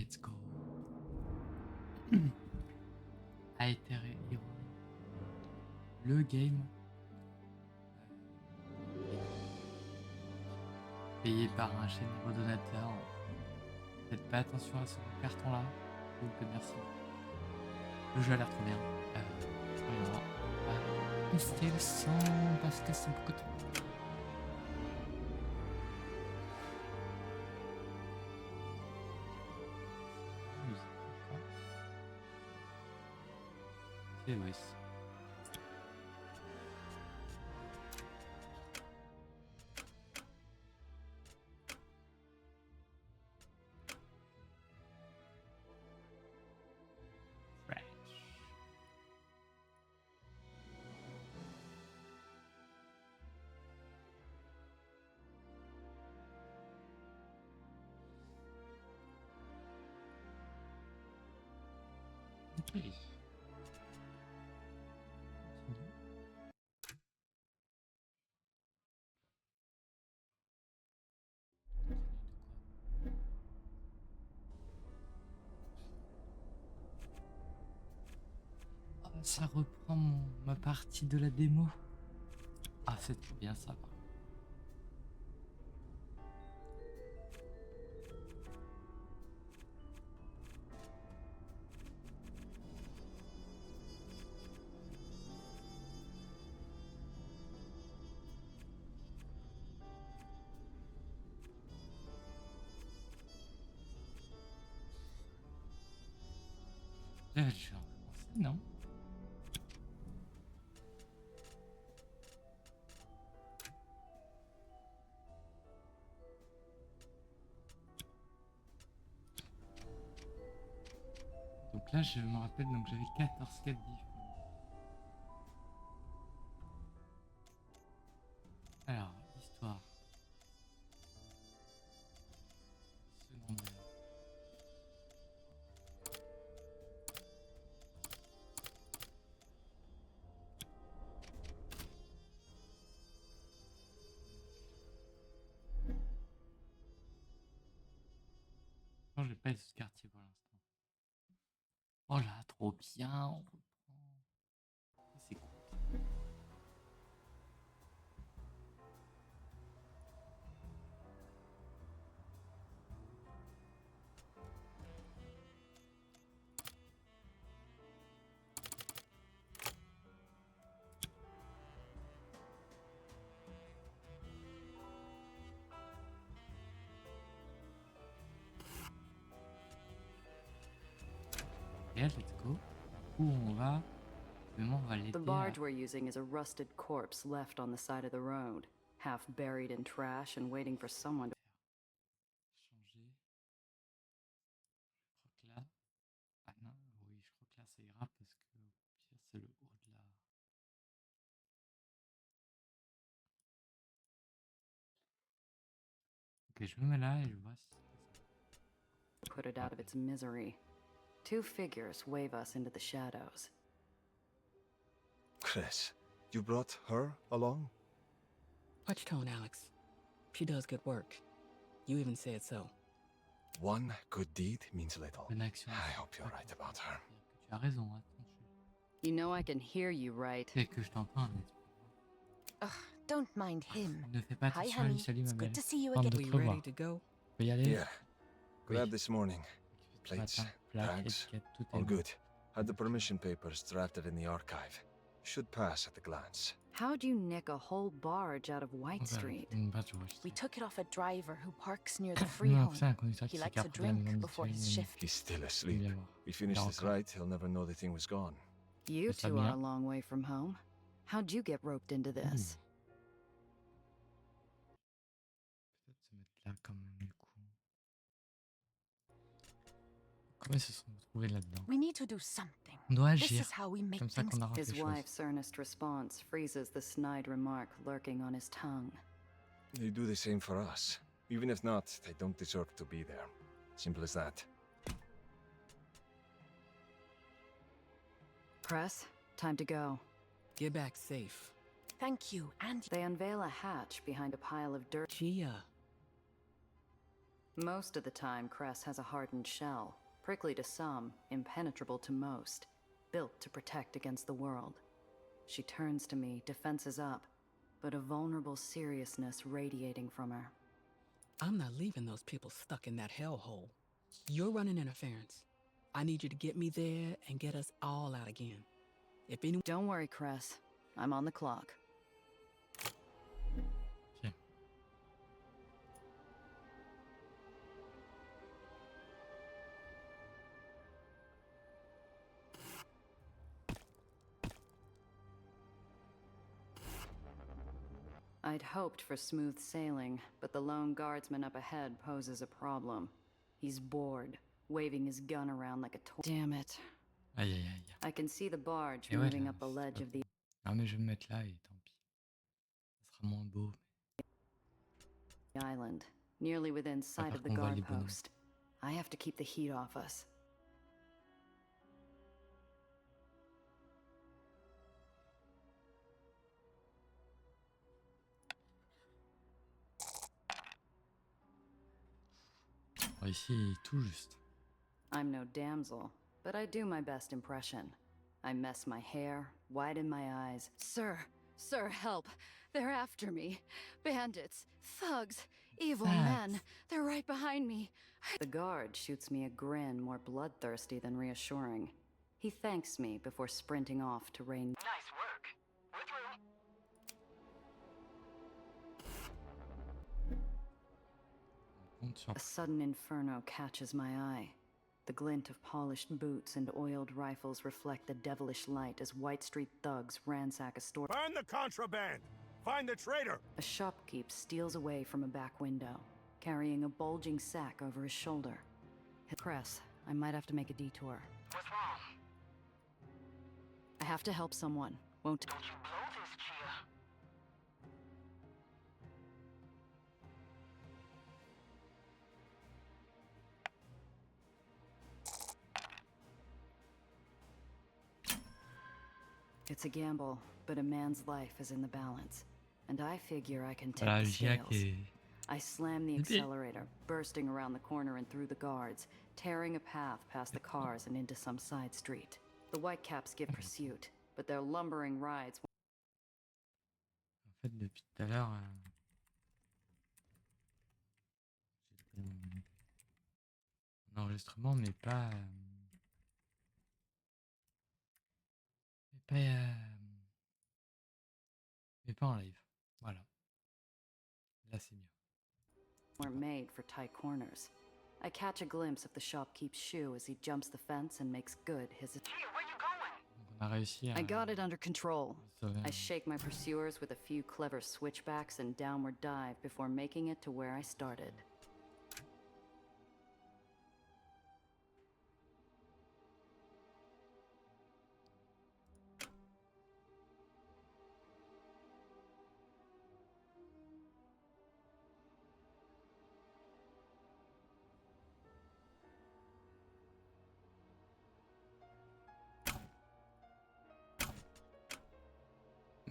Let's go. Aether Iron. Le game payé par un généreux donateur. Faites pas attention à ce carton là. S'il vous plaît, merci. Le jeu a l'air trop bien. Alors, on va tester le son parce que c'est beaucoup trop. C'est oui. Okay. Oh, ça reprend ma partie de la démo. Ah, c'est trop bien ça. Je vais recommencer, non? Donc là, je me rappelle, donc j'avais 14 quêtes différentes. Alors, histoire. Secondaire. Non, j'ai pas ce quartier pour l'instant. Oh là, trop bien, on reprend. C'est cool. Et let's go. Où on va? On va l'aider. The barge we're using is a rusted corpse left on the side of the road, half buried in trash and waiting for someone to... Changer. Je crois que là... Ah non, oui, je crois que là ça ira parce que au pire c'est le haut de la... Ok, je me mets là et je vois si... put it out of its misery. Two figures wave us into the shadows. Chris, you brought her along? Watch your tone, Alex. She does good work. You even said so. One good deed means little. Bonne action. I hope you're right about her. Tu as raison, attends. You know I can hear you, right? C'est que je t'entends, mais... Ugh, don't mind him. Ne fais pas Hi, attention à lui, honey. salut It's ma good belle. to see you Tente again. de We te revoir. ready to go? Tu peux y aller? Yeah. Grab this morning. Ce Plates, matin, plaque, bags, étiquette, tout est all bon. good. Had the permission papers drafted in the archive. Should pass at a glance. How'd you nick a whole barge out of White Enfin, Street? une barge, ouais, je We sais. took it off a driver who parks near the Non, freehold. c'est un conducteur qui He likes a s'écarte de la maison drink before his industrielle. shift. He's still J'aime asleep. bien voir. We finish Là this encore. right, he'll never know the thing was gone. You Ça two bien. are a long way from home. How'd you get roped into this? Peut-être se mettre là quand même, du coup. Comment ils se sont retrouvés là-dedans? We need to do something. On doit This agir. is how we make Comme ça things. qu'on arrange les His choses. wife's earnest response freezes the snide remark lurking on his tongue. They do the same for us. Even if not, they don't deserve to be there. Simple as that. Press, time to go. Get back safe. Thank you, and They unveil a hatch behind a pile of dirt. Gia. Most of the time, Cress has a hardened shell, prickly to some, impenetrable to most, built to protect against the world. She turns to me, defenses up, but a vulnerable seriousness radiating from her. I'm not leaving those people stuck in that hellhole. You're running interference. I need you to get me there and get us all out again. If anyone... Don't worry, Cress. I'm on the clock. Ok. I'd hoped for smooth sailing, but the lone guardsman up ahead poses a problem. He's bored, waving his gun around like a toy. Damn it. Aïe aïe aïe. I can see the barge Et ouais, moving là, up the c'est ledge pas of the... Non mais je vais me mettre là et tant pis. Ça sera moins beau. island, nearly within sight of the qu'on voit guard les bonhommes. post. I have to keep the heat off us. Alors ici, tout juste. I'm no damsel, but I do my best impression. I mess my hair, widen my eyes. Sir, help. They're after me. Bandits, thugs, evil men. They're right behind me. The guard shoots me a grin more bloodthirsty than reassuring. He thanks me before sprinting off to rain. Nice work. We're through. Compte sur... A sudden inferno catches my eye. The glint of polished boots and oiled rifles reflect the devilish light as White Street thugs ransack a store. Find the contraband. Find the traitor. A shopkeep steals away from a back window, carrying a bulging sack over his shoulder. Cress, I might have to make a detour. What's wrong? I have to help someone. Won't... Don't you blow this, Chia. It's a gamble, but a man's life is in the balance. And I figure I can take Voilà, the le GIA scales. qui est... I slam the Et puis- accelerator, bursting around the corner and through the guards, tearing a path past the cars and into some side street. The Whitecaps give pursuit, but their lumbering rides... En fait, depuis tout à l'heure... j'étais en enregistrement, mais pas... mais pas en live. Voilà. Là, c'est mieux. weren't made for tight corners. I catch a glimpse of the shopkeep's shoe as he jumps the fence and makes good his... Chia, where you going? Donc on a réussi à... I got it under control. sauver I un- shake my pursuers with a few clever switchbacks and downward dive before making it to where I started.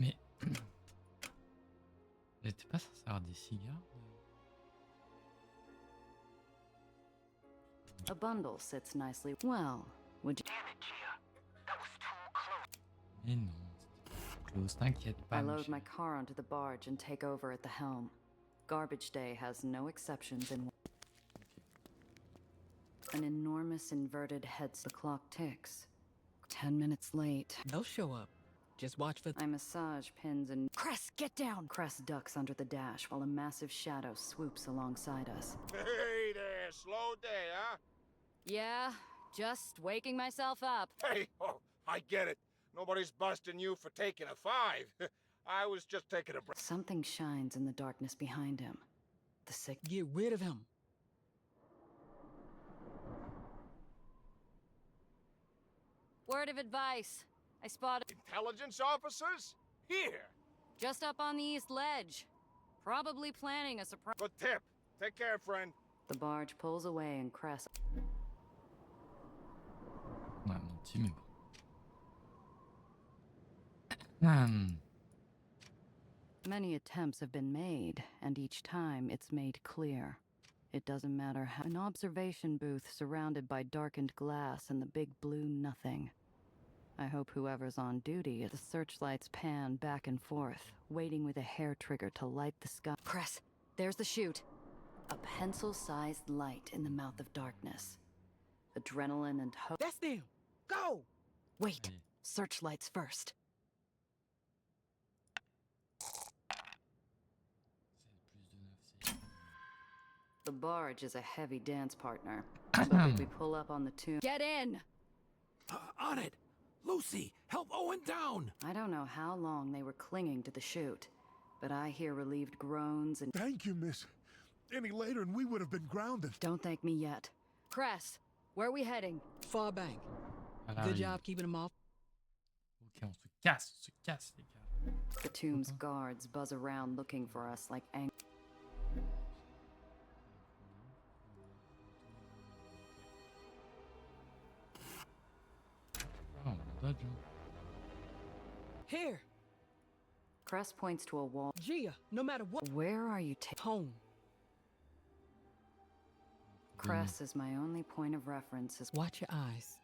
Mais... J'étais pas censé avoir des cigares? A bundle sits nicely. Well, would you... Damn it, Chia. That was too close. Mais non, c'était close, t'inquiète pas. I mon load chéri. my car onto the barge and take over at the helm. Garbage day has no exceptions in... An enormous inverted heads. The clock ticks. 10 minutes late. They'll show up. Just watch for... I massage pins and... Cress, get down! Cress ducks under the dash while a massive shadow swoops alongside us. Hey there, slow day, huh? Yeah, just waking myself up. Hey, oh, I get it. Nobody's busting you for taking a 5. I was just taking a break. Something shines in the darkness behind him. The sick... Get rid of him. Word of advice. I spotted... Intelligence officers? Here. Just up on the east ledge. Probably planning a surprise... Good tip. Take care, friend. The barge pulls away and Cress... On a menti, mais bon. Many attempts have been made, and each time it's made clear. It doesn't matter how. An observation booth surrounded by darkened glass and the big blue nothing. I hope whoever's on duty at the searchlights pan back and forth, waiting with a hair trigger to light the sky. Press! There's the chute! A pencil-sized light in the mouth of darkness. Adrenaline and hope. That's them! Go! Wait! Allez. Searchlights first. C'est plus de 9, c'est... The barge is a heavy dance partner. But if we pull up on the tomb... Get in! On it! Lucy, help Owen down! I don't know how long they were clinging to the chute, but I hear relieved groans and... Thank you, miss. Any later and we would have been grounded. Don't thank me yet. Cress, where are we heading? Far bank. Voilà, Good oui. job keeping them off. Ok, on se casse, les gars. The tomb's guards buzz around looking for us like ang... Oh, on dodge, hein. Here! Cress points to a wall. Gia, no matter what. Where are you taking? Home. Cress is my only point of reference as Watch your eyes.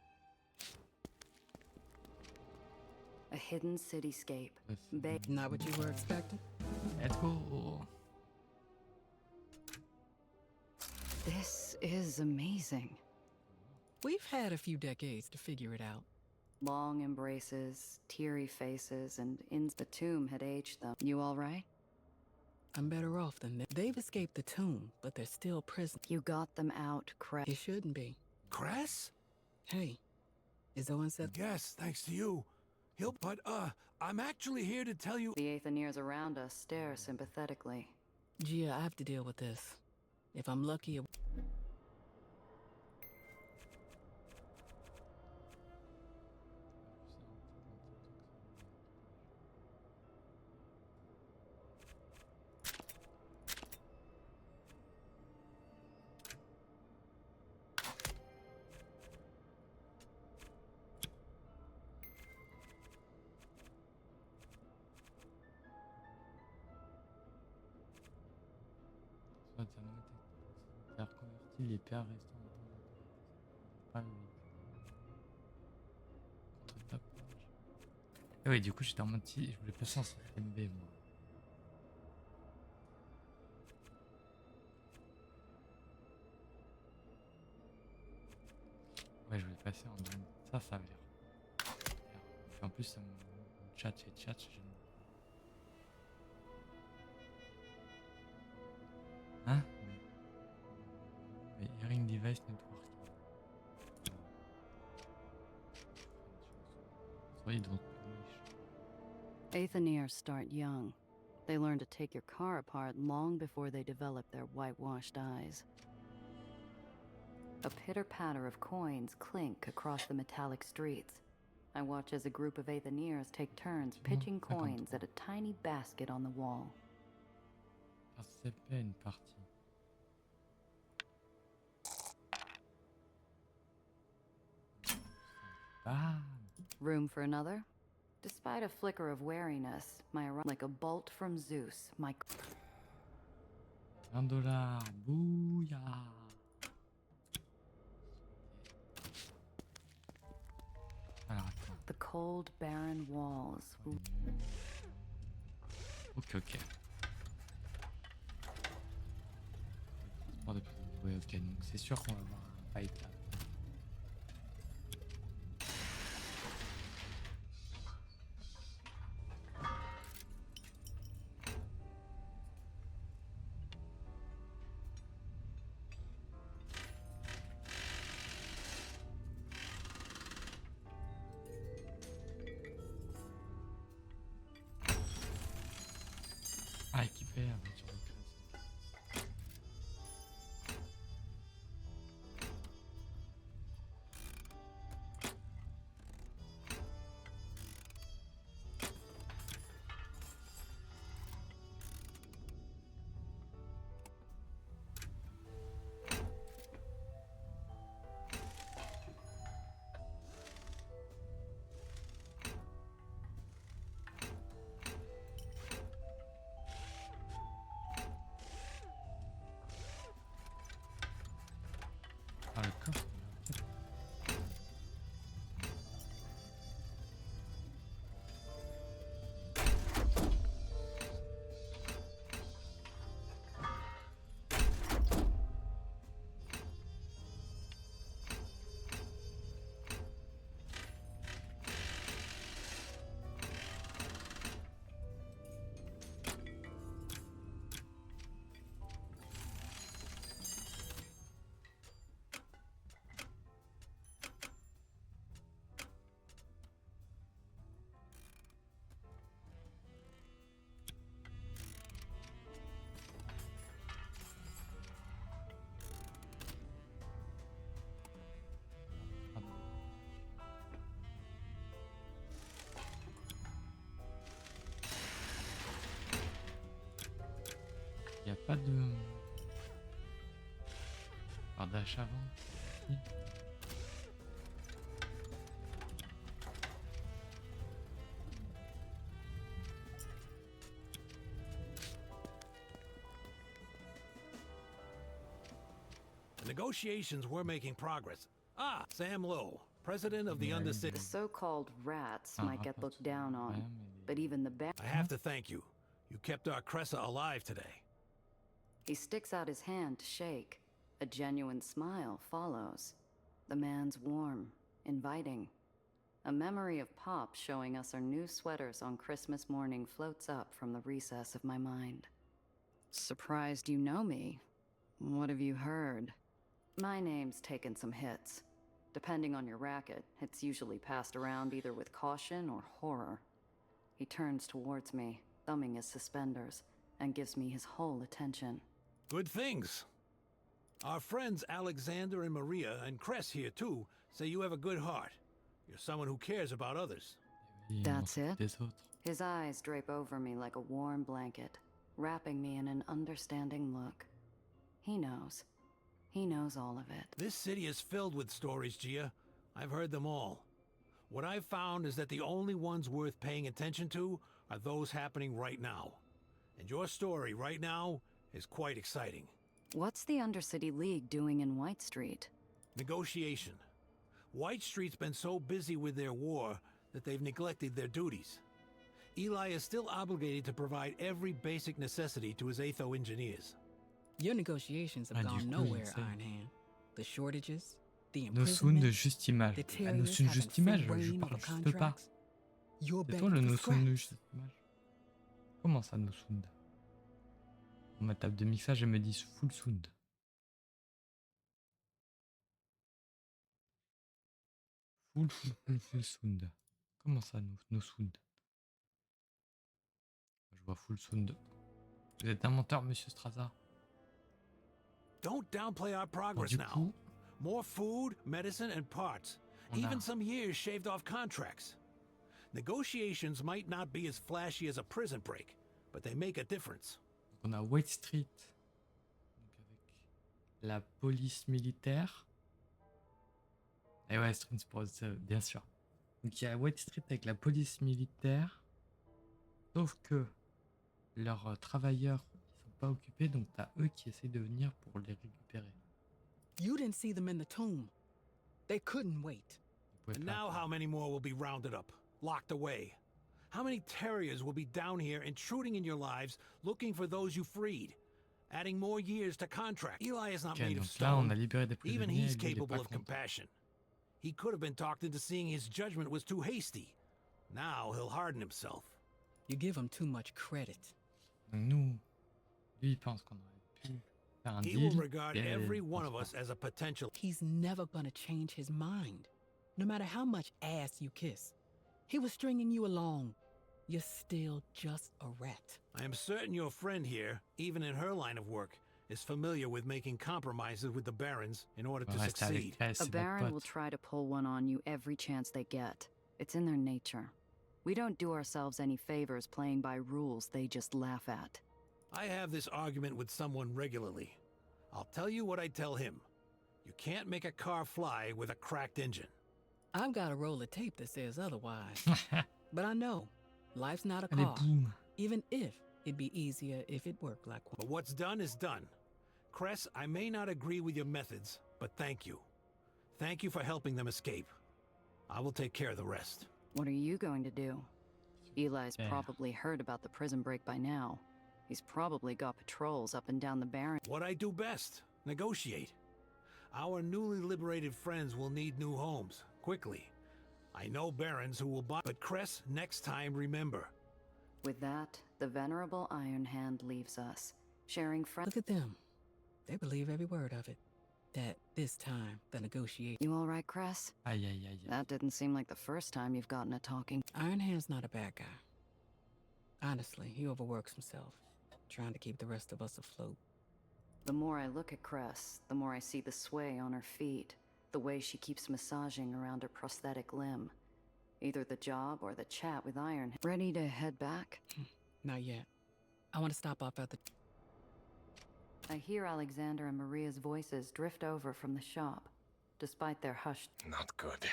a hidden cityscape. Let's Not what you were expecting? go. This is amazing. We've had a few decades to figure it out. Long embraces, teary faces, and in the tomb had aged them. You all right? I'm better off than them. They've escaped the tomb, but they're still prisoners. You got them out, Cress. It shouldn't be. Cress? Hey, is Owen said? Yes, thanks to you. But, I'm actually here to tell you... The Aethoniers around us stare sympathetically. Gia, I have to deal with this. If I'm lucky, Soit faire convertir les paires restants pas le contre-tapage. Et oui, du coup, j'étais en mode si je voulais passer en système B, moi. Ouais, je voulais passer en mode ça avait l'air. Et en plus, ça me chat et chat, j'aime. Hein? Mais Hearing Device Network. Sorry, don't finish. Aethoniers start young. They learn to take your car apart long before they develop their whitewashed eyes. A pitter-patter of coins clink across the metallic streets. I watch as a group of Aethoniers take turns pitching coins at a tiny basket on the wall. Participer à une partie. Ah, Room for another? Despite a flicker of wariness, like a bolt from Zeus, my... $1. Bouya. Alors attends. The cold, barren walls. Ok. Ouais, ok, donc c'est sûr qu'on va avoir un fight là. Ah, équipé la voiture de classe. Ah, le coffre. Il n'y a pas de barre d'achat avant. Si. The negotiations were making progress. Ah, Sam Lowe, president of the Yeah, Undercity. The so-called rats Ah, might get looked down on, ouais, but even the bear... I have to thank you. You kept our Cressa alive today. He sticks out his hand to shake. A genuine smile follows. The man's warm, inviting. A memory of Pop showing us our new sweaters on Christmas morning floats up from the recess of my mind. Surprised you know me. What have you heard? My name's taken some hits. Depending on your racket, it's usually passed around either with caution or horror. He turns towards me, thumbing his suspenders, and gives me his whole attention. Good things. Our friends Alexander and Maria, and Cress here too, say you have a good heart. You're someone who cares about others. Et on That's s'occupe it? des autres. His eyes drape over me like a warm blanket, wrapping me in an understanding look. He knows. He knows all of it. This city is filled with stories, Gia. I've heard them all. What I've found is that the only ones worth paying attention to are those happening right now. And your story right now is quite exciting. What's the Undercity League doing in White Street? Negotiation. White Street's been so busy with their war that they've neglected their duties. Eli is still obligated to provide every basic necessity to his Aether engineers. Your negotiations have Ah, du gone coup, nowhere, il sait. Iron Hand. The shortages, the Nosun de imprisonment, juste image. the La Terriers notion de having juste image, free je reign parle over juste pas. contracts. You're C'est toi begging le for notion de scraps. juste image. Comment ça, no sound? Dans ma table de mixage, elle me dit full sound. Full sound. Comment ça, no sound? Je vois full sound. Vous êtes un menteur, monsieur Straza. Don't downplay our Bon, progress du now. coup, More food, medicine, and parts. on Even a... some years shaved off contracts. Negotiations might not be as flashy as a prison break, but they make a difference. Donc on a White Street. Donc avec la police militaire. Et ouais, Street Sports, bien sûr. Donc il y a White Street avec la police militaire. Sauf que leurs travailleurs ils sont pas occupés, donc t'as eux qui essayent de venir pour les récupérer. You didn't see them in the tomb. They couldn't wait. Ils pouvaient And pas now attendre. how many more will be rounded up, locked away? How many terriers will be down here intruding in your lives, looking for those you freed? Adding more years to contract. Eli is not Ok, made of donc là on stone. a libéré des Even prisonniers, he's et lui, il est capable pas of content. compassion. He could have been talked into seeing his judgment was too hasty. Now he'll harden himself. You give him too much credit. Donc nous, lui il pense qu'on aurait pu faire un He will deal. regard et every il one pense of us pas. as a potential. He's never gonna change his mind. No matter how much ass you kiss. He was stringing you along. You're still just a rat. I am certain your friend here, even in her line of work, is familiar with making compromises with the barons in order On to va rester avec succeed. elle, A c'est notre baron will pote. try to pull one on you every chance they get. It's in their nature. We don't do ourselves any favors playing by rules they just laugh at. I have this argument with someone regularly. I'll tell you what I tell him. You can't make a car fly with a cracked engine. I've got a roll of tape that says otherwise. But I know, life's not a Allez, car. boum. Even if it'd be easier if it worked like one. But what's done is done. Cress, I may not agree with your methods, but thank you. Thank you for helping them escape. I will take care of the rest. What are you going to do? Eli's Yeah. probably heard about the prison break by now. He's probably got patrols up and down the Barren. What I do best, negotiate. Our newly liberated friends will need new homes, quickly. I know barons who will buy, but Cress, next time remember. With that, the venerable Iron Hand leaves us, sharing Look at them. They believe every word of it. That this time, the negotiation. You all right, Cress? Aïe, aïe, aïe. That didn't seem like the first time you've gotten a talking. Iron Hand's not a bad guy. Honestly, he overworks himself, trying to keep the rest of us afloat. The more I look at Cress, the more I see the sway on her feet, the way she keeps massaging around her prosthetic limb. Either the job or the chat with Iron. Ready to head back? Not yet. I want to stop off at the... I hear Alexander and Maria's voices drift over from the shop, despite their hushed. Not good.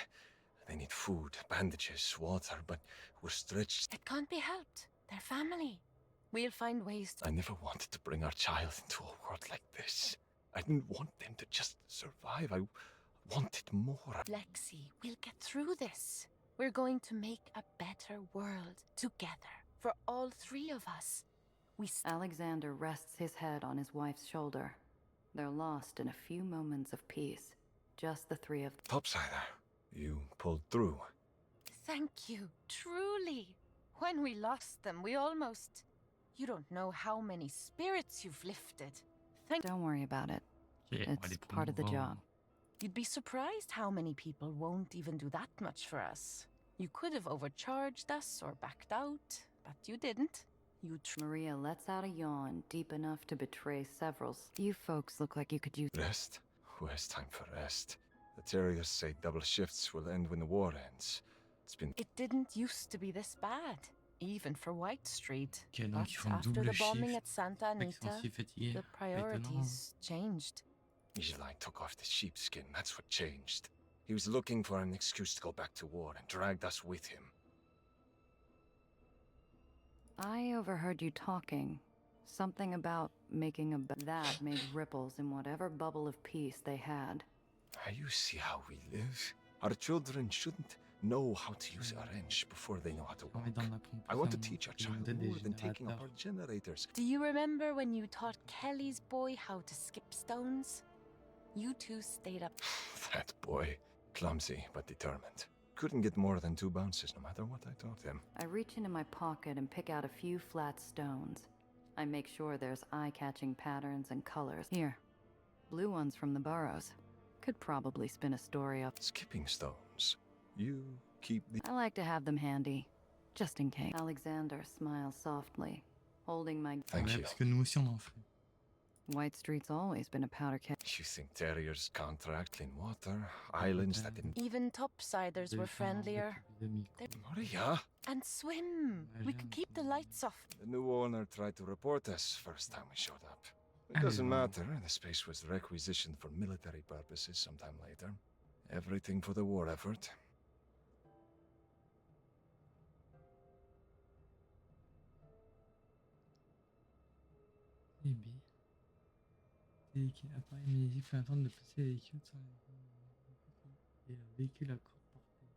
They need food, bandages, water, but we're stretched. It can't be helped. They're family. We'll find ways to... I never wanted to bring our child into a world like this. I didn't want them to just survive. I wanted more. Lexi, we'll get through this. We're going to make a better world together for all three of us. Alexander rests his head on his wife's shoulder. They're lost in a few moments of peace. Just the three of them. Topsider, you pulled through. Thank you, truly. When we lost them, we almost... You don't know how many spirits you've lifted. Don't worry about it. Ok, on va It's les part of the promouvoir. job. You'd be surprised how many people won't even do that much for us. You could have overcharged us or backed out, but you didn't. Maria lets out a yawn deep enough to betray several. You folks look like you could use. Rest? Who has time for rest? The terriers say double shifts will end when the war ends. It's been... It didn't used to be this bad, even for White Street. Ok, donc But ils font after double the bombing shift. at Santa Pour ça qu'ils sont Anita, si fatigués. the Étonnant. priorities changed. Eli took off the sheepskin, that's what changed. He was looking for an excuse to go back to war and dragged us with him. I overheard you talking. Something about making that made ripples in whatever bubble of peace they had. You see how we live? Our children shouldn't know how to use a wrench before they know how to On est walk. dans la pompe. I want to Vraiment, teach our ils child ont des more than taking générateurs. apart generators. Do you remember when you taught Kelly's boy how to skip stones? You two stayed up. That boy, clumsy but determined. Couldn't get more than 2 bounces no matter what I taught him. I reach into my pocket and pick out a few flat stones. I make sure there's eye-catching patterns and colors. Here, blue ones from the burrows. Could probably spin a story up. Skipping stones. You keep the... I like to have them handy, just in case. Alexander smiles softly, holding my... Thank Ouais, you. parce que nous aussi on en fait. White Street's always been a powder keg. You think terriers can't track clean water? Islands that didn't... Even topsiders were friendlier. Maria! And swim! We could keep the lights off. The new owner tried to report us first time we showed up. It I doesn't know. matter. The space was requisitioned for military purposes sometime later. Everything for the war effort. Eh bien. Appareil magnétique fait attendre de passer les véhicules sans et un véhicule à courte portée.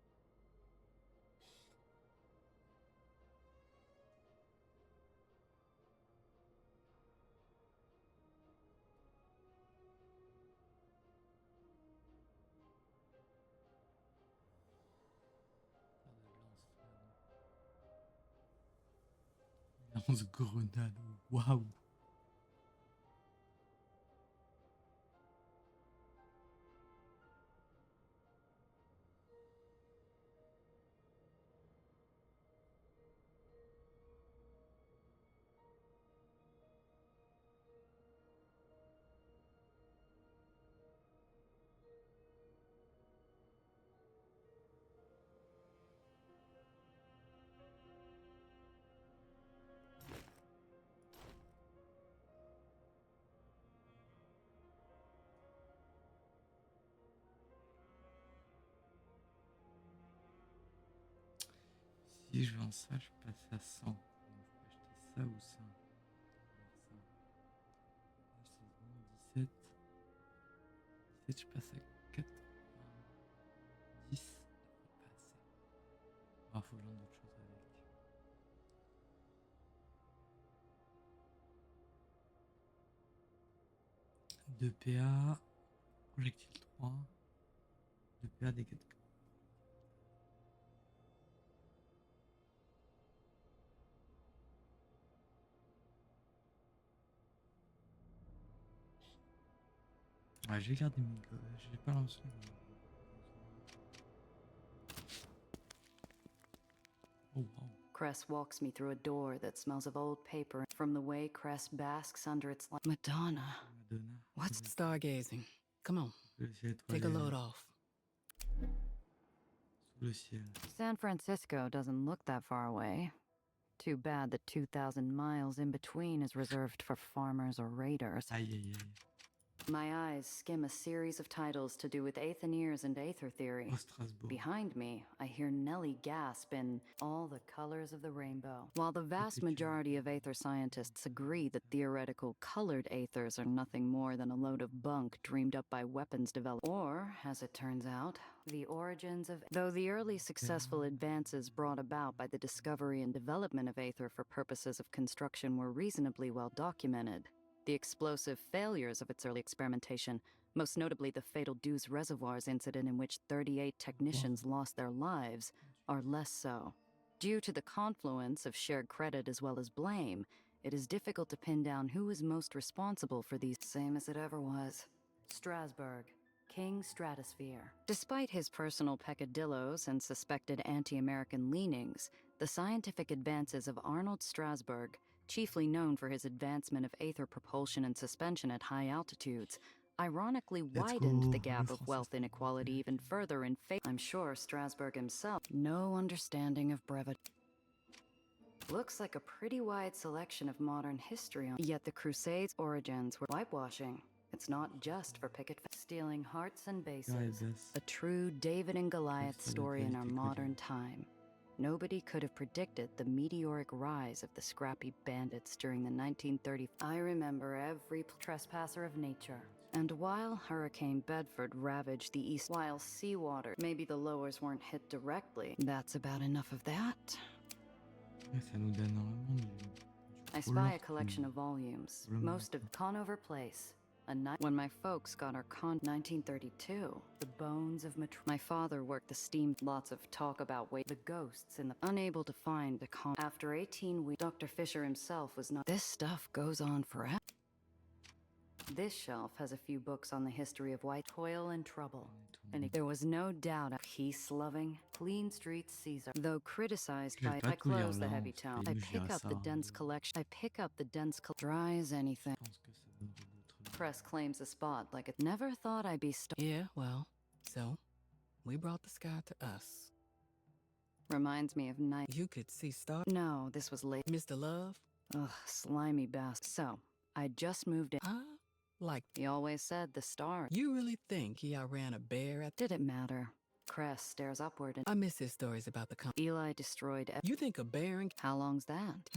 Lance-grenade, waouh! Si je vends ça, je passe à 100. Donc, je peux acheter ça ou ça. Alors ça. Acheter 17, Peut-être je passe à 90. Pas assez. Ah, faut que je lance d'autres choses avec. 2 PA, projectile 3, 2 PA, dégâts de... Ouais, j'ai gardé mes gars, j'ai pas l'impression. Oh wow. Cress walks me through a door that smells of old paper. From the way Cress basks under its light. Madonna. Madonna. What's stargazing? Come on, Le ciel take a étoilé, load off. sous le ciel. San Francisco doesn't look that far away. Too bad the 2,000 miles in between is reserved for farmers or raiders. Aïe aïe aïe. My eyes skim a series of titles to do with Aetherians and Aether theory. Oh, Strasbourg. Behind me, I hear Nellie gasp in all the colors of the rainbow. While the vast majority of Aether scientists agree that theoretical colored Aethers are nothing more than a load of bunk dreamed up by weapons developers, or, as it turns out, the origins of... Though the early successful advances brought about by the discovery and development of Aether for purposes of construction were reasonably well documented, the explosive failures of its early experimentation, most notably the fatal Dews Reservoirs incident in which 38 technicians lost their lives, are less so. Due to the confluence of shared credit as well as blame, it is difficult to pin down who is most responsible for these, same as it ever was. Strasbourg, King Stratosphere. Despite his personal peccadillos and suspected anti-American leanings, the scientific advances of Arnold Strasbourg, chiefly known for his advancement of Aether propulsion and suspension at high altitudes, ironically widened the gap of wealth inequality even further in favor. I'm sure Strasbourg himself, no understanding of brevity. Looks like a pretty wide selection of modern history, yet the Crusades' origins were whitewashing. It's not just for picket stealing hearts and bases. A true David and Goliath story in our modern time. Nobody could have predicted the meteoric rise of the scrappy bandits during the 1930s. I remember every trespasser of nature. And while Hurricane Bedford ravaged the east, while seawater, maybe the lowers weren't hit directly. That's about enough of that. Ouais, ça nous donne énormément I spy a collection of volumes, most of Conover Place. A night when my folks got our 1932, the bones of my father worked the steam. Lots of talk about the ghosts in the unable to find the after 18 weeks. Dr. Fisher himself was not. This stuff goes on forever. This shelf has a few books on the history of white toil and trouble. And there was no doubt a peace-loving, clean street Caesar. Though criticized by, I close the heavy tome. I pick up the dense collection. Dry as anything. Press claims a spot like it never thought I'd be Yeah, well, so we brought the sky to us. Reminds me of night. You could see stars. No, this was late. Mr. Love? Ugh, slimy bastard. So, I just moved in. Like, he always said the stars. You really think he outran a bear at... Did it matter? Cress stares upward and... I miss his stories about the Eli destroyed... You think a bear and... How long's that?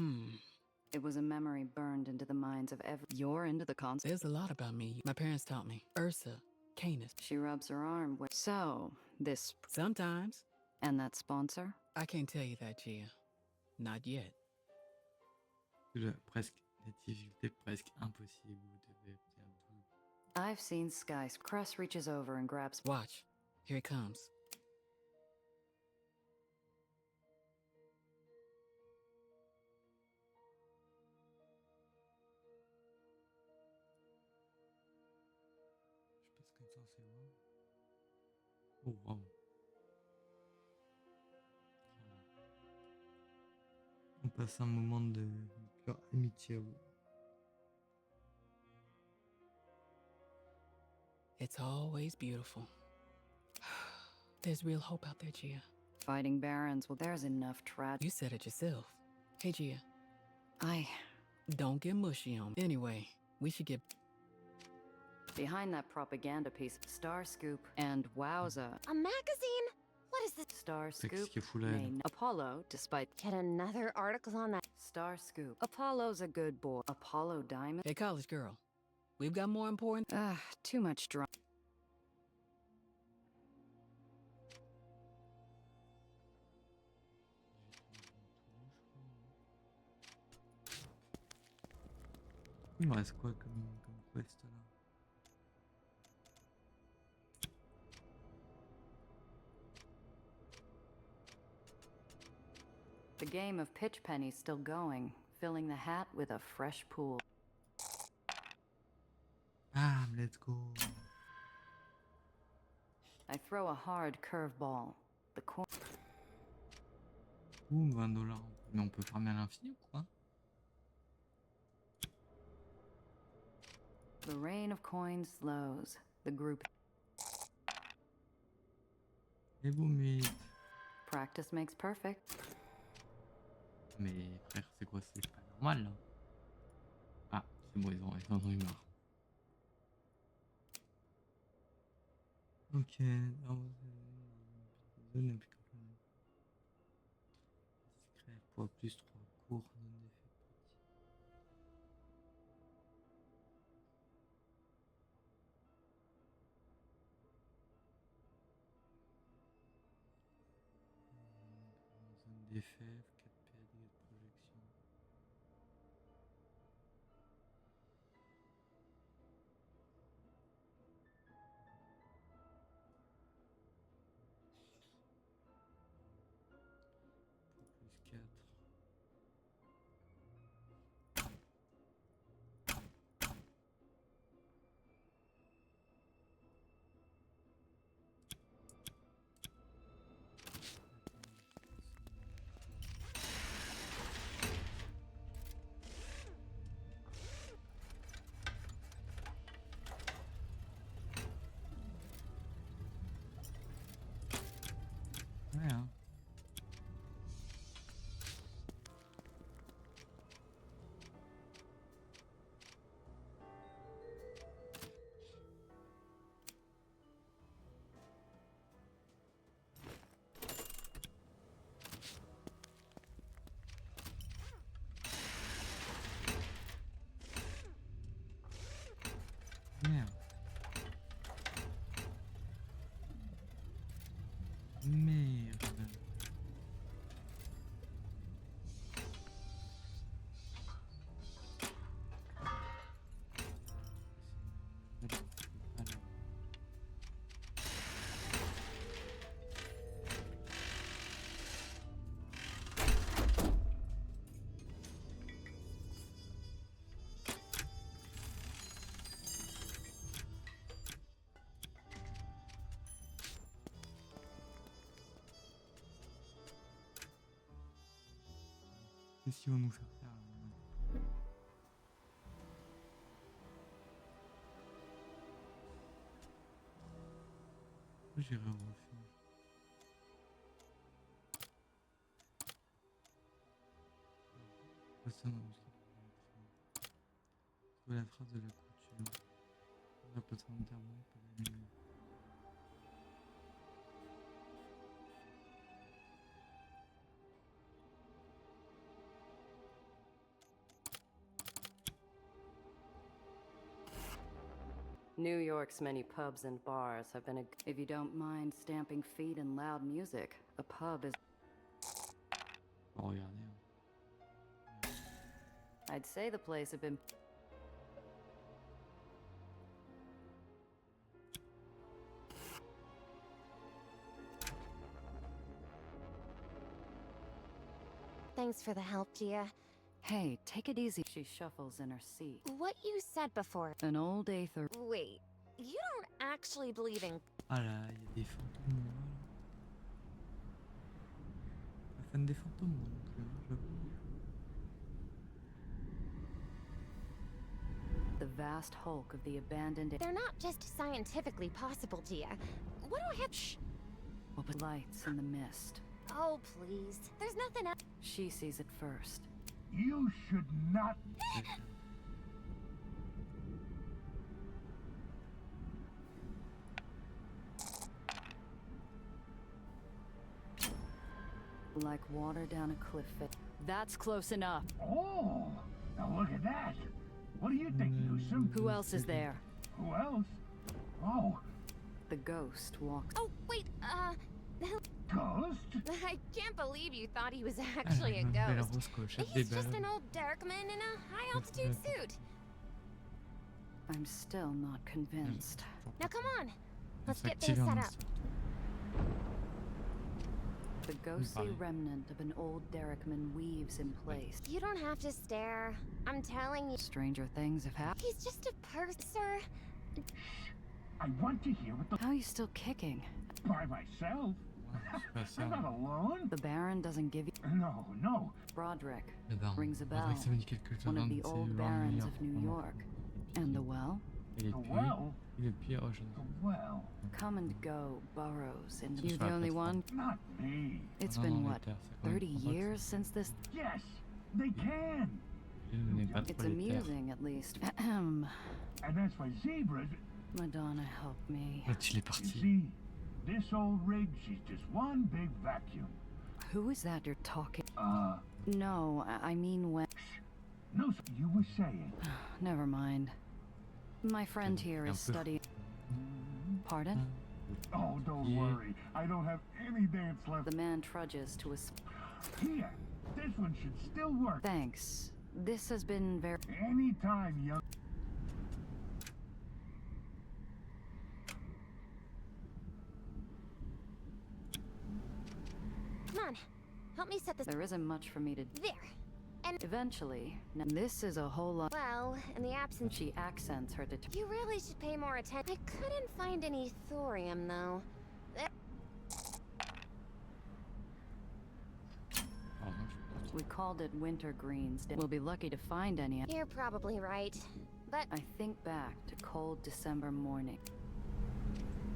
It was a memory burned into the minds of every... You're into the concept. There's a lot about me. My parents taught me. Ursa, Canis. She rubs her arm with... So, this... Sometimes. And that sponsor? I can't tell you that, Gia. Not yet. Presque des difficultés presque impossibles. Vous devez obtenir tout. I've seen skies. Cress reaches over and grabs... Watch. Here he comes. Oh wow. On passe un moment de pure amitié. It's always beautiful. There's real hope out there, Gia. Fighting barons, well, there's enough tragedy. You said it yourself. Hey, Gia. I... Don't get mushy on me. Anyway, we should get... Behind that propaganda piece, Star Scoop and wowza. A magazine? What is this? Star Scoop. Main. Apollo, despite... Get another article on that. Star Scoop. Apollo's a good boy. Apollo Diamond. Hey, college girl. We've got more important... Too much drama. Il me reste quoi comme quest là? The game of pitch penny's still going, filling the hat with a fresh pool. Bam, let's go. I throw a hard curveball. The coin. Ouh, $20. Mais on peut farmer à l'infini ou quoi? The rain of coins slows. The group. Les boomies. Practice makes perfect. Mais frère, c'est quoi? C'est pas normal là. Ah, c'est bon, ils en ont eu marre. Ok, zone est plus complète. Secret, poids plus 3 cours, non d'effet zone d'effet, 4 PA dégâts de projection. Plus 4. Ouais, hein. Merde. Merde. Qu'est-ce qu'ils vont nous faire faire là, maintenant? Pourquoi j'irai au refuge? Personne n'a musclé pour la trace de la couture. La poitrine entièrement, pas d'animaux. New York's many pubs and bars have been a. If you don't mind stamping feet and loud music, a pub is. Oh, regardez. Hein. I'd say the place had been. Thanks for the help, Gia. Hey, take it easy. She shuffles in her seat. What you said before. An old Aether. Wait, you don't actually believe in. Ah là, il y a des fantômes. Voilà. Pas fan des fantômes, moi non plus, hein, j'avoue. The vast hulk of the abandoned. They're not just scientifically possible, Gia. What do I have? Shh. Open lights in the mist. Oh, please. There's nothing else. She sees it first. You should not. Like water down a cliff face. That's close enough. Oh, now look at that. What do you think, Newsom? Who else is there? Who else? Oh, The ghost walks. Oh, wait, ghost? I can't believe you thought he was actually a ghost. He's just an old dark man in a high-altitude suit. I'm still not convinced. Now come on. Let's Ça get active things un set up. instant. The ghostly pareil. remnant of an old Derrickman weaves in place. You don't have to stare. I'm telling you. Stranger things have happened. He's just a person, sir. I want to hear what the How are you still kicking? by myself. C'est pas ça. I'm not alone. The Baron doesn't give you... No. Broderick. Eh ben, Rings a bell. Broderick, ça me dit quelque chose. One of un the de ces old gens barons meilleurs, of New vraiment. York. And the well? Et les The puits, well? et les puits, oh, je ne The well. Come and go burrows into... Just You for the only platform. one? Not me. It's Non, been, non, what, les terres, c'est quand même 30 complexe. years since this... Yes, they can. Je n'ai pas It's trop les terres. amusing, at least. Ahem. And that's why zebras. Madonna help me. L'autre, il est You parti. see, this old rig, she's just one big vacuum. Who is that you're talking? Uh, No, I mean when... no, you were saying. Never mind. My friend here is Un peu. studying... Pardon? Oh, don't Yeah. worry. I don't have any dance left. The man trudges to his... Here, this one should still work. Thanks. This has been very... Anytime, young. Come on. Help me set this. There isn't much for me to... There. And Eventually. Now, this is a whole lot... well, in the absence. She accents her det... You really should pay more attention. I couldn't find any thorium though. Pardon, je pense. We called it winter greens. We'll be lucky to find any. You're probably right. But I think back to cold December morning.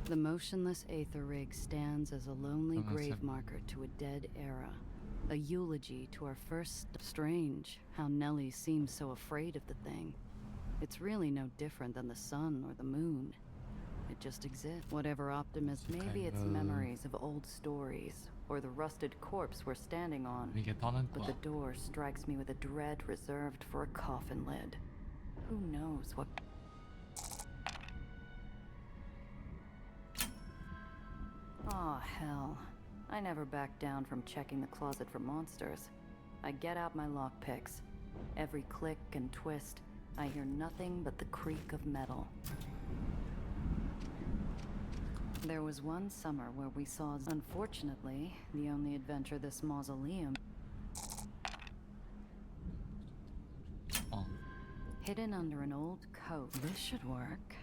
The motionless Aether rig stands as a lonely Comment ça? grave marker to a dead era. A eulogy to our first... Strange how Nellie seems so afraid of the thing. It's really no different than the sun or the moon. It just exists. Whatever optimism... Maybe it's memories of old stories, or the rusted corpse we're standing on. Mais pardonne But quoi. the door strikes me with a dread reserved for a coffin lid. Who knows what... Aw, hell. I never back down from checking the closet for monsters. I get out my lockpicks. Every click and twist, I hear nothing but the creak of metal. There was one summer where we saw, unfortunately, the only adventure this mausoleum... Oh. Hidden under an old coat. This should work.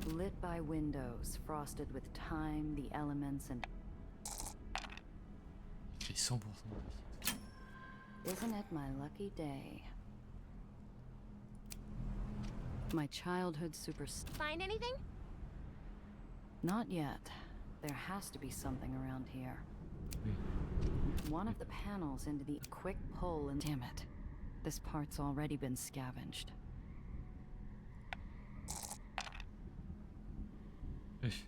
Lit by windows, frosted with time, the elements, and... Il fait 100% de Isn't it my lucky day? My childhood find anything? Not yet. There has to be something around here. Oui. One of the panels into the quick pull and... Damn it. This part's already been scavenged. Wesh.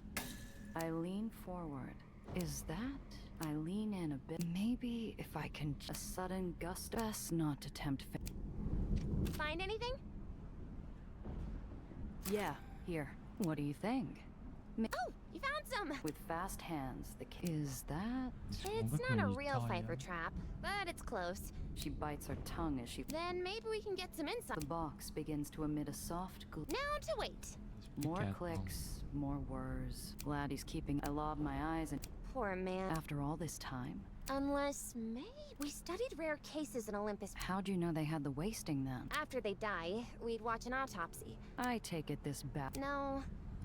I lean forward. Is that? I lean in a bit. Maybe if I can... A sudden gust... Best not to tempt fate. Find anything? Yeah, here. What do you think? Oh, you found some! With fast hands, the Is that... It's not a real Pfeiffer trap, but it's close. She bites her tongue as she... Then maybe we can get some insight. The box begins to emit a soft glow. Now to wait. More clicks, more whirs. Glad he's keeping... I lob my eyes and... Poor man. After all this time... Unless, maybe... We studied rare cases in Olympus. How'd you know they had the wasting then? After they die, we'd watch an autopsy. I take it this back. No.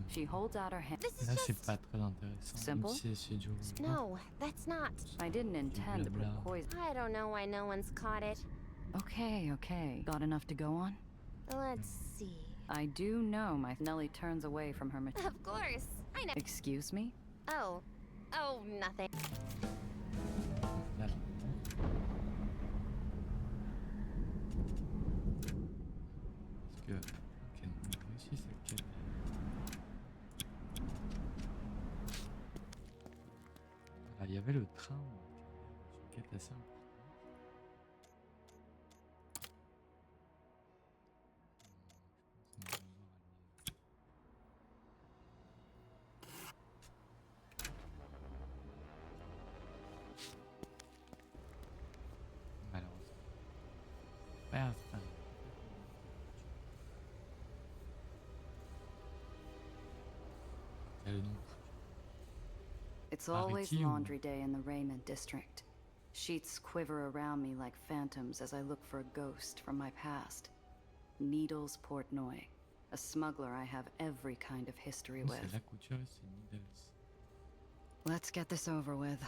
She holds out her hand. This is Là, c'est just... pas très intéressant. Simple? Même si c'est du... No, that's not. I didn't intend to put Blabla. poison... I don't know why no one's caught it. Okay. Got enough to go on? Let's see. I do know my... Nellie turns away from her... Of course. I know. Excuse me? Oh, nothing. Là, là. Parce que... Ok, on a réussi cette quête. Ah, il y avait le train. C'est une quête assez importante. Malheureusement. Pas un train. It's Arrêtez always ou- laundry day in the Raymond district. Sheets quiver around me like phantoms as I look for a ghost from my past. Needles Portnoy, a smuggler I have every kind of history Oh, with. c'est la couture et c'est Needles. Let's get this over with.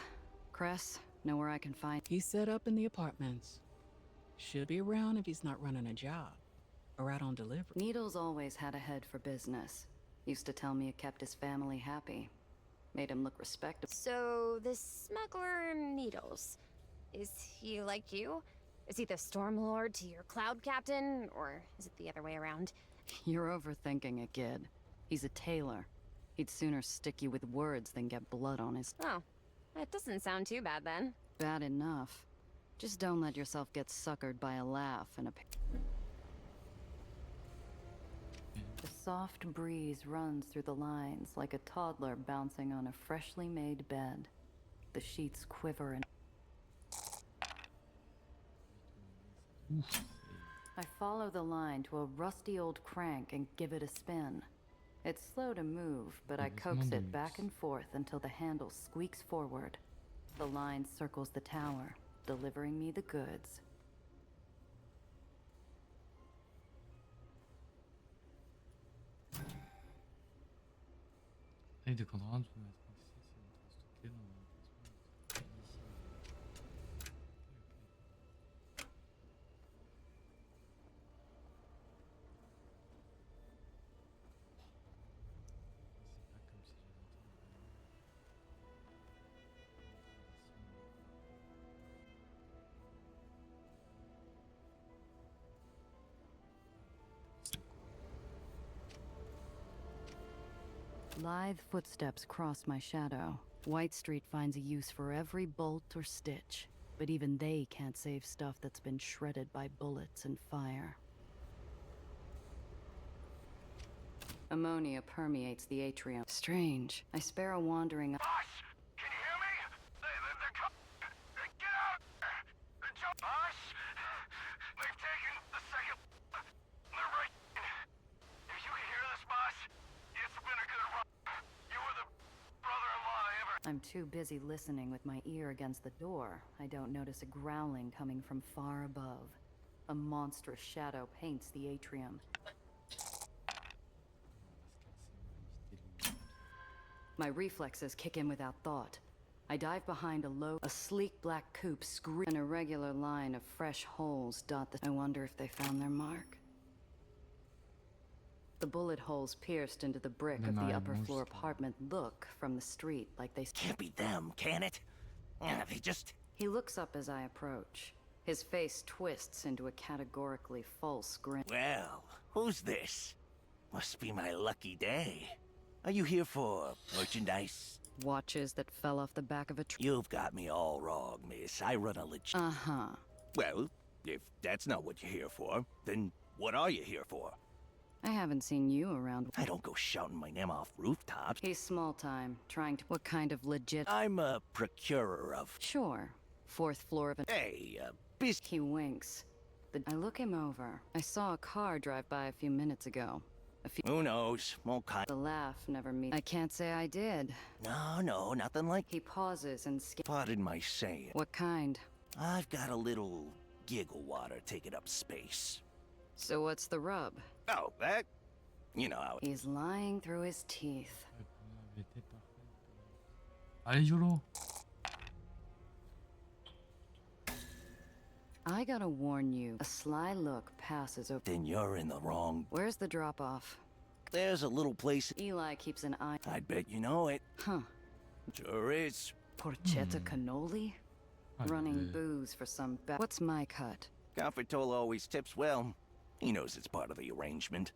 Cress, know where I can find. He's set up in the apartments. Should be around if he's not running a job or out on delivery. Needles always had a head for business. Used to tell me it kept his family happy. Made him look respectable. So, this smuggler Needles, is he like you? Is he the Stormlord to your Cloud Captain, or is it the other way around? You're overthinking it, kid. He's a tailor. He'd sooner stick you with words than get blood on his... Oh, that doesn't sound too bad then. Bad enough. Just don't let yourself get suckered by a laugh and a... The soft breeze runs through the lines like a toddler bouncing on a freshly made bed. The sheets quiver and... I follow the line to a rusty old crank and give it a spin. It's slow to move, but I coax it back and forth until the handle squeaks forward. The line circles the tower, delivering me the goods. Et de contrainte, vous mettre ici, c'est stocké dans Lithe footsteps cross my shadow. White Street finds a use for every bolt or stitch, but even they can't save stuff that's been shredded by bullets and fire. Ammonia permeates the atrium. Strange. I spare a wandering... Boss! Can you hear me? They're coming! Get out! Boss! They've taken the second... They're right... If you can hear this, boss, it's been a good run. You were the brother-in-law I ever... I'm too busy listening with my ear against the door. I don't notice a growling coming from far above. A monstrous shadow paints the atrium. My reflexes kick in without thought. I dive behind a sleek black coupe An irregular line of fresh holes dot the... I wonder if they found their mark. The bullet holes pierced into the brick of the upper floor apartment look from the street like they... Can't be them, can it? They just... He looks up as I approach. His face twists into a categorically false grin. Well, who's this? Must be my lucky day. Are you here for merchandise? Watches that fell off the back of a tree. You've got me all wrong, miss. I run a legit... Uh-huh. Well, if that's not what you're here for, then what are you here for? I haven't seen you around. I don't go shouting my name off rooftops. He's small time, trying to... What kind of legit... I'm a procurer of... Sure. Fourth floor of a... Hey, He winks. I look him over. I saw a car drive by a few minutes ago. Who knows? All kind... The laugh never meets... I can't say I did. No, nothing like... He pauses and... Pardon my saying. What kind? I've got a little giggle water taking up space. So what's the rub? Oh, that... You know how... He's lying through his teeth. Allez, YOLO! I gotta warn you, a sly look passes over... Then you're in the wrong... Where's the drop-off? There's a little place... Eli keeps an eye... I'd bet you know it. Huh. Sure is. Porchetta cannoli? Running booze for some... What's my cut? Confertola always tips well. He knows it's part of the arrangement.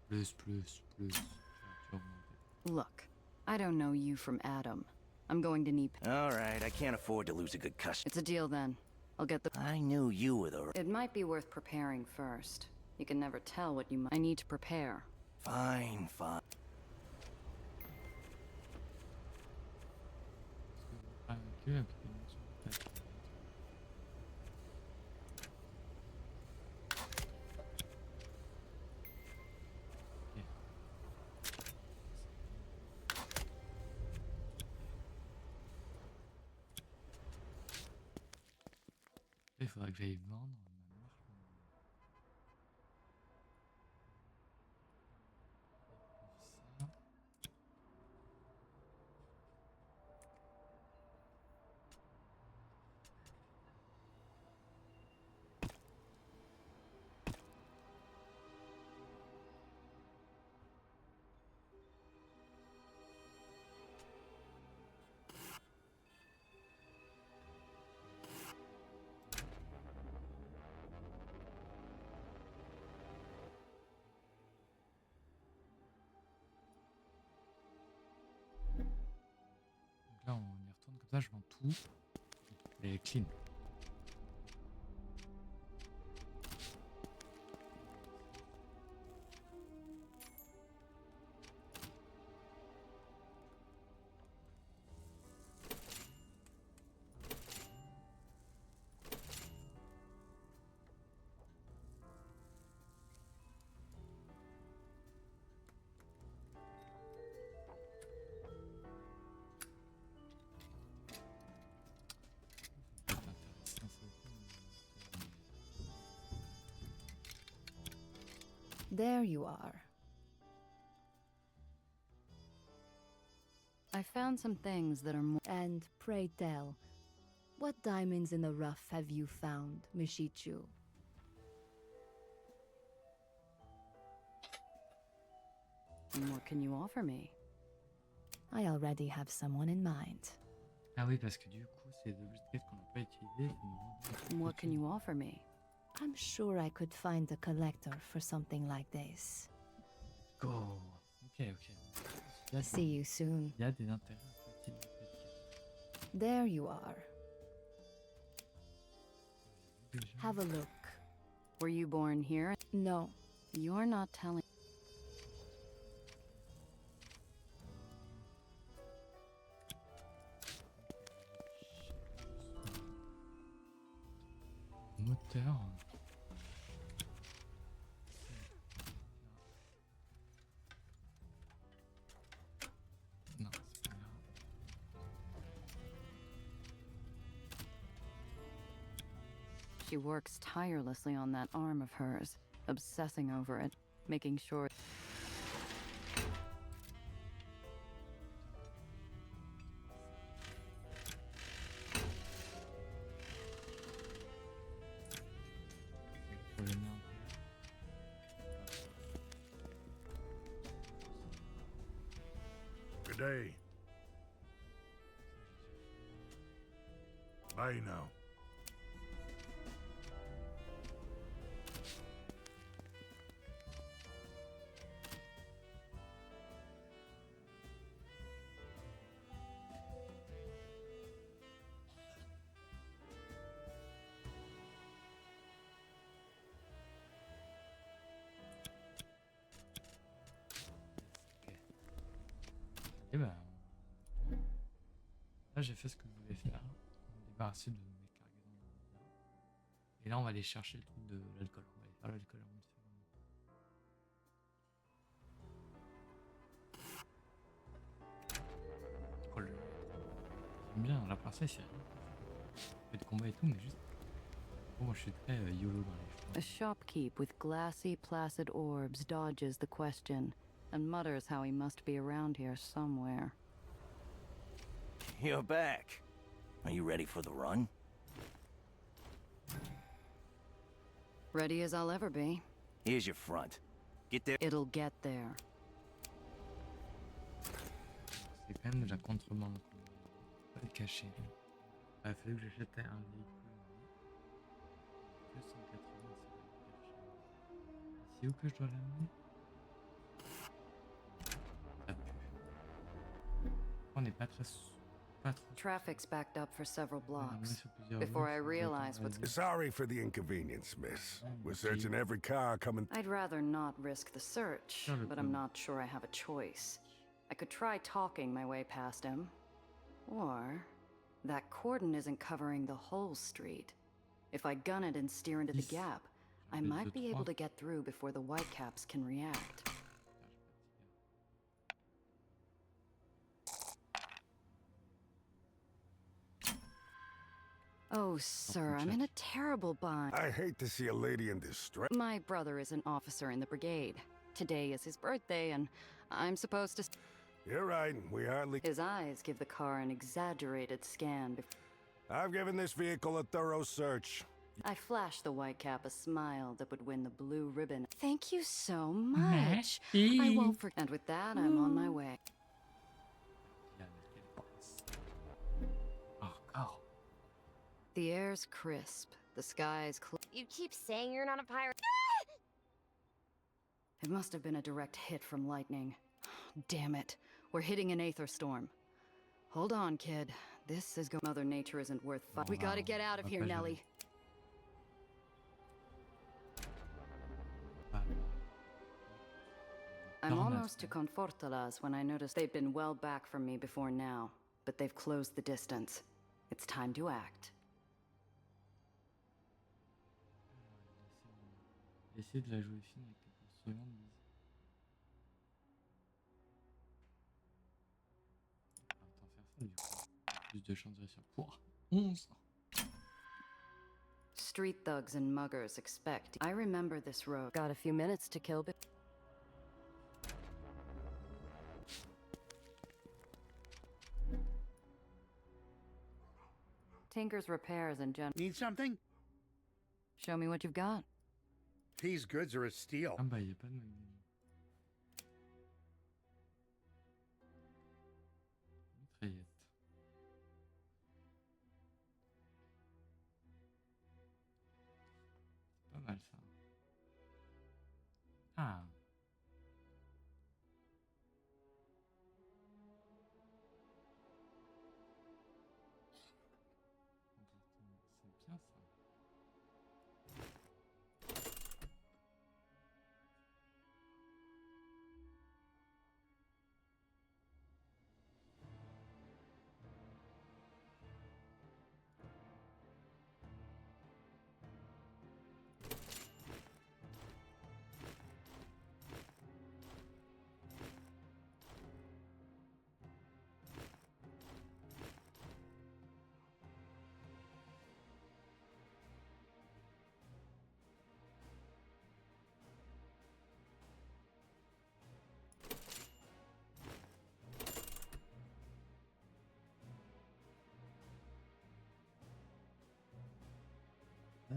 Plus. Look, I don't know you from Adam. I'm going to need... All right, I can't afford to lose a good customer. It's a deal then. I'll get the... I knew you were the... It might be worth preparing first. You can never tell what you might... I need to prepare. Fine. faudrait que j'aille vendre ma marchandise. Et pour ça. Donc là, on y retourne comme ça, je vends tout. Et clean. There you are. I found some things that are more. And pray tell, what diamonds in the rough have you found, Mishichu? And what can you offer me? I already have someone in mind. Ah oui, parce que du coup, c'est des objets de quête qu'on n'a pas utilisés. What can you offer me? I'm sure I could find a collector for something like this. Go. Ok, ok. See you soon. Il y a des intérêts utiles de quête. There you are. Déjà. Have a look. Were you born here? No. You're not telling. Moteur. Non, c'est pas grave. She works tirelessly on that arm of hers, obsessing over it, making sure. Faut le mettre. Good day. Bye now. Et ben, là j'ai fait ce que je voulais faire. On est débarrassé de mes cargaisons de biens. Et là on va aller chercher le truc de l'alcool. On va aller faire l'alcool avant de faire. Oh, j'aime bien la princesse, c'est rien. Fait de combat et tout, mais juste. Bon, moi je suis très YOLO dans les A choses. shopkeep with glassy, placid orbs dodges the question and mutters how he must be around here somewhere. You're back. Are you ready for the run? Ready as I'll ever be. Here's your front. Get there. It'll get there. C'est quand même de la contrebande. Pas le cacher. Il fallait que j'achète un véhicule. 280, c'est hyper cher. Ici où que je dois l'amener? Ça pue. On n'est pas trop. Traffic's backed up for several On a mis blocks. sur plusieurs Before routes, I on doit realize what's. aller. Sorry for the inconvenience, miss. We're okay. searching every car coming. I'd rather not risk the search, Sure, but I'm not sure I have a choice. I could try talking my way past him. Or, that cordon isn't covering the whole street. If I gun it and steer into the Yes. gap, I Deux, might be able trois. to get through before the Whitecaps can react. Oh, sir, I'm in a terrible bind. I hate to see a lady in distress. My brother is an officer in the brigade. Today is his birthday, and I'm supposed to... You're right, we hardly... His eyes give the car an exaggerated scan. I've given this vehicle a thorough search. I flashed the white cap a smile that would win the blue ribbon. Thank you so much. I won't forget. And with that, I'm on my way. Oh, go. The air's crisp. The sky's clear. You keep saying you're not a pirate. It must have been a direct hit from lightning. Damn it. We're hitting an Aether storm. Hold on, kid. This is Mother Nature isn't worth fighting. We gotta get out of here, Nelly. I'm almost to Confortalas when I noticed they'd been well back from me before now, but they've closed the distance. It's time to act. J'essaie de la jouer fine avec les poursuivants de Lizzie. Autant faire ça du coup. Plus de chances de réussir. Pouah, 11. Street thugs and muggers expect. I remember this road. Got a few minutes to kill. Tinker's repairs and general. Need something? Show me what you've got. These goods are a steal. Ah bah y'a pas de magasin. Mitraillette. C'est pas mal ça. Ah. C'est bien ça.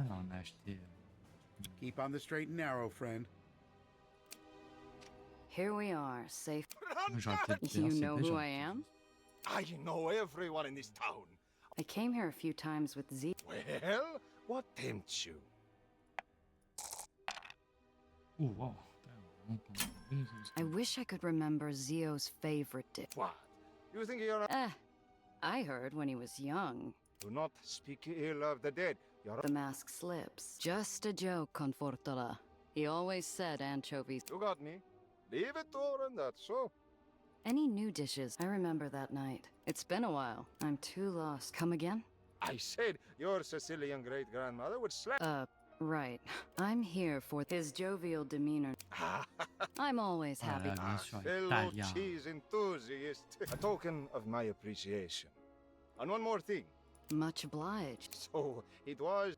Ah, on a acheté. Keep on the straight and narrow, friend. Here we are, safe. J'aurais peut-être You lancé know déjà. who I am? I know everyone in this town. I came here a few times with Z. Well, what tempts you? Oh wow. I wish I could remember Zio's favorite dish. What? You think you're... I heard when he was young. Do not speak ill of the dead. You're... The mask slips. Just a joke, Confortola. He always said anchovies. You got me. Leave it to her and that's so. Any new dishes? I remember that night. It's been a while. I'm too lost. Come again? I said your Sicilian great-grandmother would slap... Right. I'm here for his jovial demeanor. I'm always happy. Fellow cheese enthusiast. A token of my appreciation. And one more thing. Much obliged. So, it was...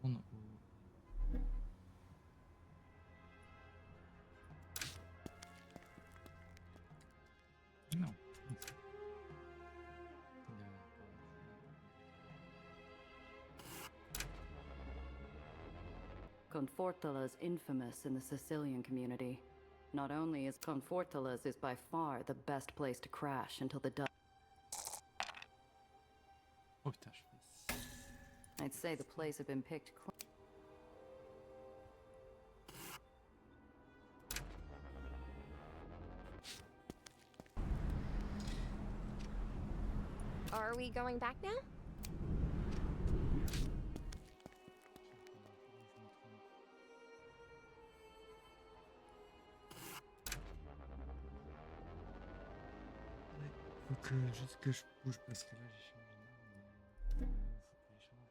Non. Confortola is infamous in the Sicilian community. Not only is Confortola's is by far the best place to crash until the dust. Oh putain, je fais ça. I'd say the place had been picked clean. Are we going back now? Faut que juste que je bouge parce que là j'ai changé. Faut que je change.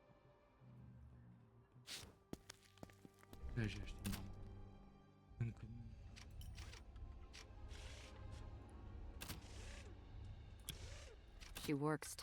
Là, j'ai acheté une arme. Inconnue. She works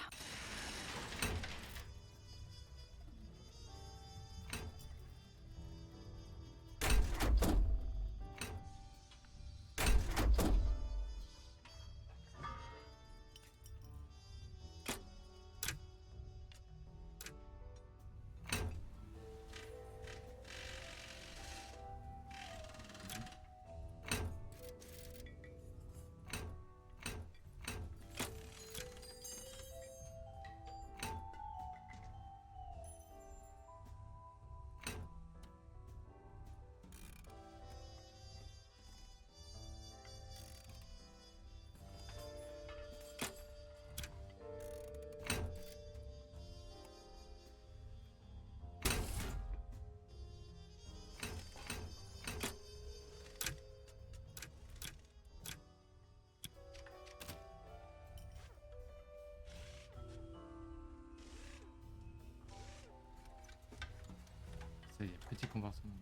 Ça y est, petit comportement.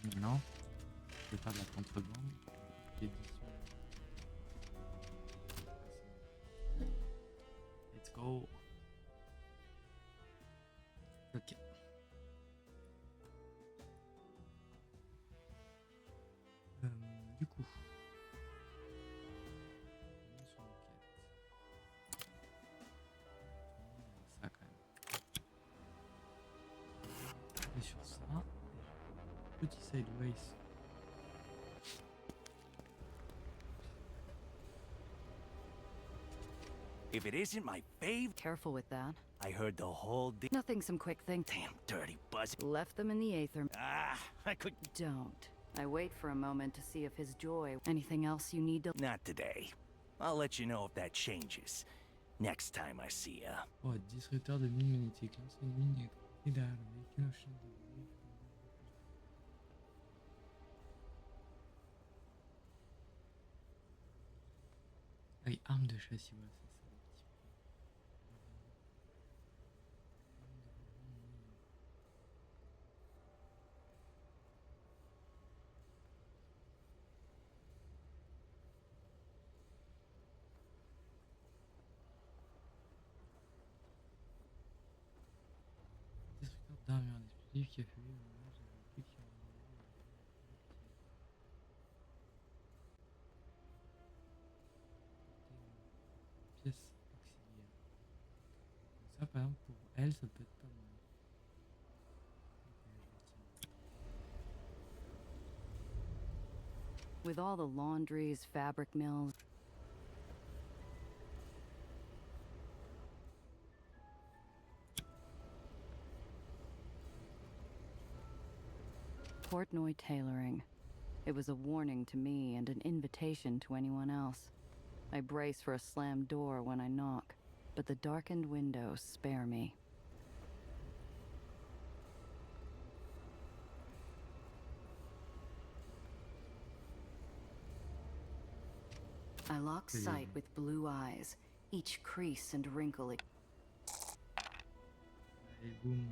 Maintenant, je vais faire de la contrebande. Édition. Let's go. Ok. Du coup. On est sur une quête. Ça quand même. Et sur ça, petit sideways. If it isn't my fave, careful with that. I heard the whole Nothing some quick thing. damn dirty buzz. Left them in the Aether. Ah, I could. Don't. I wait for a moment to see if his joy. Anything else you need to. Not today. I'll let you know if that changes. Next time I see ya. Oh, disrupteur de mine magnétique. Lance une mine et d'armes. Avec une chaîne de vie. Ah oui, arme de châssis, ouais, c'est ça. Destructeur d'armure d'explosifs qui a fait pièce auxiliaire. Ça, par exemple, pour elle, ça peut être pas mal. With all the laundries, fabric mills. Portnoy tailoring. It was a warning to me and an invitation to anyone else. I brace for a slammed door when I knock, but the darkened windows spare me. I lock sight with blue eyes, each crease and wrinkle. Allez, boum.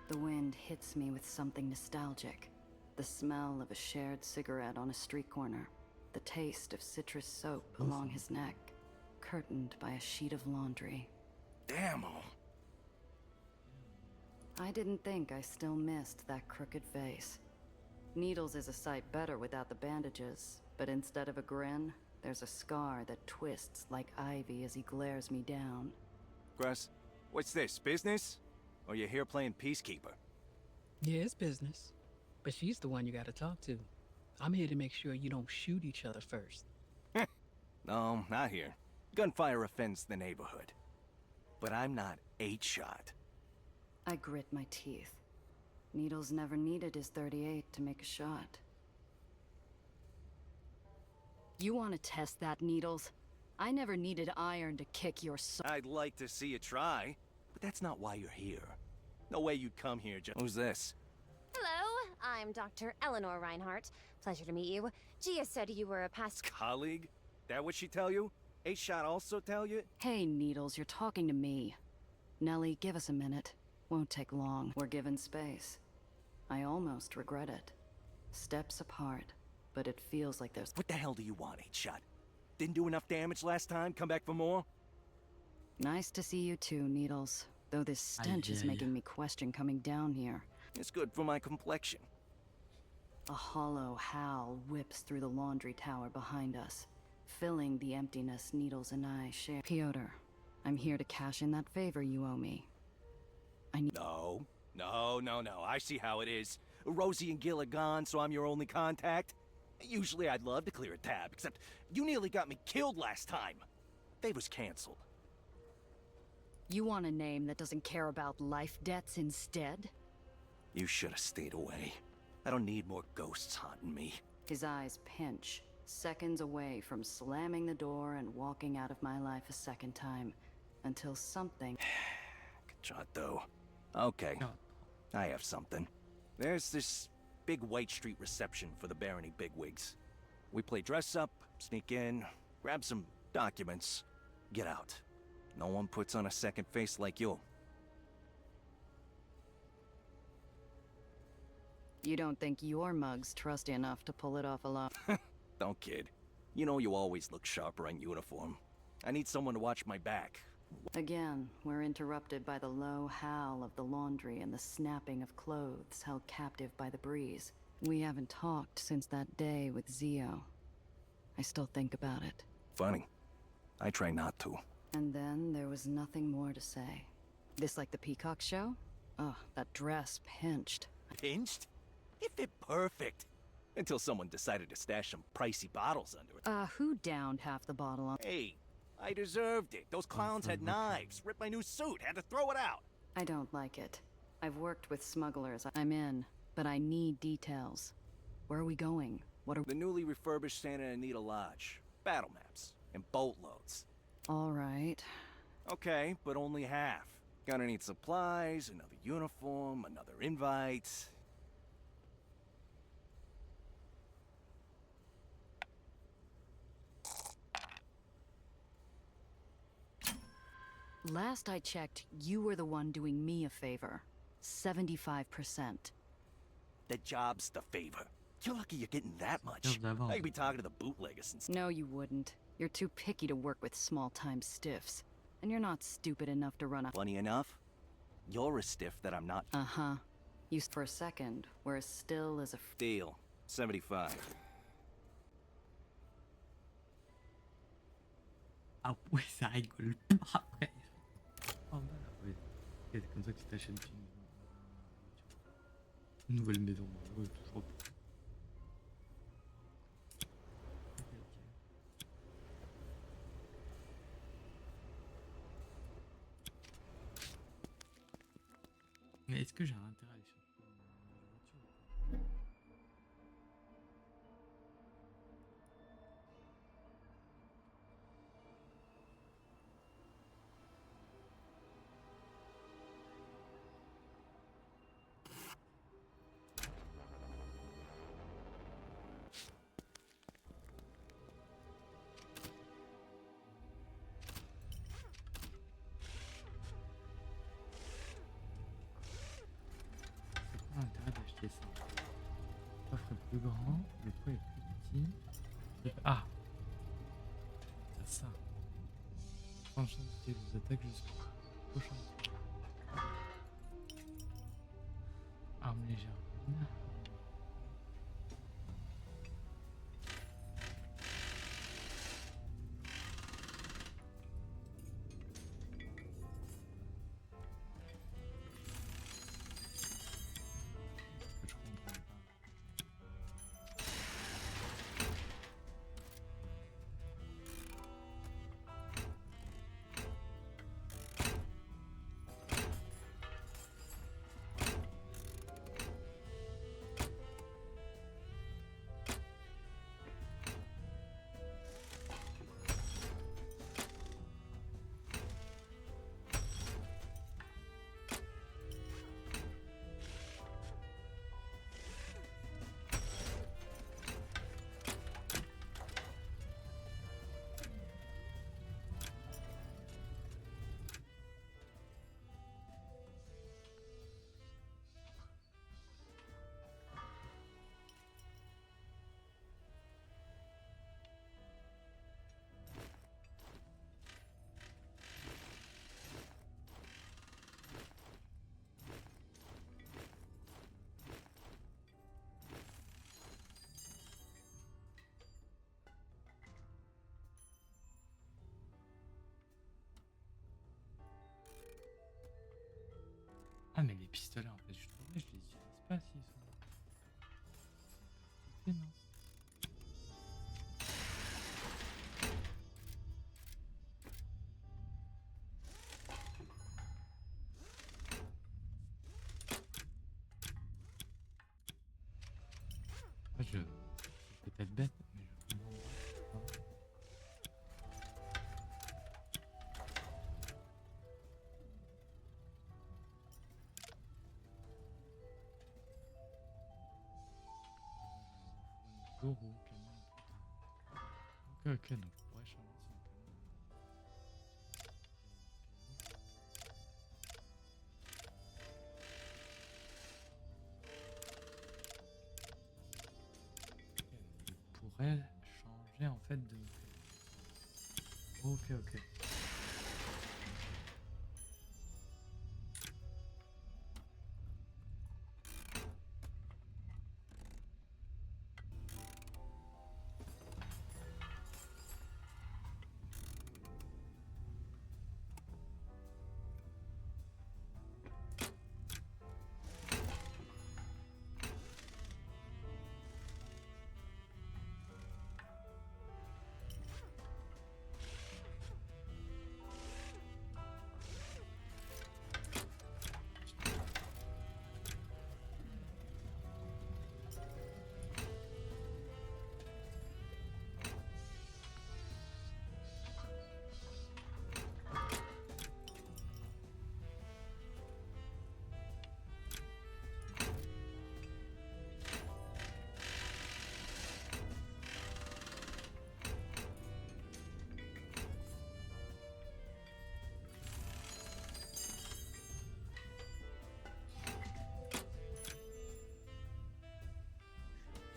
The wind hits me with something nostalgic. The smell of a shared cigarette on a street corner. The taste of citrus soap along his neck, curtained by a sheet of laundry. Damn-o. I didn't think I still missed that crooked face. Needles is a sight better without the bandages, but instead of a grin, there's a scar that twists like ivy as he glares me down. Gruss, what's this, business? Or you here playing peacekeeper? Yeah, it's business. But she's the one you gotta talk to. I'm here to make sure you don't shoot each other first. No, not here. Gunfire offends the neighborhood. But I'm not 8-shot. I grit my teeth. Needles never needed his 38 to make a shot. You want to test that, Needles? I never needed iron to kick your soul. I'd like to see you try. But that's not why you're here. No way you'd come here just... Who's this? Hello, I'm Dr. Eleanor Reinhardt. Pleasure to meet you. Gia said you were a past... Colleague? That what she tell you? A-Shot also tell you? Hey, Needles, you're talking to me. Nellie, give us a minute. Won't take long. We're given space. I almost regret it. Steps apart, but it feels like there's... What the hell do you want, A-Shot? Didn't do enough damage last time? Come back for more? Nice to see you too, Needles. Though this stench is making me question coming down here. It's good for my complexion. A hollow howl whips through the laundry tower behind us, filling the emptiness Needles and I share. Piotr, I'm here to cash in that favor you owe me. I need... No. I see how it is. Rosie and Gil are gone, so I'm your only contact. Usually I'd love to clear a tab, except you nearly got me killed last time. Favor's canceled. You want a name that doesn't care about life debts instead? You should have stayed away. I don't need more ghosts haunting me. His eyes pinch, seconds away from slamming the door and walking out of my life a second time, until something... Contrato. Okay. I have something. There's this big White Street reception for the Barony bigwigs. We play dress up, sneak in, grab some documents, get out. No one puts on a second face like you. You don't think your mug's trusty enough to pull it off alone? Don't kid. You know you always look sharper in uniform. I need someone to watch my back. Again, we're interrupted by the low howl of the laundry and the snapping of clothes held captive by the breeze. We haven't talked since that day with Zio. I still think about it. Funny. I try not to. And then there was nothing more to say. This like the Peacock show? Oh, that dress pinched. Pinched? It fit perfect. Until someone decided to stash some pricey bottles under it. Who downed half the bottle on... Hey, I deserved it. Those clowns had knives. Ripped my new suit. Had to throw it out. I don't like it. I've worked with smugglers. I'm in, but I need details. Where are we going? What are... The newly refurbished Santa Anita Lodge. Battle maps. And boatloads. All right. Okay, but only half. Gonna need supplies, another uniform, another invite. Last I checked, you were the one doing me a favor. 75%. The job's the favor. You're lucky you're getting that much. I could be talking to the bootleggers and... No, you wouldn't. You're too picky to work with small-time stiffs. And you're not stupid enough to run a... Funny enough, you're a stiff that I'm not... Uh-huh. You for a second, were as still as a... Deal. 75. Ah ouais, ça rigole pas après. Oh bah ouais. C'est comme ça que tu t'achètes une nouvelle maison. Ouais, toujours pas. Mais est-ce que j'ai un intérêt à aller chercher une voiture? L'intérêt d'acheter ça. Le coffre est plus grand, le poids est plus petit. Ah, c'est ça. Enchanté vous attaque jusqu'au prochain tour. Arme légère. Ah, mais les pistolets, en fait, je les utilise pas s'ils sont. C'est non. Je c'est peut-être bête, mais je me demande pas. Taureau, canon. Ok, donc je pourrais changer son canon. Je pourrais changer en fait de. Ok.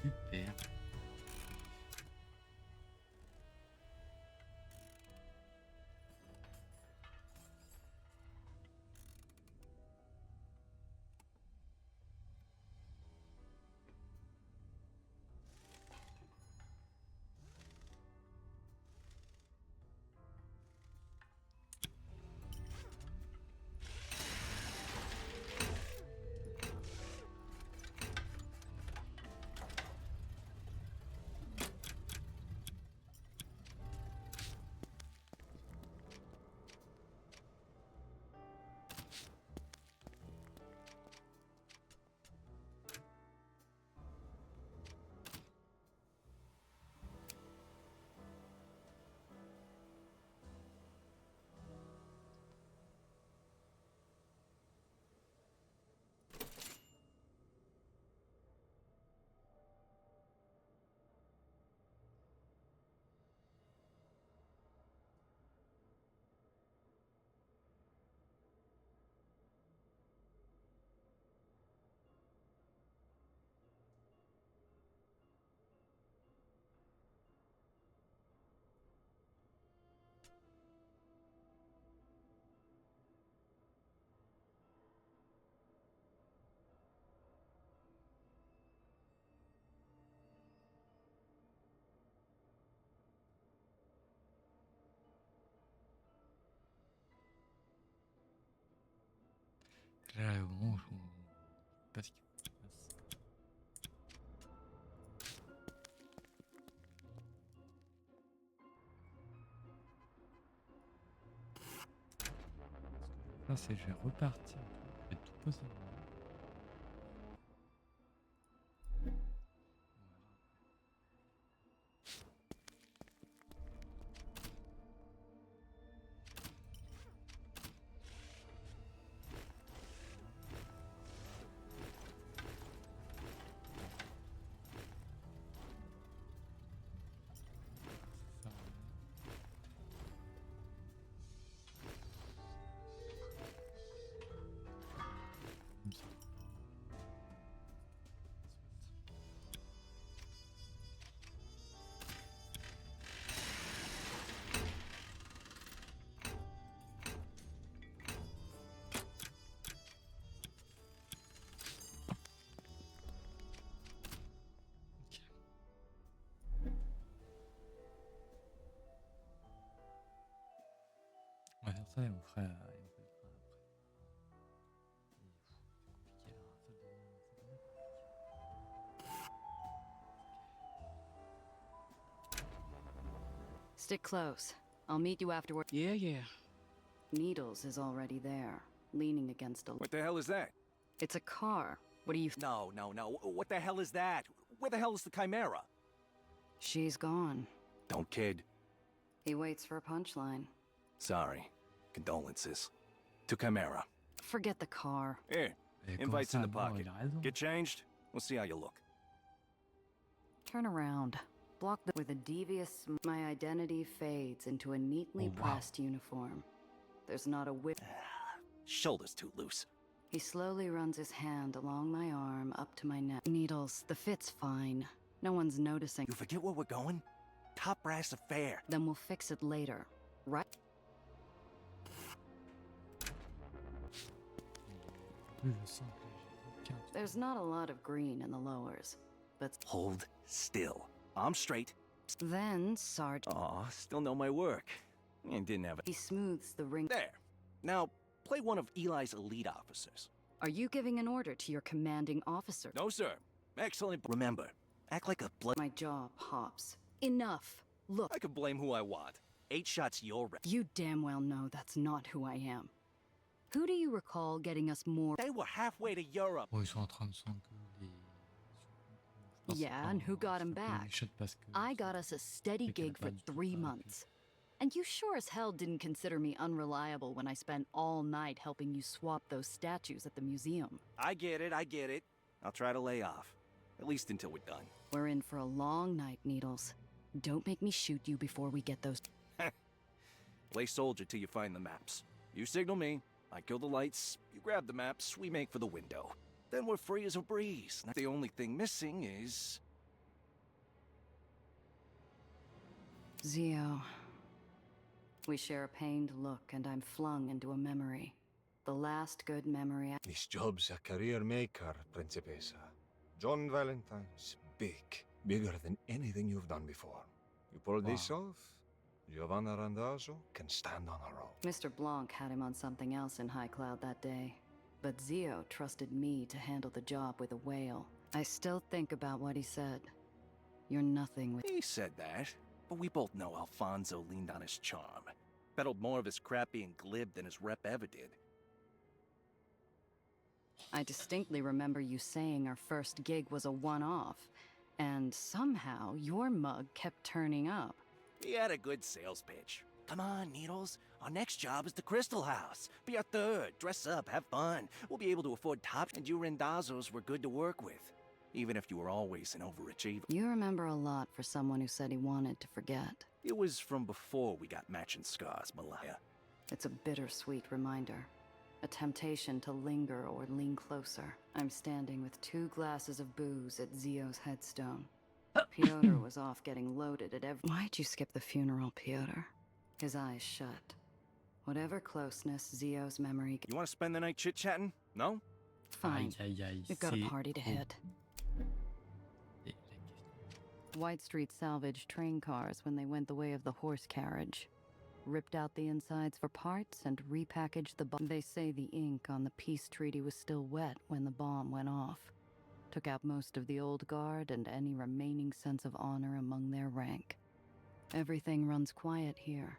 Super. Là, au moment où parce que ça, c'est je vais repartir. Je vais tout poser. On va faire ça et on fera le fera après. Stick close. I'll meet you afterward. Yeah, yeah. Needles is already there, leaning against a... What the hell is that? It's a car. What do you... No. What the hell is that? Where the hell is the Chimera? She's gone. Don't kid. He waits for a punchline. Sorry. Condolences. To Chimera. Forget the car. Here. Invites in the pocket. Il a raison. Get changed. We'll see how you look. Turn around. Block the... With a devious... My identity fades into a neatly Oh, wow. pressed uniform. There's not a whip... Shoulder's too loose. He slowly runs his hand along my arm up to my neck. Needles, the fit's fine. No one's noticing. You forget where we're going? Top brass affair. Then we'll fix it later. Right? Plus je sens que j'ai aucun truc. There's not a lot of green in the lowers, but... Hold still. I'm straight. Then, Sergeant... Aw, still know my work. And didn't have it. He smooths the ring... There. Now, play one of Eli's elite officers. Are you giving an order to your commanding officer? No, sir. Excellent. Remember, act like a blood... My jaw pops. Enough. Look, I can blame who I want. 8 shots your... you damn well know that's not who I am. Who do you recall getting us more... They were halfway to Europe. Bon, ils sont en train de s'engueuler. Je pense Yeah, pas, and who got him c'est pas back? une shot parce que I got us a steady c'est qu'elle a gig pas for du tout 3 pas, months. And you sure as hell didn't consider me unreliable when I spent all night helping you swap those statues at the museum. I get it. I'll try to lay off. At least until we're done. We're in for a long night, Needles. Don't make me shoot you before we get those... Play soldier till you find the maps. You signal me, I kill the lights, you grab the maps, we make for the window. Then we're free as a breeze. The only thing missing is... Zio. We share a pained look, and I'm flung into a memory. The last good memory This job's a career maker, Principessa. John Valentine's big. Bigger than anything you've done before. You pull this off, Giovanna Randazzo can stand on her own. Mr. Blanc had him on something else in High Cloud that day. But Zio trusted me to handle the job with a whale. I still think about what he said. You're nothing with... He said that, but we both know Alfonso leaned on his charm. Peddled more of his crap being glib than his rep ever did. I distinctly remember you saying our first gig was a one-off, and somehow your mug kept turning up. He had a good sales pitch. Come on, Needles. Our next job is the Crystal House. Be our third. Dress up, have fun. We'll be able to afford top, and you Rendazzos were good to work with. Even if you were always an overachiever. You remember a lot for someone who said he wanted to forget. It was from before we got matching scars, Malaya. It's a bittersweet reminder. A temptation to linger or lean closer. I'm standing with 2 glasses of booze at Zio's headstone. Piotr was off getting loaded at every... Why'd you skip the funeral, Piotr? His eyes shut. Whatever closeness Zio's memory... You want to spend the night chit-chatting? No? Fine. Aïe, aïe, aïe, We've got a c'est party to trop. hit. Et la question- White Street salvaged train cars when they went the way of the horse carriage. Ripped out the insides for parts and repackaged the bomb. They say the ink on the peace treaty was still wet when the bomb went off. Took out most of the old guard and any remaining sense of honor among their rank. Everything runs quiet here.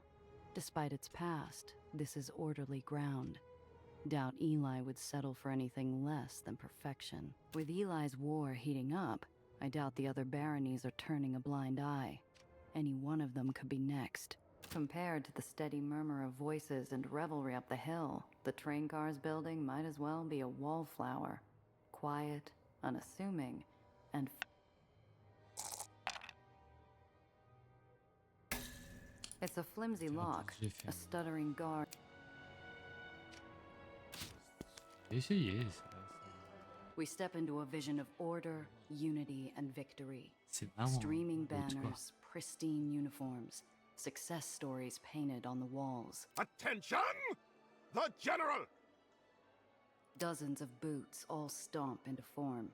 Despite its past, this is orderly ground. Doubt Eli would settle for anything less than perfection. With Eli's war heating up, I doubt the other baronies are turning a blind eye. Any one of them could be next. Compared to the steady murmur of voices and revelry up the hill, the train cars building might as well be a wallflower. Quiet, unassuming, and... It's a flimsy lock, a stuttering guard. J'ai essayé, ça. We step into a vision of order, unity, and victory. C'est vraiment Streaming beau, tu vois. banners, pristine uniforms, success stories painted on the walls. Attention! The General! Dozens of boots all stomp into form.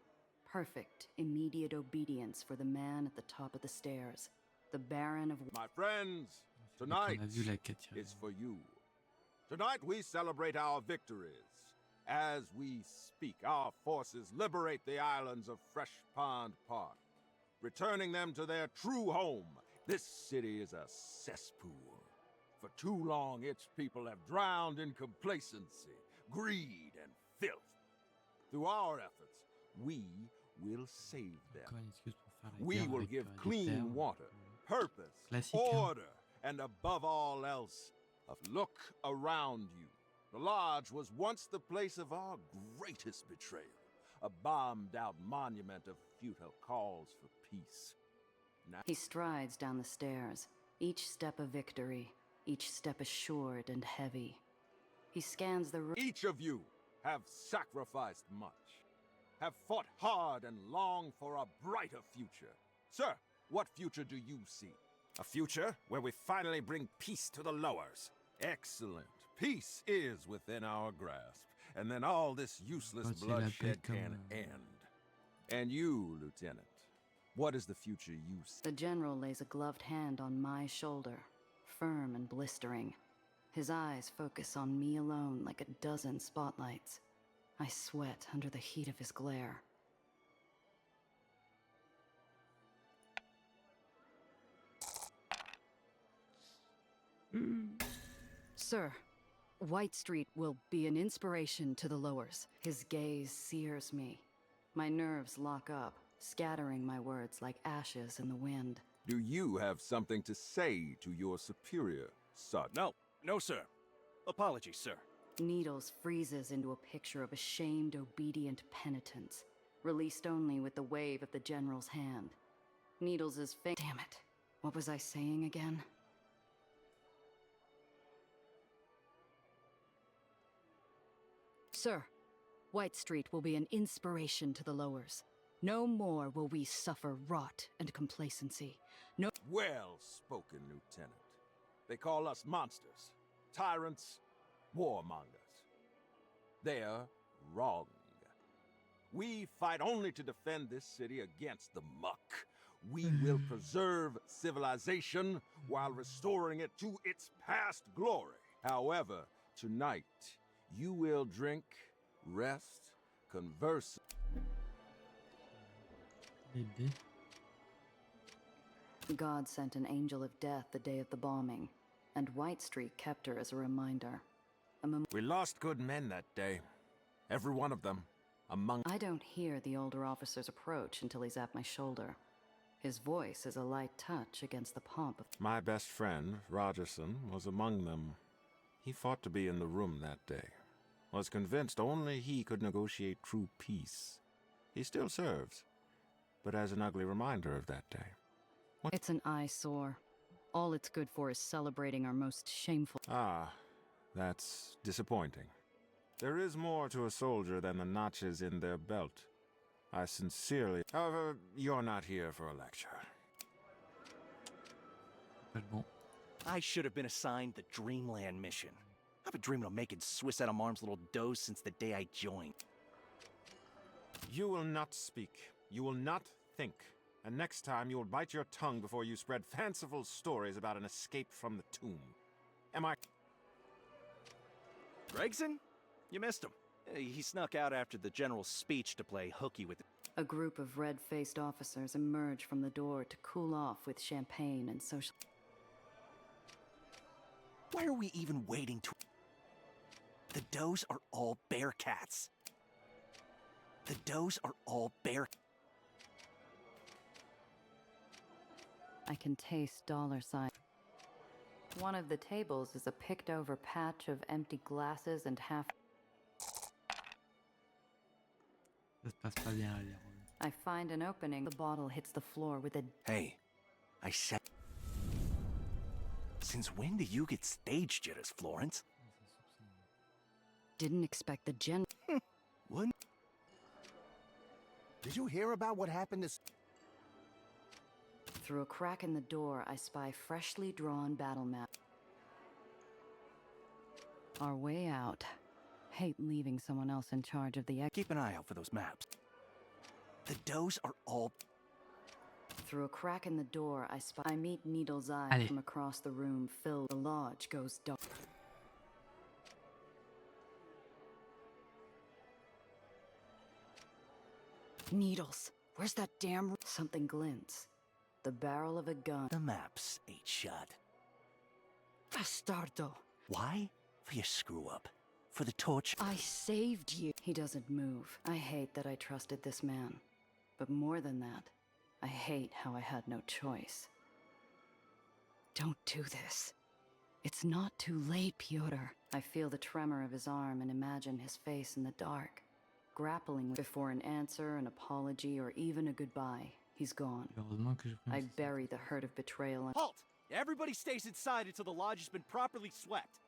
Perfect, immediate obedience for the man at the top of the stairs. The Baron of... My friends, Donc, tonight on a vu la quête. is for you. Tonight we celebrate our victories. As we speak, our forces liberate the islands of Fresh Pond Park, returning them to their true home This city is a cesspool. For too long, its people have drowned in complacency, greed, and filth. Through our efforts, we will save them. Encore une excuse pour faire la We guerre will avec, give des clean terres. water, purpose, Classique, hein. order, and above all else, a look around you. The Lodge was once the place of our greatest betrayal, a bombed-out monument of futile calls for peace. Now He strides down the stairs, each step a victory, each step assured and heavy. He scans the room. each of you have sacrificed much, have fought hard and longed for a brighter future. Sir, what future do you see? A future where we finally bring peace to the lowers. Excellent. Peace is within our grasp, and then all this useless Quand c'est la bloodshed paix comme, can end. And you, Lieutenant, what is the future you see? The general lays a gloved hand on my shoulder, firm and blistering. His eyes focus on me alone like a dozen spotlights. I sweat under the heat of his glare. Sir, White Street will be an inspiration to the lowers. His gaze sears me. My nerves lock up, scattering my words like ashes in the wind. Do you have something to say to your superior, son? No, sir. Apologies, sir. Needles freezes into a picture of ashamed, obedient penitence, released only with the wave of the general's hand. Needles' face. Damn it. What was I saying again? Sir, White Street will be an inspiration to the lowers. No more will we suffer rot and complacency. No. Well spoken, Lieutenant. They call us monsters, tyrants, warmongers. They're wrong. We fight only to defend this city against the muck. We will preserve civilization while restoring it to its past glory. However, tonight, you will drink, rest, converse. Bébé. God sent an angel of death the day of the bombing, and White Street kept her as a reminder. We lost good men that day. Every one of them. Among... I don't hear the older officer's approach until he's at my shoulder. His voice is a light touch against the pomp of... My best friend, Rogerson, was among them. He fought to be in the room that day. Was convinced only he could negotiate true peace. He still serves, but as an ugly reminder of that day. It's an eyesore. All it's good for is celebrating our most shameful... Ah, that's disappointing. There is more to a soldier than the notches in their belt. I sincerely... However, you're not here for a lecture. Pas bon. I should have been assigned the Dreamland mission. I've been dreaming of making Swiss out of Marm's little doughs since the day I joined. You will not speak. You will not think. And next time you will bite your tongue before you spread fanciful stories about an escape from the tomb. Am I... Gregson? You missed him. He snuck out after the general's speech to play hooky with... A group of red-faced officers emerge from the door to cool off with champagne and social... Why are we even waiting to... The does are all bearcats. The does are all bear... I can taste dollar signs. One of the tables is a picked-over patch of empty glasses and half... Ça se passe pas bien à l'air. I find an opening. The bottle hits the floor with a... Hey, I said... Since when do you get stage jitters, Florence? Didn't expect the general... What? Did you hear about what happened to... Through a crack in the door, I spy freshly drawn battle map. Our way out. Hate leaving someone else in charge of the... Keep an eye out for those maps. The does are all... Through a crack in the door, I meet Needle's eye Allez. from across the room filled. The lodge goes dark. Needles, where's that damn... Something glints. the barrel of a gun. The maps ain't shot. Bastardo. Why? For your screw-up. For the torch. I saved you. He doesn't move. I hate that I trusted this man. But more than that, I hate how I had no choice. Don't do this. It's not too late, Pyotr. I feel the tremor of his arm and imagine his face in the dark, grappling before an answer, an apology, or even a goodbye. He's gone. I bury the hurt of betrayal. Halt! Everybody stays inside until the lodge has been properly swept.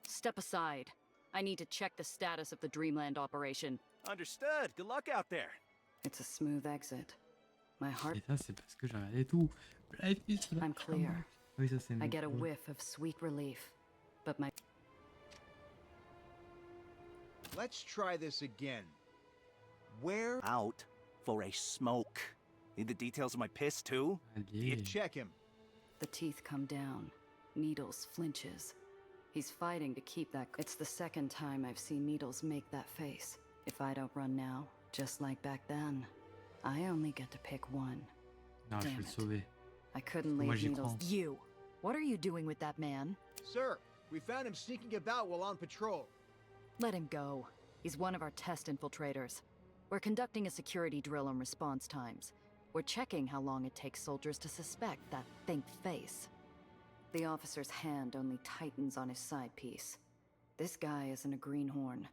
Step aside. I need to check the status of the Dreamland operation. Understood. Good luck out there. It's a smooth exit. My heart... Et ça, c'est parce que j'ai regardé tout. I'm clear. Oui, ça, c'est I get a whiff of sweet relief, but my... Let's try this again. Where? Out for a smoke. Need the details of my piss, too? Check him. The teeth come down. Needles flinches. He's fighting to keep that... It's the second time I've seen Needles make that face. If I don't run now, just like back then, I only get to pick one. Non, je vais Damn le it. sauver. I couldn't Moi, leave j'y Needles... crois. You! What are you doing with that man? Sir, we found him sneaking about while on patrol. Let him go. He's one of our test infiltrators. We're conducting a security drill on response times. We're checking how long it takes soldiers to suspect that think face. The officer's hand only tightens on his side piece. This guy isn't a greenhorn.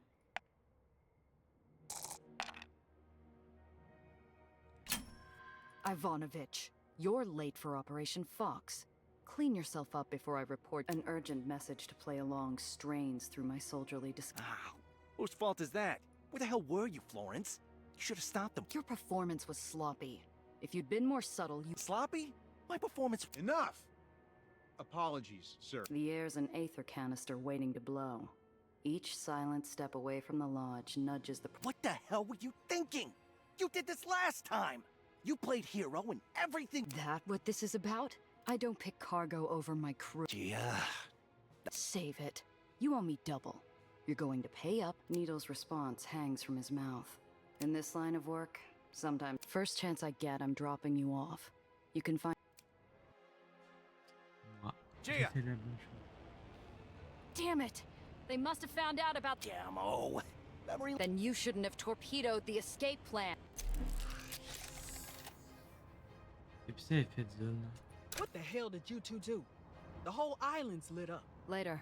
Ivanovich, you're late for Operation Fox. Clean yourself up before I report. An urgent message to play along strains through my soldierly disguise. Ow. Whose fault is that? Where the hell were you, Florence? You should have stopped them. Your performance was sloppy. If you'd been more subtle, you... Sloppy? My performance... Enough! Apologies, sir. The air's an Aether canister waiting to blow. Each silent step away from the lodge nudges the... What the hell were you thinking? You did this last time! You played hero and everything... That what this is about? I don't pick cargo over my crew. Yeah. Save it. You owe me double. You're going to pay up. Needle's response hangs from his mouth. In this line of work, sometimes... First chance I get, I'm dropping you off. You can find... Gia! Damn it! They must have found out about... Gammo! Memory... Then you shouldn't have torpedoed the escape plan. Et puis ça, effet de zone. What the hell did you two do? The whole island's lit up. Later.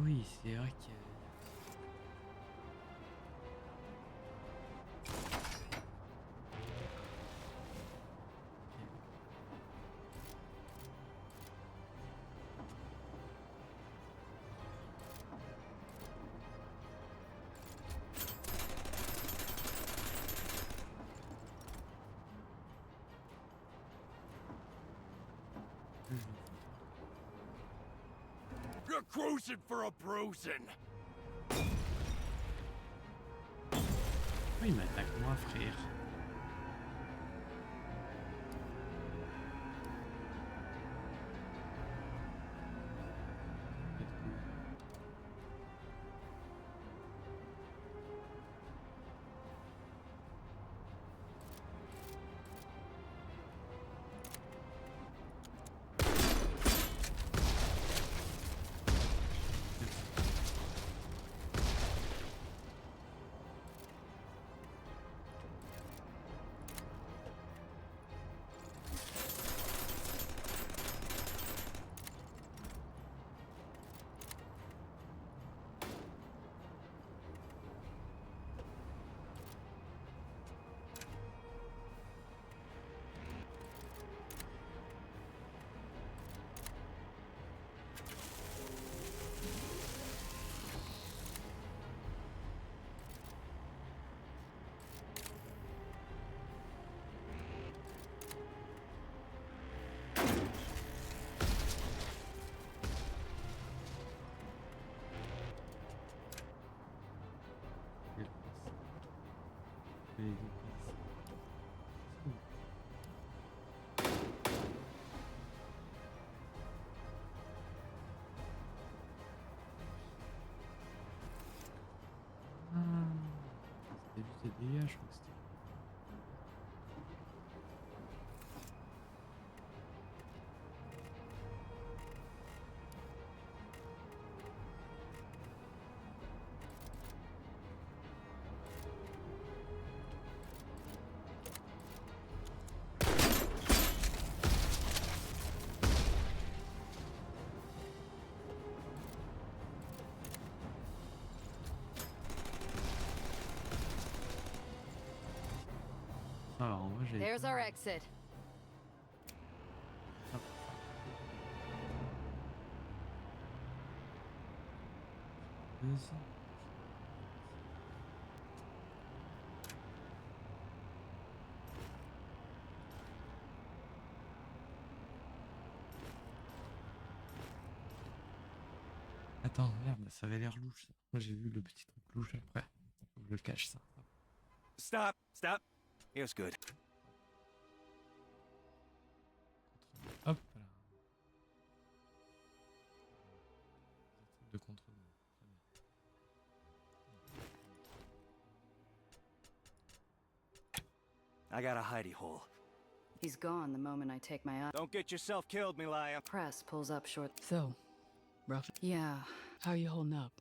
Oui, c'est vrai que... You're cruising for a bruising. Pourquoi il m'attaque moi, frère? les déplacer. C'était juste des dégâts, je crois que c'était. Alors, moi j'ai. There's our exit. Attends, merde, ça avait l'air louche ça. Moi j'ai vu le petit truc louche après. Faut que je le cache ça. Stop, stop. Here's good. Hop là. De contrôle. I got a hidey hole. He's gone the moment I take my eye. Don't get yourself killed, Milaya. Press pulls up short. So, rough. Yeah, How are you holding up?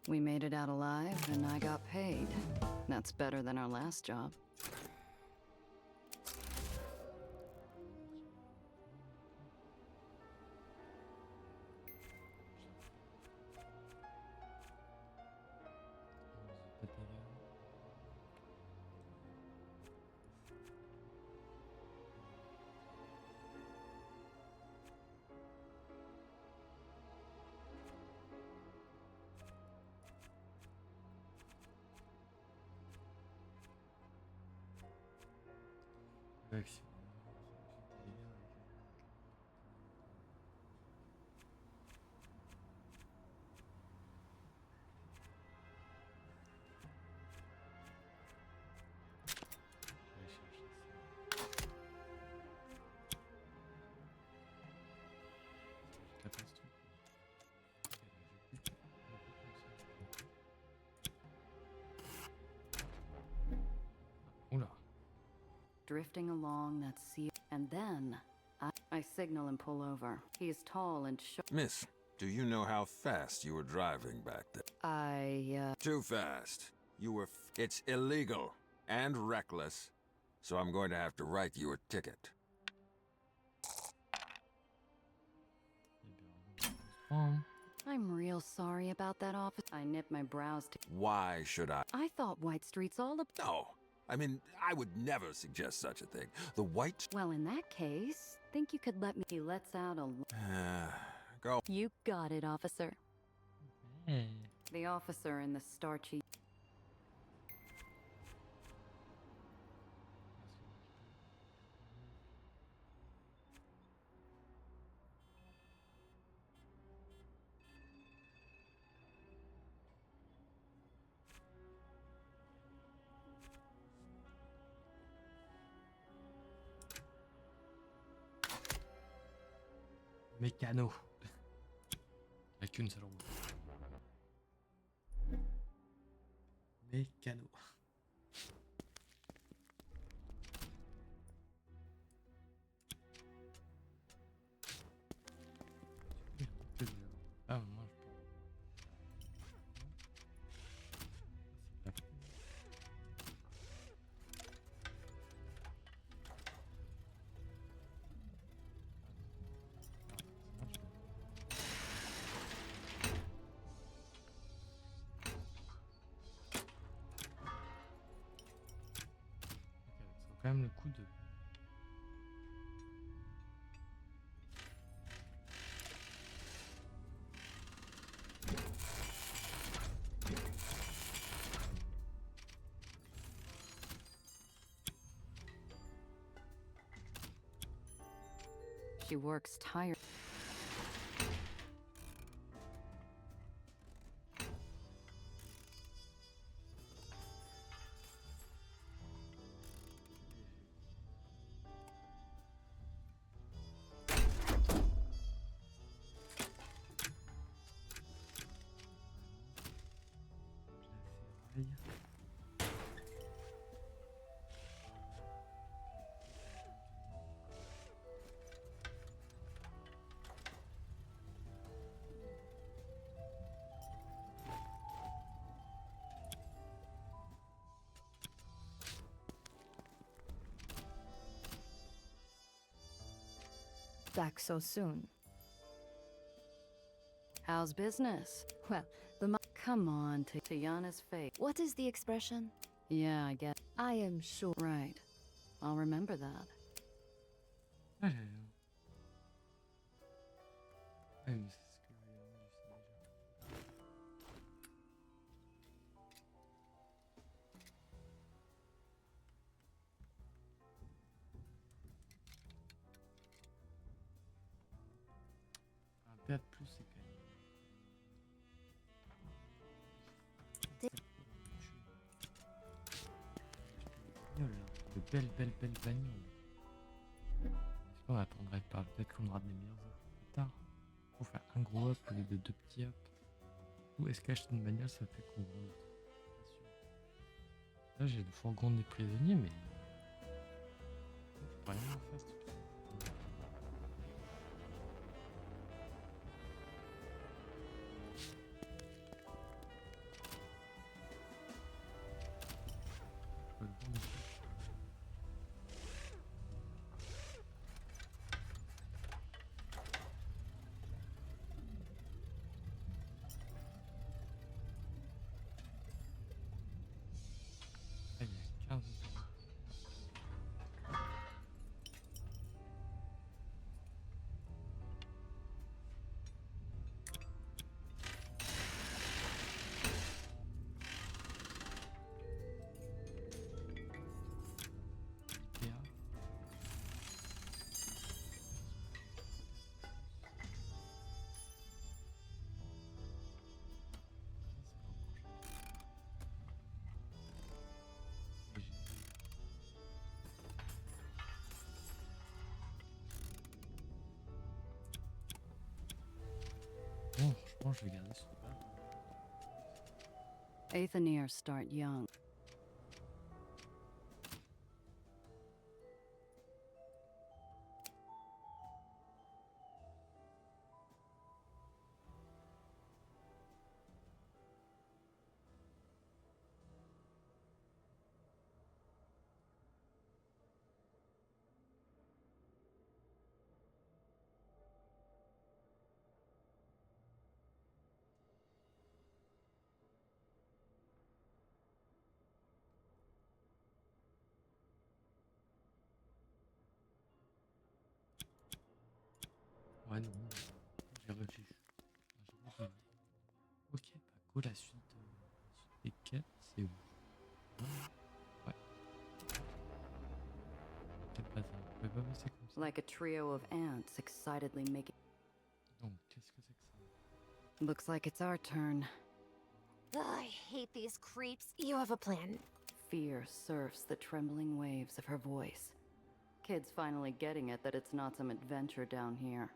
we made it out alive and I got paid. That's better than our last job. Pas de dégâts. Action. Oula. Drifting along that sea, and then I signal and pull over. He is tall and short. Miss, do you know how fast you were driving back then? Too fast. You were. It's illegal and reckless, so I'm going to have to write you a ticket. I'm real sorry about that, officer. I knit my brows to. Why should I? I thought White Street's all about. No. I mean, I would never suggest such a thing. The white... Well, in that case, think you could let me. He lets out a. Go. You got it, officer. Hey. The officer in the starchy. Mécano. Il n'y a qu'une seule roue. Mécano. Ah, moi je peux. Quand même le coup de. She works tired. Aïe. Back so soon. How's business? Well, come on, Tiana's face. What is the expression? Yeah, I guess. I am sure. Right. I'll remember that. Ah, là, là. Ah, mais c'est ce que je sais déjà. Un PA de plus, c'est quand même. De belles bagnoles. Est-ce qu'on attendrait pas? Peut-être qu'on aura des meilleures offres plus tard. Pour faire un gros up au lieu de 2 petits up. Ou est-ce qu'acheter une bagnole ça fait qu'on vend l'autre? Pas sûr. Là j'ai le fourgon des prisonniers mais. Je pourrais rien en faire ce truc. Je peux le vendre aussi. Ah, il y a 15 euros. Ikea. Bon, franchement, je vais garder celui-là. Aether start young. Ouais, non. J'ai réfléchi. Ok, bah go, la suite des quêtes, c'est où? Ouais. Quel bazar. On pouvait pas passer comme ça. Like a trio of ants excitedly making. Donc, qu'est-ce que c'est que ça? Looks like it's our turn. Ugh, I hate these creeps. You have a plan. Fear surfs the trembling waves of her voice. Kid's finally getting it that it's not some adventure down here.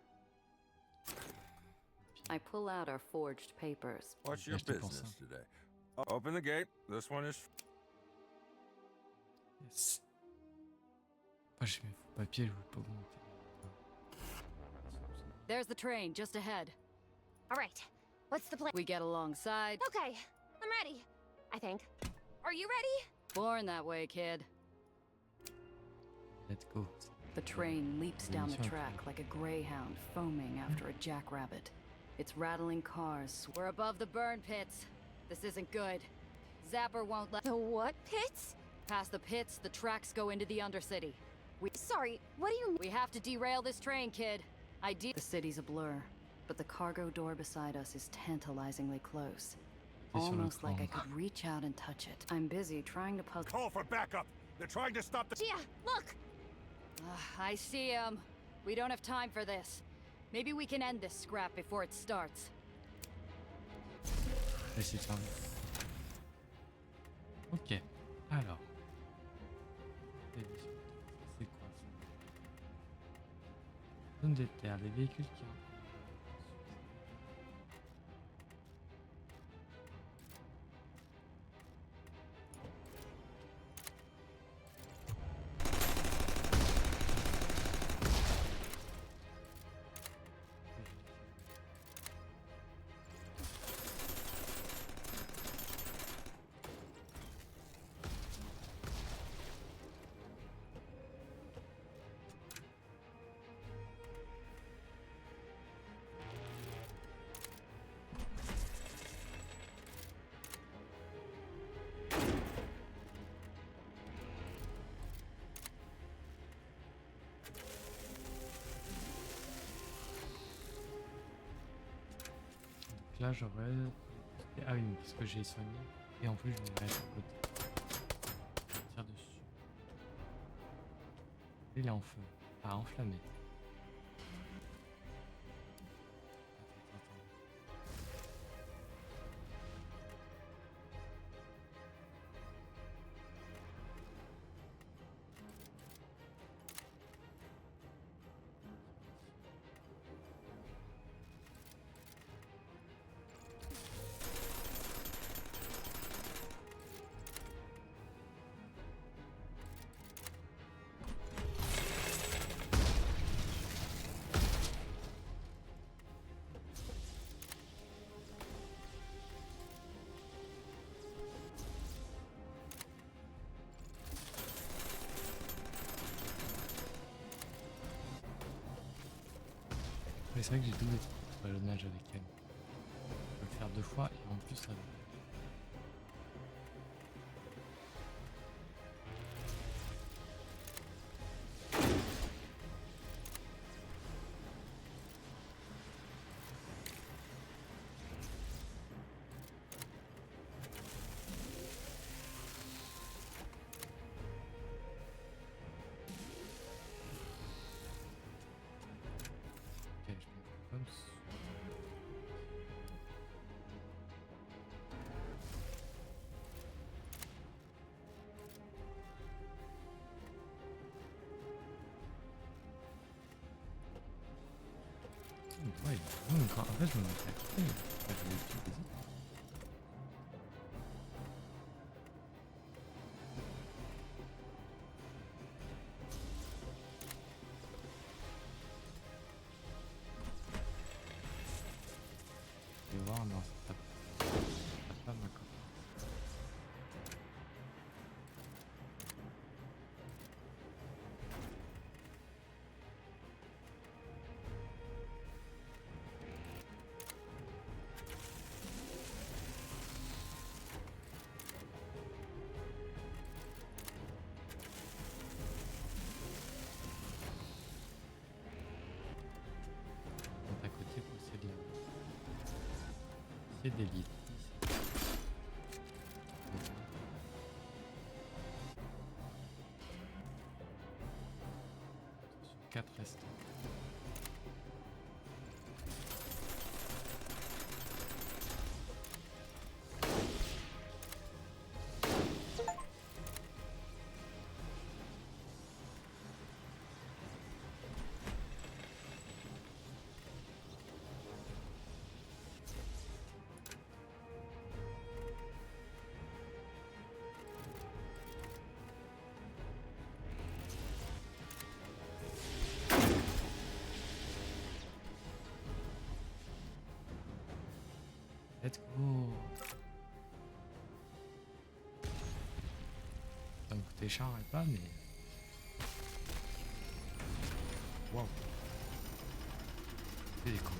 I pull out our forged papers. What's your business today? Open the gate. This one is. Yes. Moi, j'ai mes faux papiers, je voulais pas augmenter. There's the train just ahead. All right. What's the plan? We get alongside. Okay, I'm ready. I think. Are you ready? Born that way, kid. Let's go. The train leaps down the track like a greyhound foaming after a jackrabbit. Its rattling cars. We're above the burn pits. This isn't good. Zapper won't let. The what pits? Past the pits, the tracks go into the Undercity. Sorry, what do you mean? We have to derail this train, kid. The city's a blur, but the cargo door beside us is tantalizingly close. Almost like I could reach out and touch it. I'm busy trying to puzzle. Call for backup. They're trying to stop the. Gia, look! I see him. We don't have time for this. Maybe we can end this scrap before it starts. Laissez faire. Ok, alors. C'est quoi ça? Zone des terres, des véhicules qui ont. Donc là j'aurais... Ah oui, parce que j'ai soigné. Et en plus je vais mettre à côté. Je tire dessus. Il est en feu. Ah, enflammé. Mais c'est vrai que j'ai doublé le nage avec elle. Je peux le faire 2 fois et en plus ça... Ouais, en fait je me mets à côté. Je vais utiliser. Je vais voir, non, ça tape pas ma corde. À côté pour essayer de... C'est des lits. 4 restants. Let's go. Ça me coûtait cher et pas, mais... Wow. C'est des cons.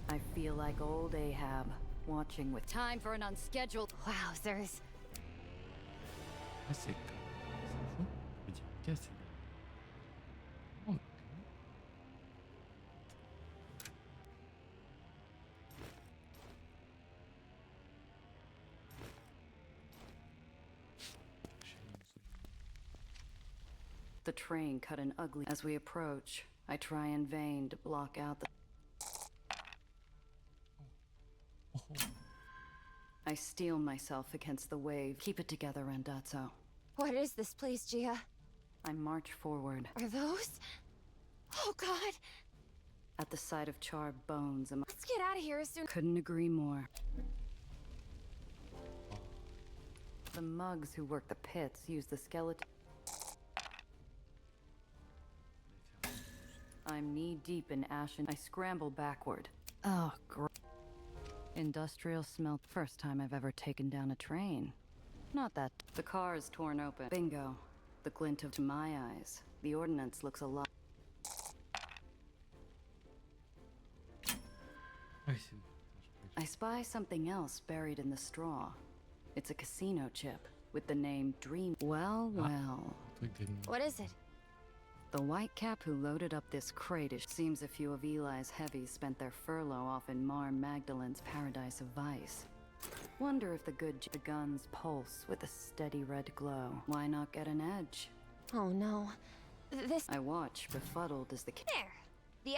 I feel like old Ahab, watching with time for an unscheduled... Wowzers. Ah, c'est fou. Je veux dire, qu'est-ce que c'est? Oh, mais... The train cut an ugly... As we approach, I try in vain to block out the... I steel myself against the wave. Keep it together, Randazzo. What is this place, Gia? I march forward. Are those? Oh, God. At the sight of charred bones, Let's get out of here as soon... Couldn't agree more. The mugs who work the pits use the skeleton... I'm knee-deep in ashen. I scramble backward. Oh, industrial smell. First time I've ever taken down a train. Not that... The car is torn open. Bingo. The glint of... To my eyes, the ordnance looks a lot... I spy something else buried in the straw. It's a casino chip with the name Dream... Well, well... What is it? The whitecap who loaded up this crate seems a few of Eli's heavies spent their furlough off in Mar Magdalen's paradise of vice. Wonder if the guns pulse with a steady red glow. Why not get an edge? Oh no. This. I watch, befuddled as the There! The.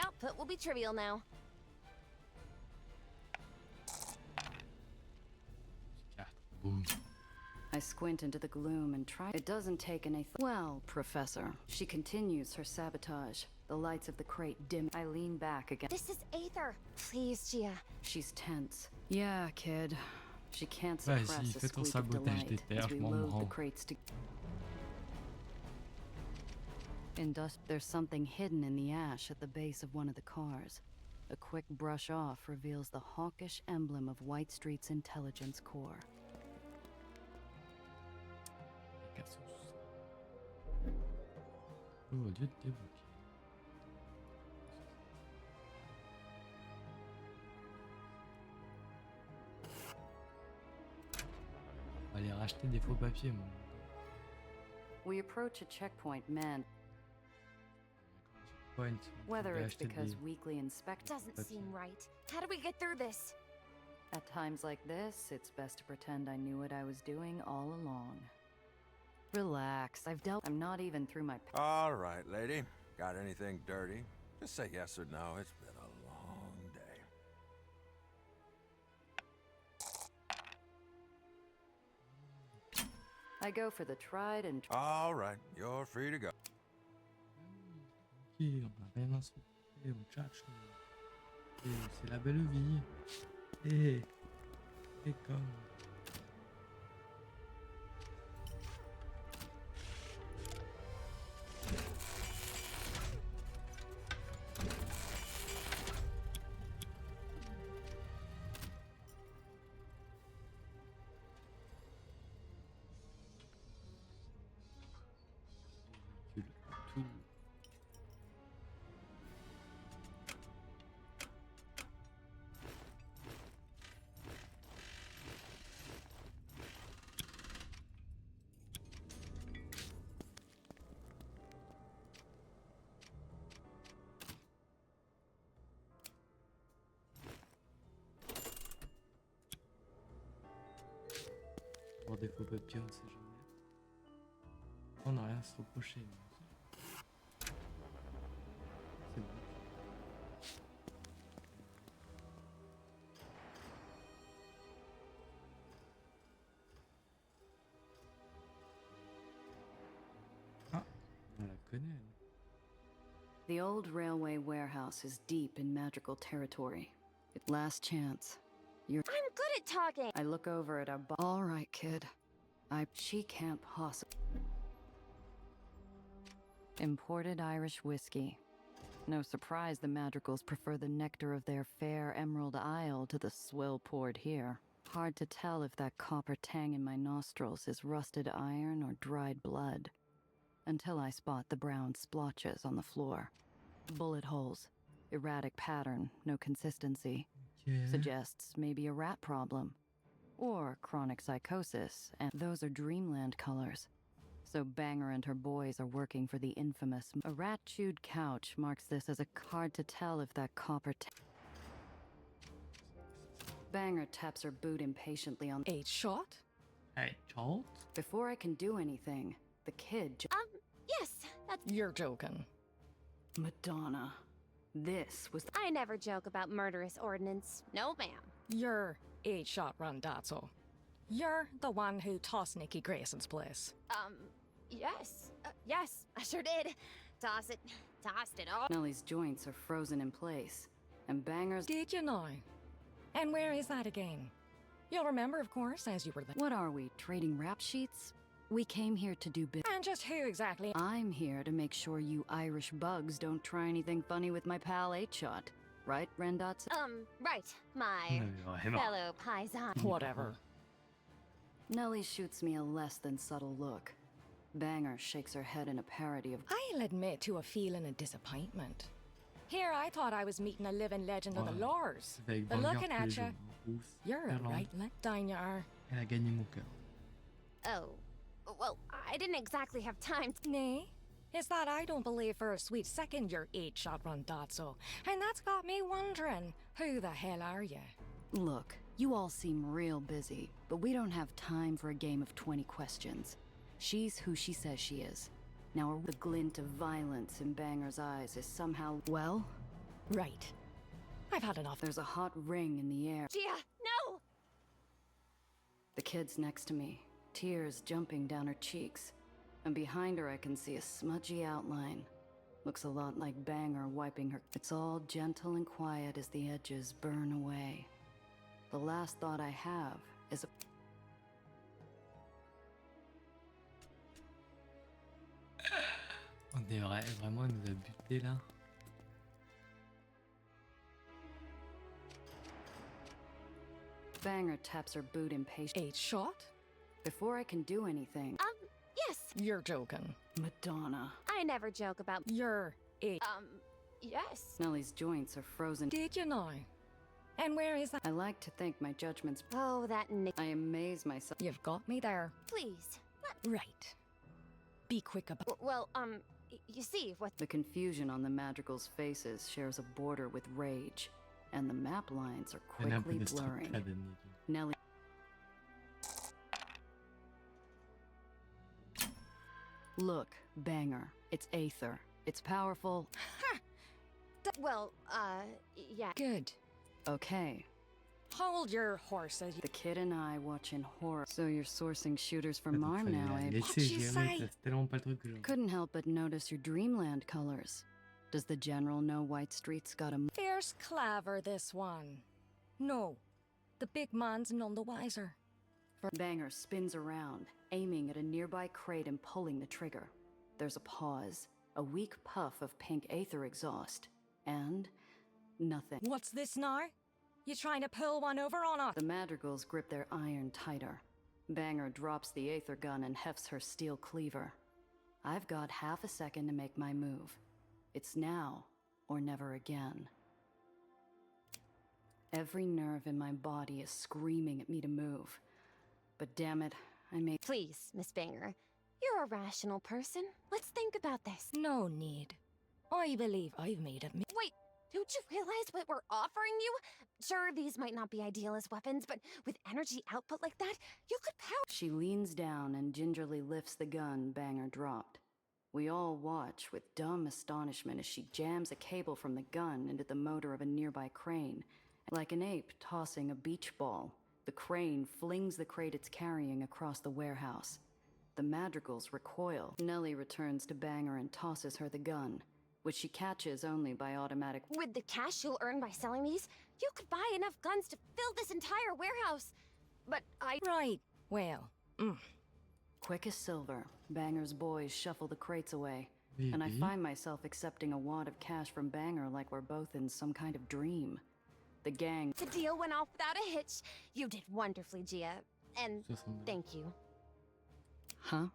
Output will be trivial now. Boom. I squint into the gloom and try. It doesn't take an well, Professor. She continues her sabotage. The lights of the crate dim. I lean back again. This is Aether. Please, Gia. She's tense. Yeah, kid. She can't suppress Vas-y, a fais ton squeak of sabotage des delight terres, as je we m'en load the branle. crates to. There's something hidden in the ash at the base of one of the cars. A quick brush off reveals the hawkish emblem of White Street's intelligence corps. Oh, au lieu de débloquer. On va aller racheter des faux papiers, mon. We approach a checkpoint manned. Point. Whether it's Acheter because des- weekly inspect Doesn't seem right. How do we get through this? At times like this, it's best to pretend I knew what I was doing all along. Relax, I'm not even through my. All right, lady. Got anything dirty? Just say yes or no. It's been a long day. I go for the tried and. All right, you're free to go. Ok, on n'a rien à se faire, on tchatche. Et c'est la belle vie. Et comme. Tout. Pour des faux papiers, on ne sait jamais. On n'a rien à se reprocher. Mais... c'est bon. Ah, on la connaît. Elle. The old railway warehouse is deep in magical territory. Last chance. I'm good at talking. I look over at our all right, kid. She can't possibly. Imported Irish whiskey. No surprise the madrigals prefer the nectar of their fair emerald isle to the swill poured here. Hard to tell if that copper tang in my nostrils is rusted iron or dried blood. Until I spot the brown splotches on the floor. Bullet holes. Erratic pattern, no consistency. Yeah. Suggests maybe a rat problem. Or chronic psychosis, and those are dreamland colors. So Banger and her boys are working for the infamous. A rat-chewed couch marks this as a hard to tell if that copper. Banger taps her boot impatiently on. 8 shot? Hey, Charles? Before I can do anything, the kid. Yes, that's. You're joking. Madonna. This was. I never joke about murderous ordnance. No, ma'am. You're 8 shot Randazzo. You're the one who tossed Nikki Grayson's place. Yes. Yes, I sure did. Tossed it all. Nellie's joints are frozen in place, and Banger's. Did you know? And where is that again? You'll remember, of course, as you were there. What are we, trading rap sheets? We came here to do business. And just who exactly? I'm here to make sure you Irish bugs don't try anything funny with my pal 8-Shot. Right, Rendotz? Right. My fellow paisan. Whatever. Nellie shoots me a less than subtle look. Banger shakes her head in a parody of. I'll admit to a feeling of disappointment. Here I thought I was meeting a living legend of the lores. Avec But Vanguard looking tous at les you, jours, hein. Rousse, you're a Irlande. right letdown, you are. Elle a gagné mon cœur. Oh, well, I didn't exactly have time. Nay, it's that I don't believe for a sweet second you're 8-shot Rondazzo. And that's got me wondering, who the hell are you? Look, you all seem real busy, but we don't have time for a game of 20 questions. She's who she says she is. Now, the glint of violence in Banger's eyes is somehow, well? Right. I've had enough. There's a hot ring in the air. Gia, no! The kid's next to me, tears jumping down her cheeks. And behind her I can see a smudgy outline. Looks a lot like Banger wiping her. It's all gentle and quiet as the edges burn away. The last thought I have is a... On est vraiment, elle nous a buté là. Banger taps her boot impatiently. 8-shot? Before I can do anything... Yes. You're joking. Madonna. I never joke about... You're 8. Yes. Nellie's joints are frozen. Did you know? And where is that? I like to think my judgment's... Oh, that Nick... I amaze myself. You've got me there. Please. Right. Be quick about... Well, you see, what... The confusion on the Madrigal's faces shares a border with rage, and the map lines are Elle est un peu quickly blurring. destructrice. Nellie... Look, Banger. It's Aether. It's powerful. Well, yeah. Good. Okay. Hold your horses. The kid and I watch in horror. So you're sourcing shooters from Donc, Marm fallait now, la eh? laisser gérer, ça, c'était vraiment pas le truc que j'aurais. Couldn't help but notice your Dreamland colors. Does the General know White Street's got a... Fierce clever, this one. No. The big man's none the wiser. Banger spins around, aiming at a nearby crate and pulling the trigger. There's a pause, a weak puff of pink Aether exhaust, and nothing. What's this now? You trying to pull one over on us? The Madrigals grip their iron tighter. Banger drops the Aether gun and hefts her steel cleaver. I've got half a second to make my move. It's now or never again. Every nerve in my body is screaming at me to move. But damn it, I made... Please, Miss Banger. You're a rational person. Let's think about this. No need. I believe I've made it. Wait, don't you realize what we're offering you? Sure, these might not be ideal as weapons, but with energy output like that, you could power... She leans down and gingerly lifts the gun Banger dropped. We all watch with dumb astonishment as she jams a cable from the gun into the motor of a nearby crane. Like an ape tossing a beach ball, the crane flings the crate it's carrying across the warehouse. The Madrigals recoil. Nellie returns to Banger and tosses her the gun, which she catches only by automatic... With the cash you'll earn by selling these, you could buy enough guns to fill this entire warehouse. But I... Right. Well, Quick as silver, Banger's boys shuffle the crates away, and I find myself accepting a wad of cash from Banger like we're both in some kind of dream. The gang... The deal went off without a hitch. You did wonderfully, Gia. And thank you. Huh?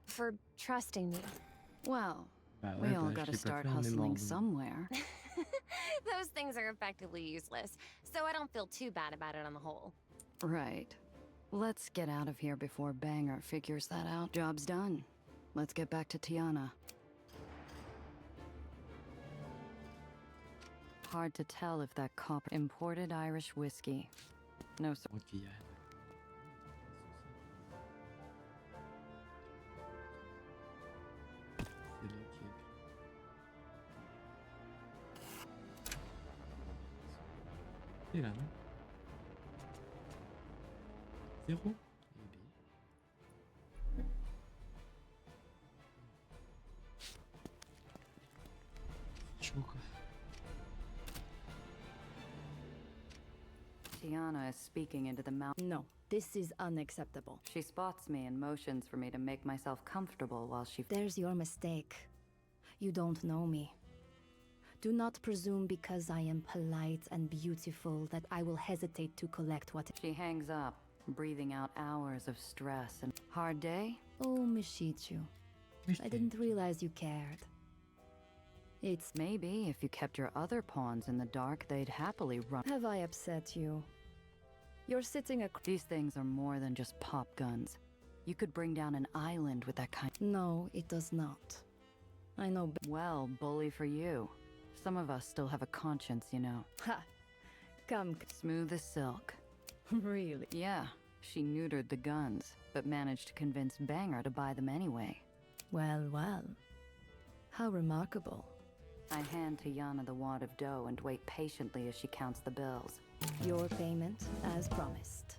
For trusting me. Well, Bah we ouais, all bah, je gotta l'ai pas start fait, on est hustling mort, donc. somewhere. Those things are effectively useless, so I don't feel too bad about it on the whole. Right. Let's get out of here before Banger figures that out. Job's done. Let's get back to Tiana. Hard to tell if that copper... Imported Irish whiskey. No, sir. Ok, yeah. C'est là qui est... C'est là, non? 0? Chaud, quoi. Tiana is speaking into the mouth. No, this is unacceptable. She spots me and motions for me to make myself comfortable while she... There's your mistake. You don't know me. Do not presume because I am polite and beautiful that I will hesitate to collect what... She hangs up, breathing out hours of stress and... Hard day? Oh, Mishichu. I didn't realize you cared. It's... Maybe if you kept your other pawns in the dark, they'd happily run. Have I upset you? You're sitting These things are more than just pop guns. You could bring down an island with that kind. No, it does not. I know. Well, bully for you. Some of us still have a conscience, you know. Ha! Come. Smooth as silk. Really? Yeah, she neutered the guns, but managed to convince Banger to buy them anyway. Well, well. How remarkable. I hand to Yana the wad of dough and wait patiently as she counts the bills. Your payment, as promised.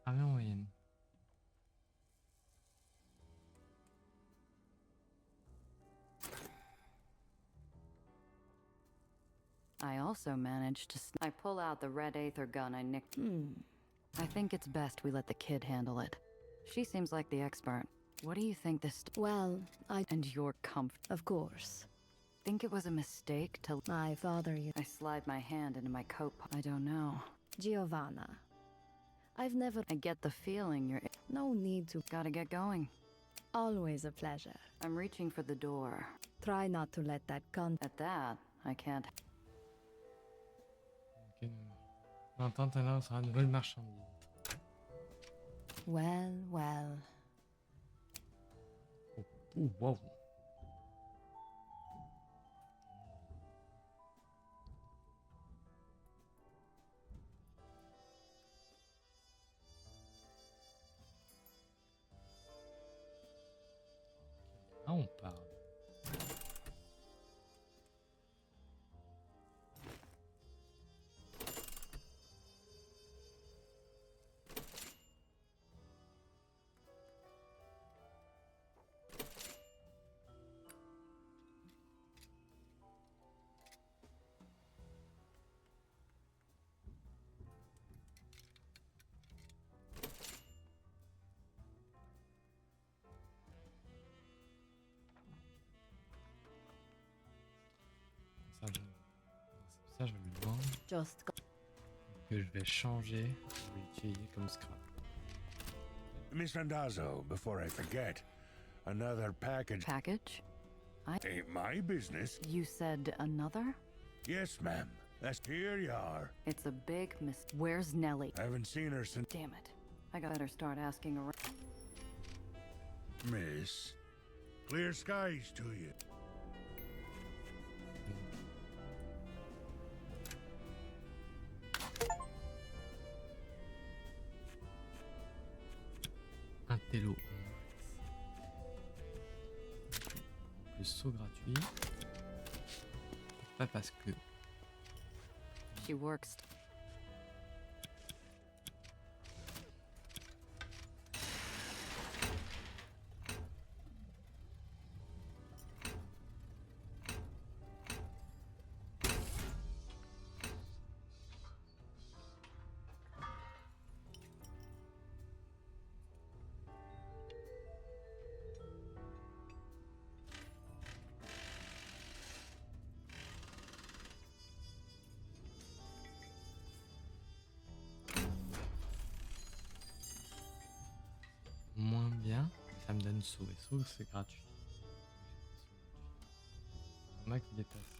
Ah mais en moyenne. I also managed to I pull out the red Aether gun I nicked. I think it's best we let the kid handle it. She seems like the expert. What do you think this... Well, And your comfort. Of course. Think it was a mistake to... My father, you... I slide my hand into my coat I don't know. Giovanna. I've never... I get the feeling you're... No need to... Gotta get going. Always a pleasure. I'm reaching for the door. Try not to let that con... At that, I can't... Ok, l'entente alors sera une nouvelle marchandise. Well, well. Oh, wow. Là, on parle. Ça, je vais lui vendre. Just go. Que je vais changer. Je vais l'utiliser comme scrap. Miss Randazzo, before I forget, another package. Package? Ain't my business. You said another? Yes, ma'am. That's here you are. It's a big Where's Nellie? I haven't seen her since. Damn it. I got better start asking around. Miss, clear skies to you. Un télo plus saut gratuit. Pas parce que She works. moins bien, ça me donne saut. Et saut, c'est gratuit. On a qui dépasse.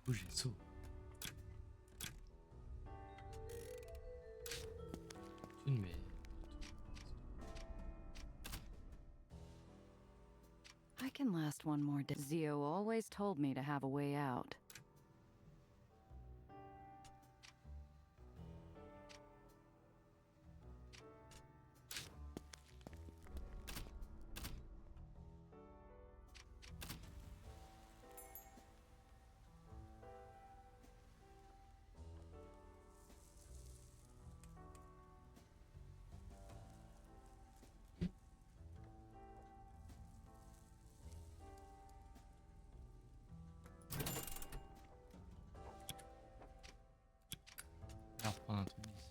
Bouger, saut. Mais... I can last one more day. Zio always told me to have a way out. On va reprendre un truc d'ici.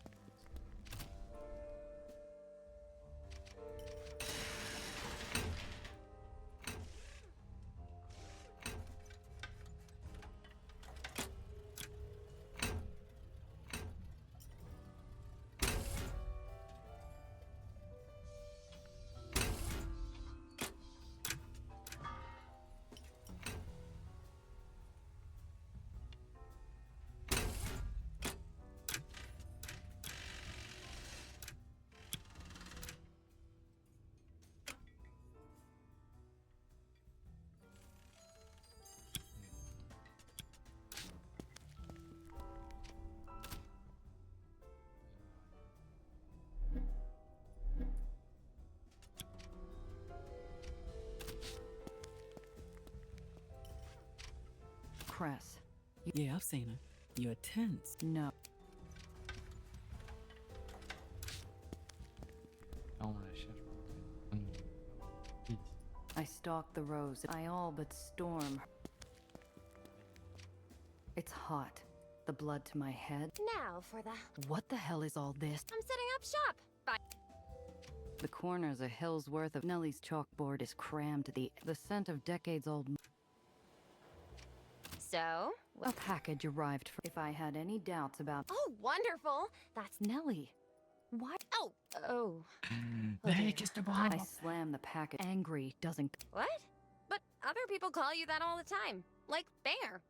Cress. Yeah, I've seen her. You're tense. No. Là, on la cherche. Vite. I stalk the rows. I all but storm. It's hot. The blood to my head. Now for the... What the hell is all this? I'm setting up shop. Bye. The corner's a hill's worth of Nellie's chalkboard is crammed to the scent of decades-old. So? A package arrived for if I had any doubts about. Oh, wonderful. That's Nellie. What? Oh. Hey, qu'est-ce que I slam the packet. Angry doesn't. What? But other people call you that all the time. Like Bear.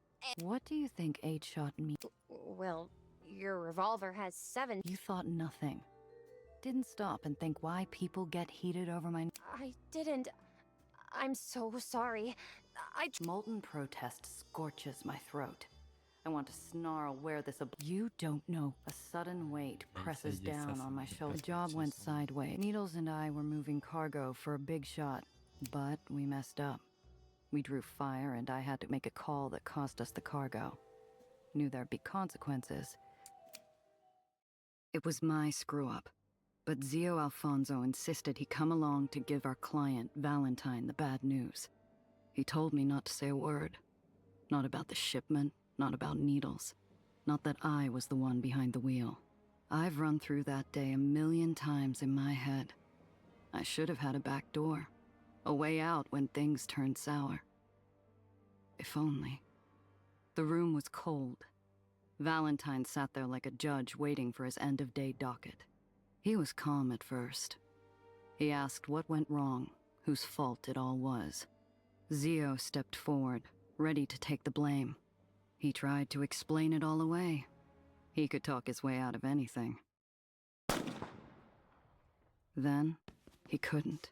What do you think 8-shot me? Well, your revolver has 7. You thought nothing. Didn't stop and think why people get heated over my. I didn't. I'm so sorry. Molten protest scorches my throat. I want to snarl where this. You don't know. A sudden weight presses down on my shoulder. The job went sideways. Needles and I were moving cargo for a big shot, but we messed up. We drew fire, and I had to make a call that cost us the cargo. Knew there'd be consequences. It was my screw-up, but Zio Alfonso insisted he come along to give our client, Valentine, the bad news. He told me not to say a word. Not about the shipment, not about needles. Not that I was the one behind the wheel. I've run through that day 1,000,000 times in my head. I should have had a back door. A way out when things turned sour. If only. The room was cold. Valentine sat there like a judge waiting for his end-of-day docket. He was calm at first. He asked what went wrong, whose fault it all was. Zio stepped forward, ready to take the blame. He tried to explain it all away. He could talk his way out of anything. Then, he couldn't.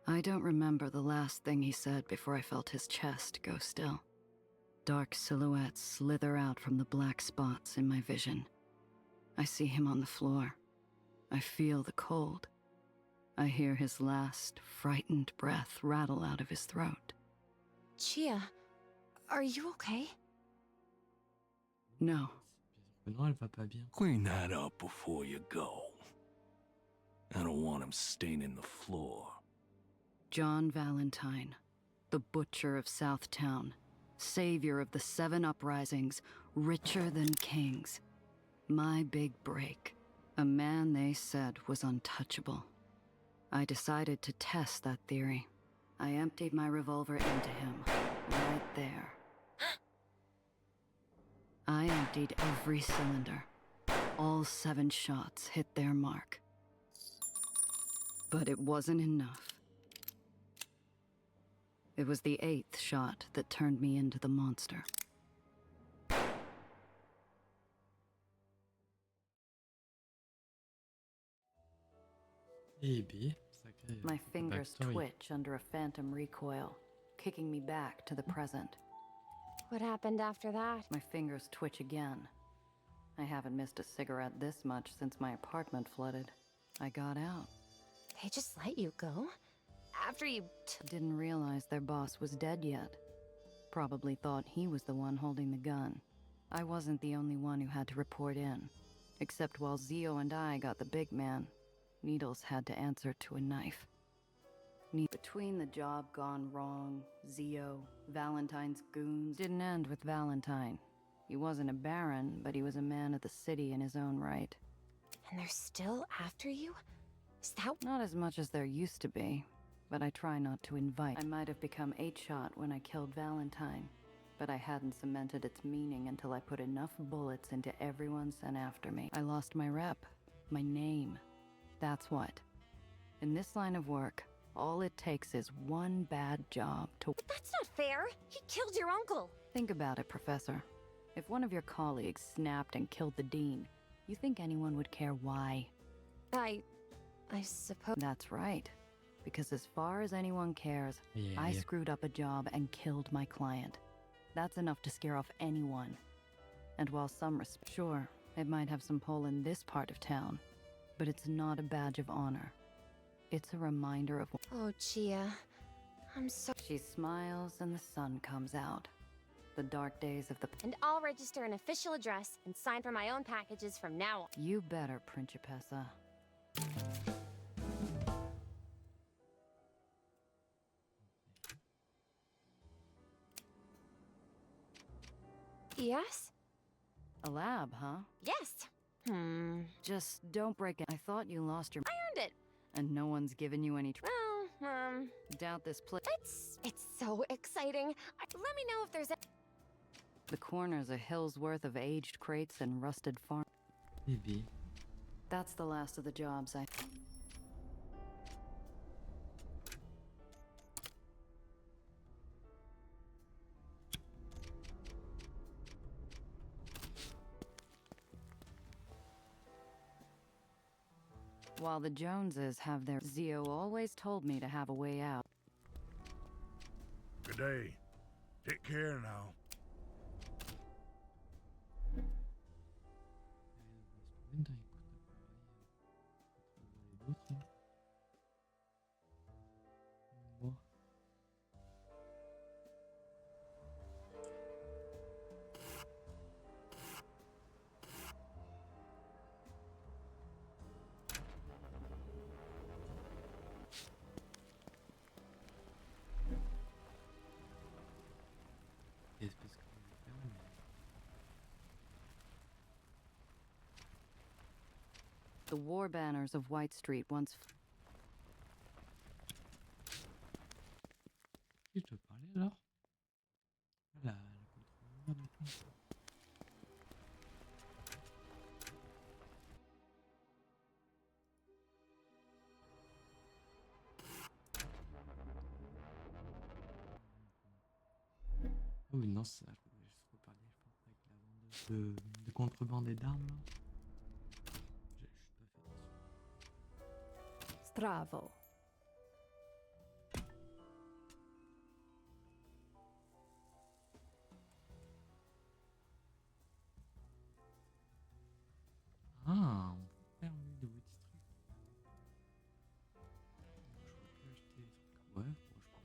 I don't remember the last thing he said before I felt his chest go still. Dark silhouettes slither out from the black spots in my vision. I see him on the floor. I feel the cold. I hear his last, frightened breath rattle out of his throat. Chia, are you okay? No. Non, elle va pas bien. Clean that up before you go. I don't want him staining the floor. John Valentine, the butcher of Southtown, savior of the 7 uprisings, richer than kings. My big break. A man they said was untouchable. I decided to test that theory. I emptied my revolver into him, right there. I emptied every cylinder. All 7 shots hit their mark. But it wasn't enough. It was the 8th shot that turned me into the monster. Maybe. Sacré My fingers backstory. twitch under a phantom recoil, kicking me back to the present. What happened after that? My fingers twitch again. I haven't missed a cigarette this much since my apartment flooded. I got out. They just let you go? After you Didn't realize their boss was dead yet. Probably thought he was the one holding the gun. I wasn't the only one who had to report in. Except while Zio and I got the big man, Needles had to answer to a knife. Between the job gone wrong, Zio, Valentine's goons, didn't end with Valentine. He wasn't a baron, but he was a man of the city in his own right. And they're still after you? Is that— Not as much as there used to be, but I try not to invite. I might have become 8-shot when I killed Valentine, but I hadn't cemented its meaning until I put enough bullets into everyone sent after me. I lost my rep, my name. That's what. In this line of work, all it takes is one bad job to— But that's not fair! He killed your uncle! Think about it, Professor. If one of your colleagues snapped and killed the dean, you think anyone would care why? I suppose— That's right. Because as far as anyone cares, I screwed up a job and killed my client. That's enough to scare off anyone. And while sure, it might have some pull in this part of town, but it's not a badge of honor. It's a reminder of— Oh, Gia. I'm so— She smiles and the sun comes out. The dark days of the— And I'll register an official address and sign for my own packages from now on. You better, Principessa. Yes? A lab, huh? Yes! Just don't break it. I thought you lost your— I earned it! And no one's given you any— Well, Doubt this place. It's so exciting. Let me know if there's a— The corner's a hill's worth of aged crates and rusted farm. Maybe. That's the last of the jobs I— While the Joneses have their— Zio always told me to have a way out. Good day. Take care now. The war banners of White Street once— Qui je dois parler alors? La contrôleur du coup. Oh oui, non, ça, je voulais juste reparler, je pense, avec la vente de contrebande et d'armes là. J'ai juste pas fait attention. Stravo. Ah, on peut faire un de Wood Street. Je peux acheter des trucs. Ouais, bon, je pense.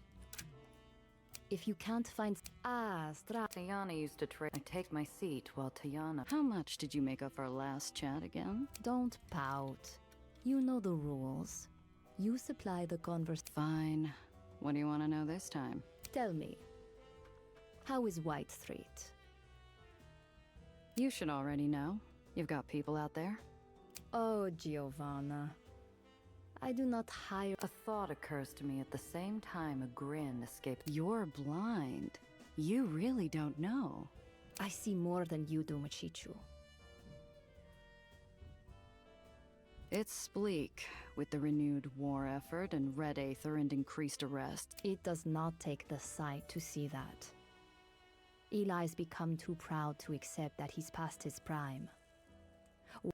If you can't find— Tiana used to trade— I take my seat while Tiana— How much did you make up our last chat again? Don't pout. You know the rules. You supply the converse. Fine. What do you want to know this time? Tell me, how is White Street? You should already know. You've got people out there. Oh, Giovanna. I do not hire— A thought occurs to me at the same time a grin escapes. You're blind. You really don't know. I see more than you do, Machichu. It's bleak, with the renewed war effort and red Aether and increased arrests. It does not take the sight to see that. Eli's become too proud to accept that he's past his prime.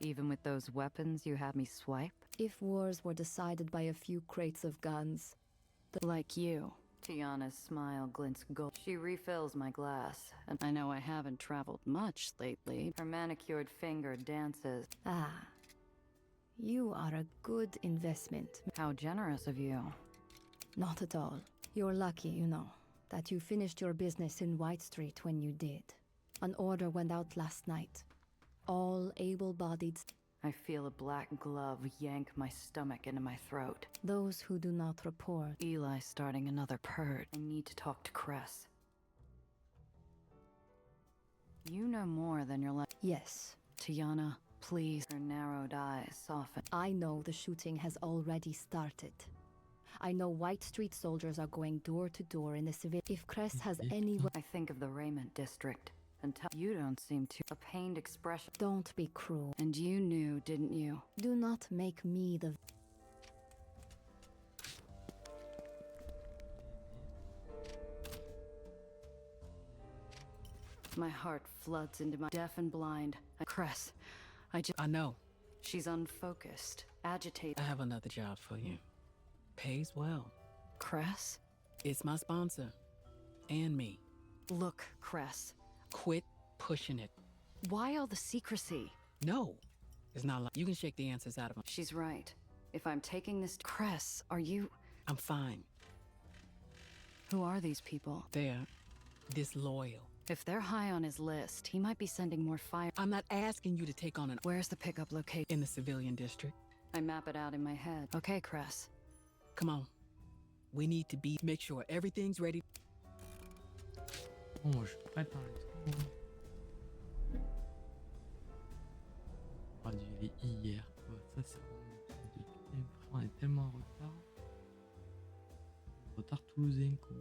Even with those weapons you had me swipe? If wars were decided by a few crates of guns. Like you. Tiana's smile glints gold. She refills my glass, and I know I haven't traveled much lately. Her manicured finger dances. Ah. You are a good investment. How generous of you. Not at all. You're lucky, you know, that you finished your business in White Street when you did. An order went out last night. All able-bodied. I feel a black glove yank my stomach into my throat. Those who do not report. Eli starting another purge. I need to talk to Cress. You know more than you're like. Yes. Tiana, please. Her narrowed eyes soften. I know the shooting has already started. I know White Street soldiers are going door to door in the civil. If Cress has any. I think of the Raymond district. Until you don't seem to. A pained expression. Don't be cruel. And you knew, didn't you? Do not make me the. My heart floods into my deaf and blind. Cress, I know. She's unfocused, agitated. I have another job for you. Pays well. Cress? It's my sponsor. And me. Look, Cress. Quit pushing it. Why all the secrecy? No. It's not like you can shake the answers out of him. She's right. If I'm taking this. Cress, are you. I'm fine. Who are these people? They're disloyal. If they're high on his list, he might be sending more fire. I'm not asking you to take on an. Where's the pickup location? In the civilian district. I map it out in my head. Okay, Cress. Come on. We need to make sure everything's ready. Bon, je prépare les trucs. On a dû y aller hier, quoi. Ça, c'est vraiment compliqué. On est tellement en retard. Retard toulousain, quoi.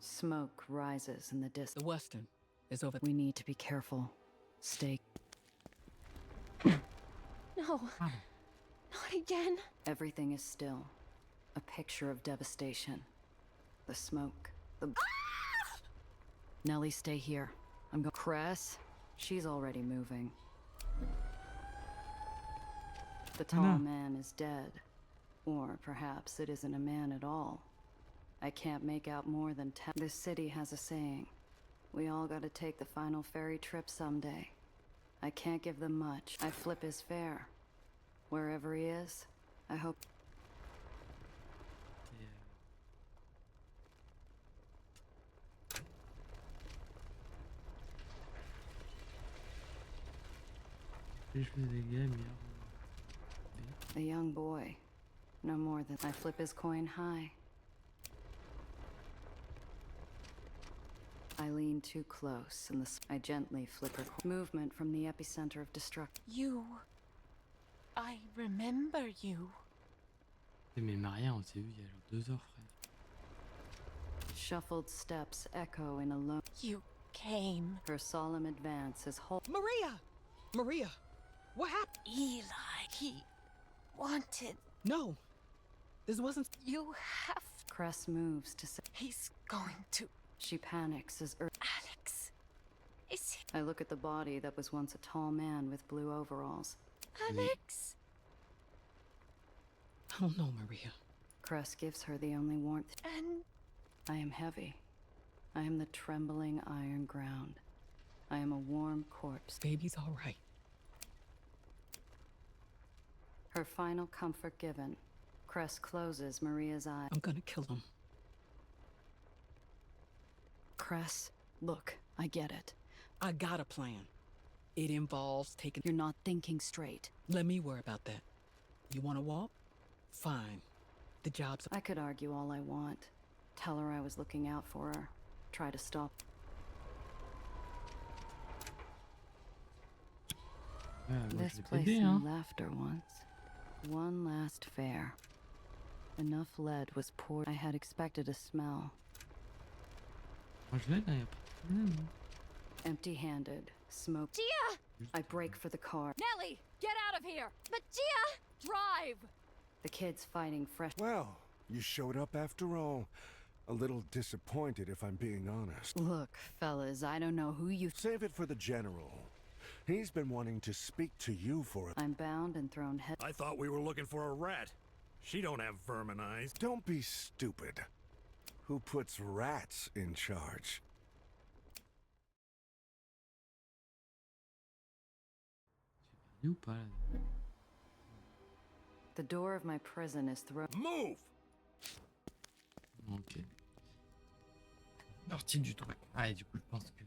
Smoke rises in the distance. The Western is over. We need to be careful. Stay. No. Not again. Everything is still. A picture of devastation. The smoke. Nellie, stay here. I'm going. Cress? She's already moving. The tall man is dead. Or perhaps it isn't a man at all. I can't make out more than 10. This city has a saying. We all gotta take the final ferry trip someday. I can't give them much. I flip his fare. Wherever he is, I hope. A young boy. No more than. I flip his coin high. I lean too close, and I gently flip her. Movement from the epicenter of destruction. You. I remember you. Mais Maria, on s'est vu il y a genre 2 heures, frère. Shuffled steps echo in a low. You came. Her solemn advance is whole. Maria! Maria! What happened? Eli. He wanted. No. This wasn't. You have. Cress moves to say. He's going to. She panics as Alex. Is he? I look at the body that was once a tall man with blue overalls. Alex? I don't know, Maria. Cress gives her the only warmth. And I am heavy. I am the trembling iron ground. I am a warm corpse. Baby's all right. Her final comfort given. Cress closes Maria's eye. I'm gonna kill him. Cress, look, I get it. I got a plan. It involves taking. You're not thinking straight. Let me worry about that. You wanna walk? Fine. The job's. I could argue all I want. Tell her I was looking out for her. Try to stop. This place knew laughter once. One last fare. Enough lead was poured. I had expected a smell. Moi je l'ai là, y'a pas de problème. Empty-handed, Smoke. Gia! I brake for the car. Nellie, get out of here! But Gia! Drive! The kids fighting fresh. Well, you showed up after all. A little disappointed, if I'm being honest. Look, fellas, I don't know who you... Save it for the general. He's been wanting to speak to you for a... I'm bound and thrown head... I thought we were looking for a rat. She don't have vermin eyes. Don't be stupid. Who puts rats in charge? Ou pas là. The door of my prison is thrown... Move! Ok. Sortie du truc. Ah, et du coup, je pense que...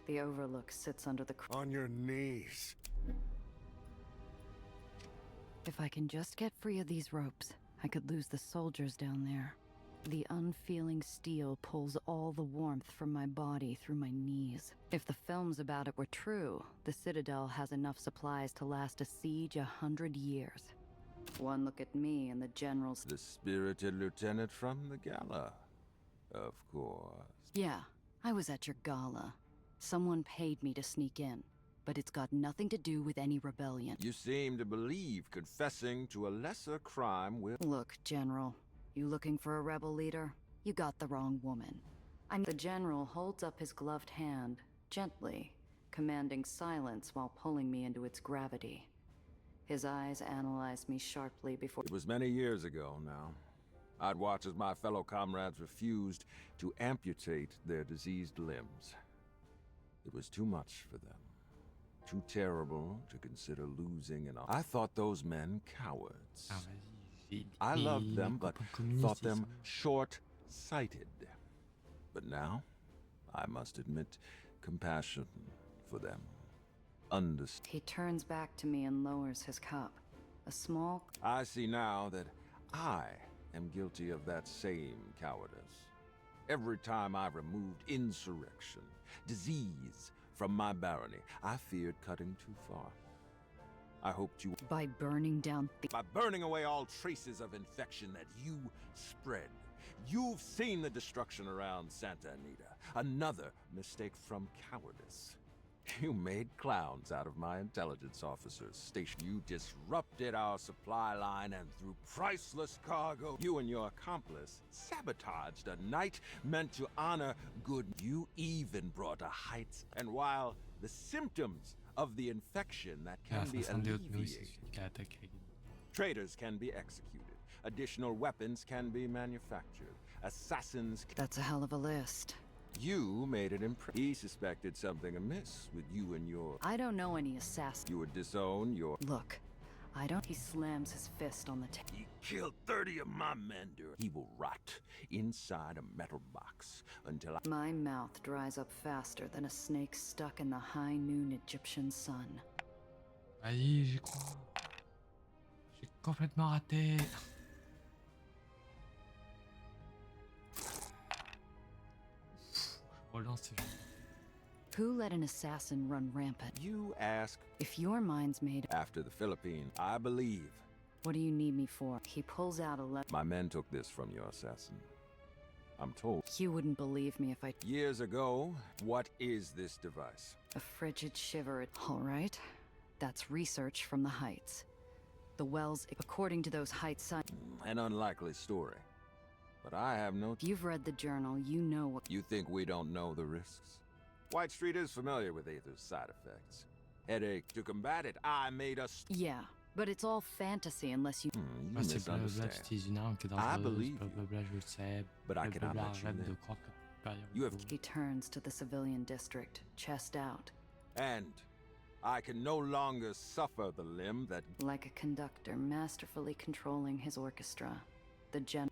The overlook sits under the... On your knees. If I can just get free of these ropes, I could lose the soldiers down there. The unfeeling steel pulls all the warmth from my body through my knees. If the films about it were true, the Citadel has enough supplies to last a siege 100 years. One look at me and the general's... The spirited lieutenant from the gala. Of course. Yeah, I was at your gala. Someone paid me to sneak in, but it's got nothing to do with any rebellion. You seem to believe confessing to a lesser crime will... Look, General, you looking for a rebel leader? You got the wrong woman. The General holds up his gloved hand, gently, commanding silence while pulling me into its gravity. His eyes analyzed me sharply before... It was many years ago now. I'd watch as my fellow comrades refused to amputate their diseased limbs. It was too much for them. Too terrible to consider losing an... I thought those men cowards. Ah, vas-y. I loved them, but thought them short-sighted. But now, I must admit, compassion for them. He turns back to me and lowers his cup. A small... I see now that I am guilty of that same cowardice. Every time I removed insurrection, disease from my barony, I feared cutting too far. I hoped you... By burning down... By burning away all traces of infection that you spread. You've seen the destruction around Santa Anita. Another mistake from cowardice. You made clowns out of my intelligence officers stationed. You disrupted our supply line and through priceless cargo, you and your accomplice sabotaged a night meant to honor good. You even brought a heights. And while the symptoms of the infection that can be alleviated, traitors can be executed. Additional weapons can be manufactured. Assassins... That's a hell of a list. You made it He suspected something amiss with you and your... I don't know any assassin. You would disown your... Look, I don't... He slams his fist on the table. He killed 30 of my men, during... He will rot inside a metal box until I... My mouth dries up faster than a snake stuck in the high noon Egyptian sun. Vas-y, j'y crois. J'ai complètement raté. Who let an assassin run rampant? You ask. If your mind's made... After the Philippines, I believe. What do you need me for? He pulls out a My men took this from your assassin. I'm told. You wouldn't believe me if I... Years ago, what is this device? A frigid shiver. All right. That's research from the Heights. The wells, according to those Heights... An unlikely story. But I have no... You've read the journal, you know what... You think we don't know the risks? White Street is familiar with Aether's side effects. Headache. To combat it, I made us... Yeah, but it's all fantasy unless you... You misunderstand. I believe you, but I cannot let you live. You have... He turns to the civilian district, chest out. And I can no longer suffer the limb that... Like a conductor masterfully controlling his orchestra.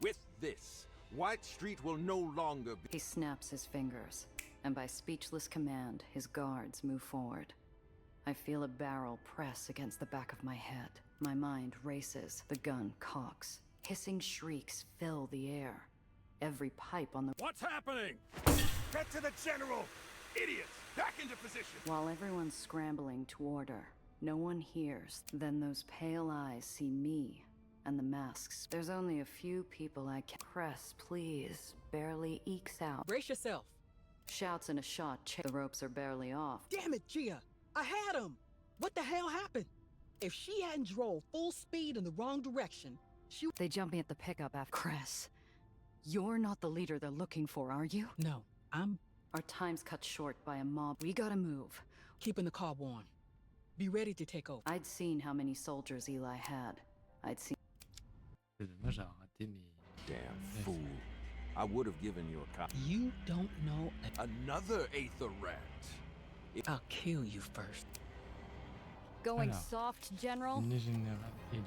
With this, White Street will no longer be... He snaps his fingers, and by speechless command, his guards move forward. I feel a barrel press against the back of my head. My mind races. The gun cocks. Hissing shrieks fill the air. Every pipe on the... What's happening? Get to the general! Idiots! Back into position! While everyone's scrambling to order, no one hears. Then those pale eyes see me. And the masks. There's only a few people I can press, please. Barely ekes out. Brace yourself. Shouts and a shot. The ropes are barely off. Damn it, Gia! I had him! What the hell happened? If she hadn't drove full speed in the wrong direction, she... They jumped me at the pickup after... Cress, you're not the leader they're looking for, are you? No, I'm... Our time's cut short by a mob. We gotta move. Keeping the car warm. Be ready to take over. I'd seen how many soldiers Eli had. I'd seen... C'est dommage d'avoir raté mes... Damn fool. I would have given you a copy. You don't know... Another Aether rat. I'll kill you first. Going Alors, soft, General? Né général Ellie.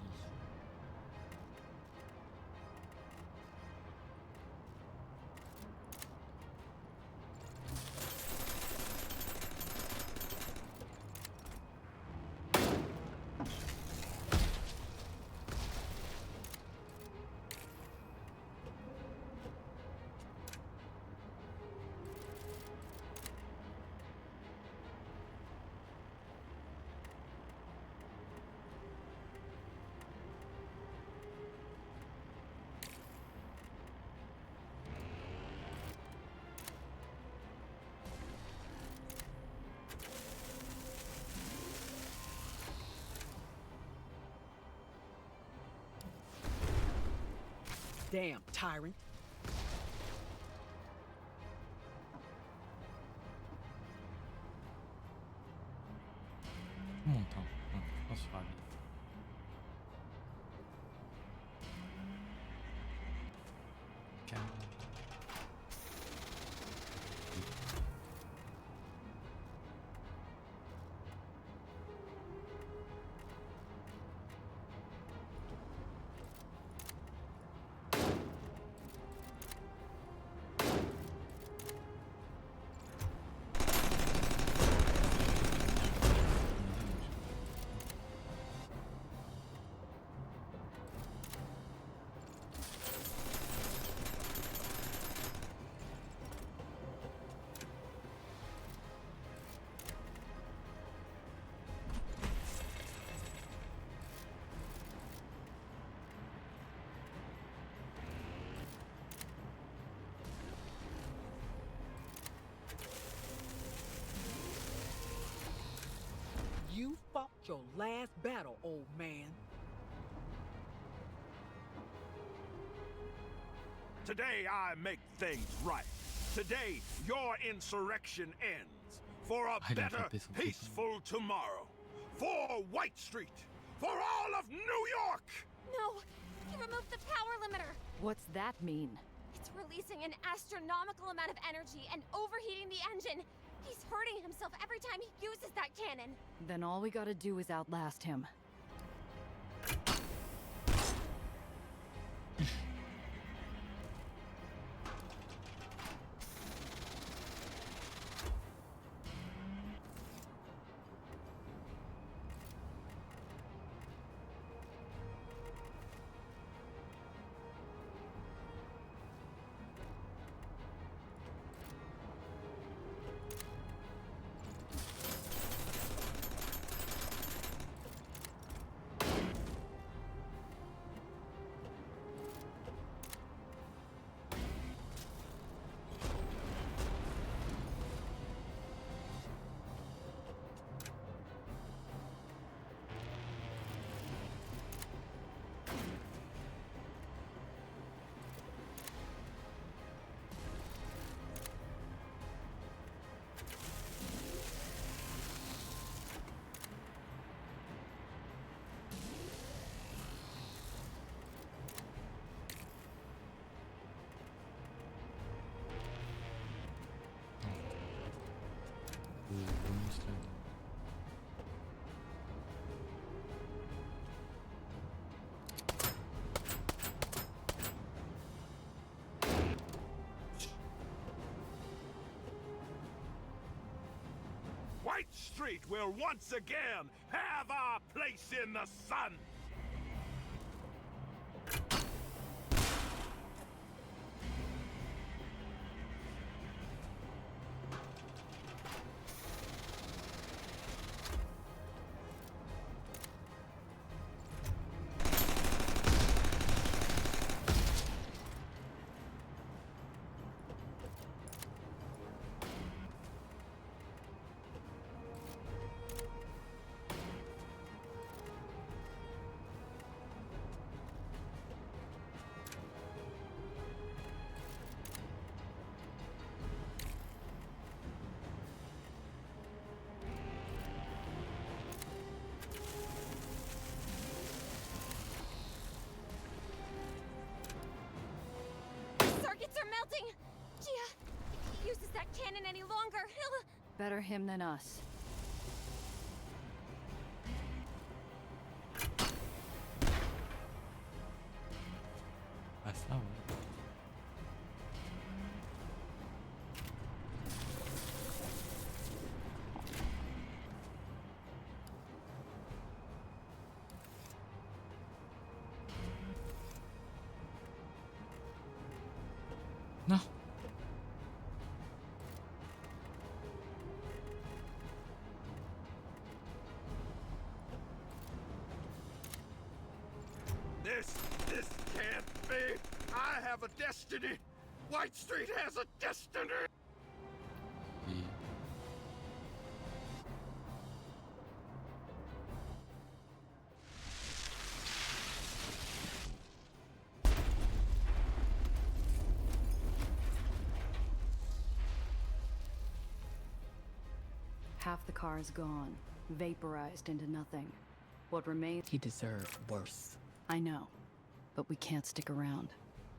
Damn, tyrant. Mon temps. Non, je pense sur la vie. Calme. You fought your last battle, old man. Today I make things right. Today your insurrection ends. For a better, peaceful tomorrow. For White Street. For all of New York! No! He removed the power limiter! What's that mean? It's releasing an astronomical amount of energy and overheating the engine. He's hurting himself every time he uses that cannon. Then all we gotta do is outlast him. White Street will once again have our place in the sun! are melting! Gia, if he uses that cannon any longer, he'll... Better him than us. Ah ça ouais. Non. This can't be! I have a destiny! White Street has a destiny! Et... Half the car is gone, vaporized into nothing. What remains... He deserved worse. I know, but we can't stick around.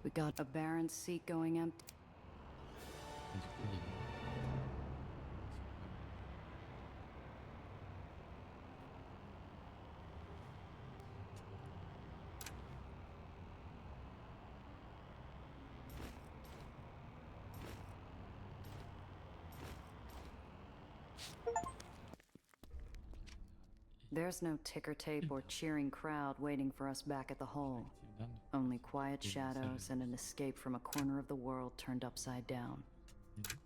We got a Baron's seat going empty. Et du coup, There's no ticker tape or cheering crowd waiting for us back at the hole. Only quiet shadows and an escape from a corner of the world turned upside down.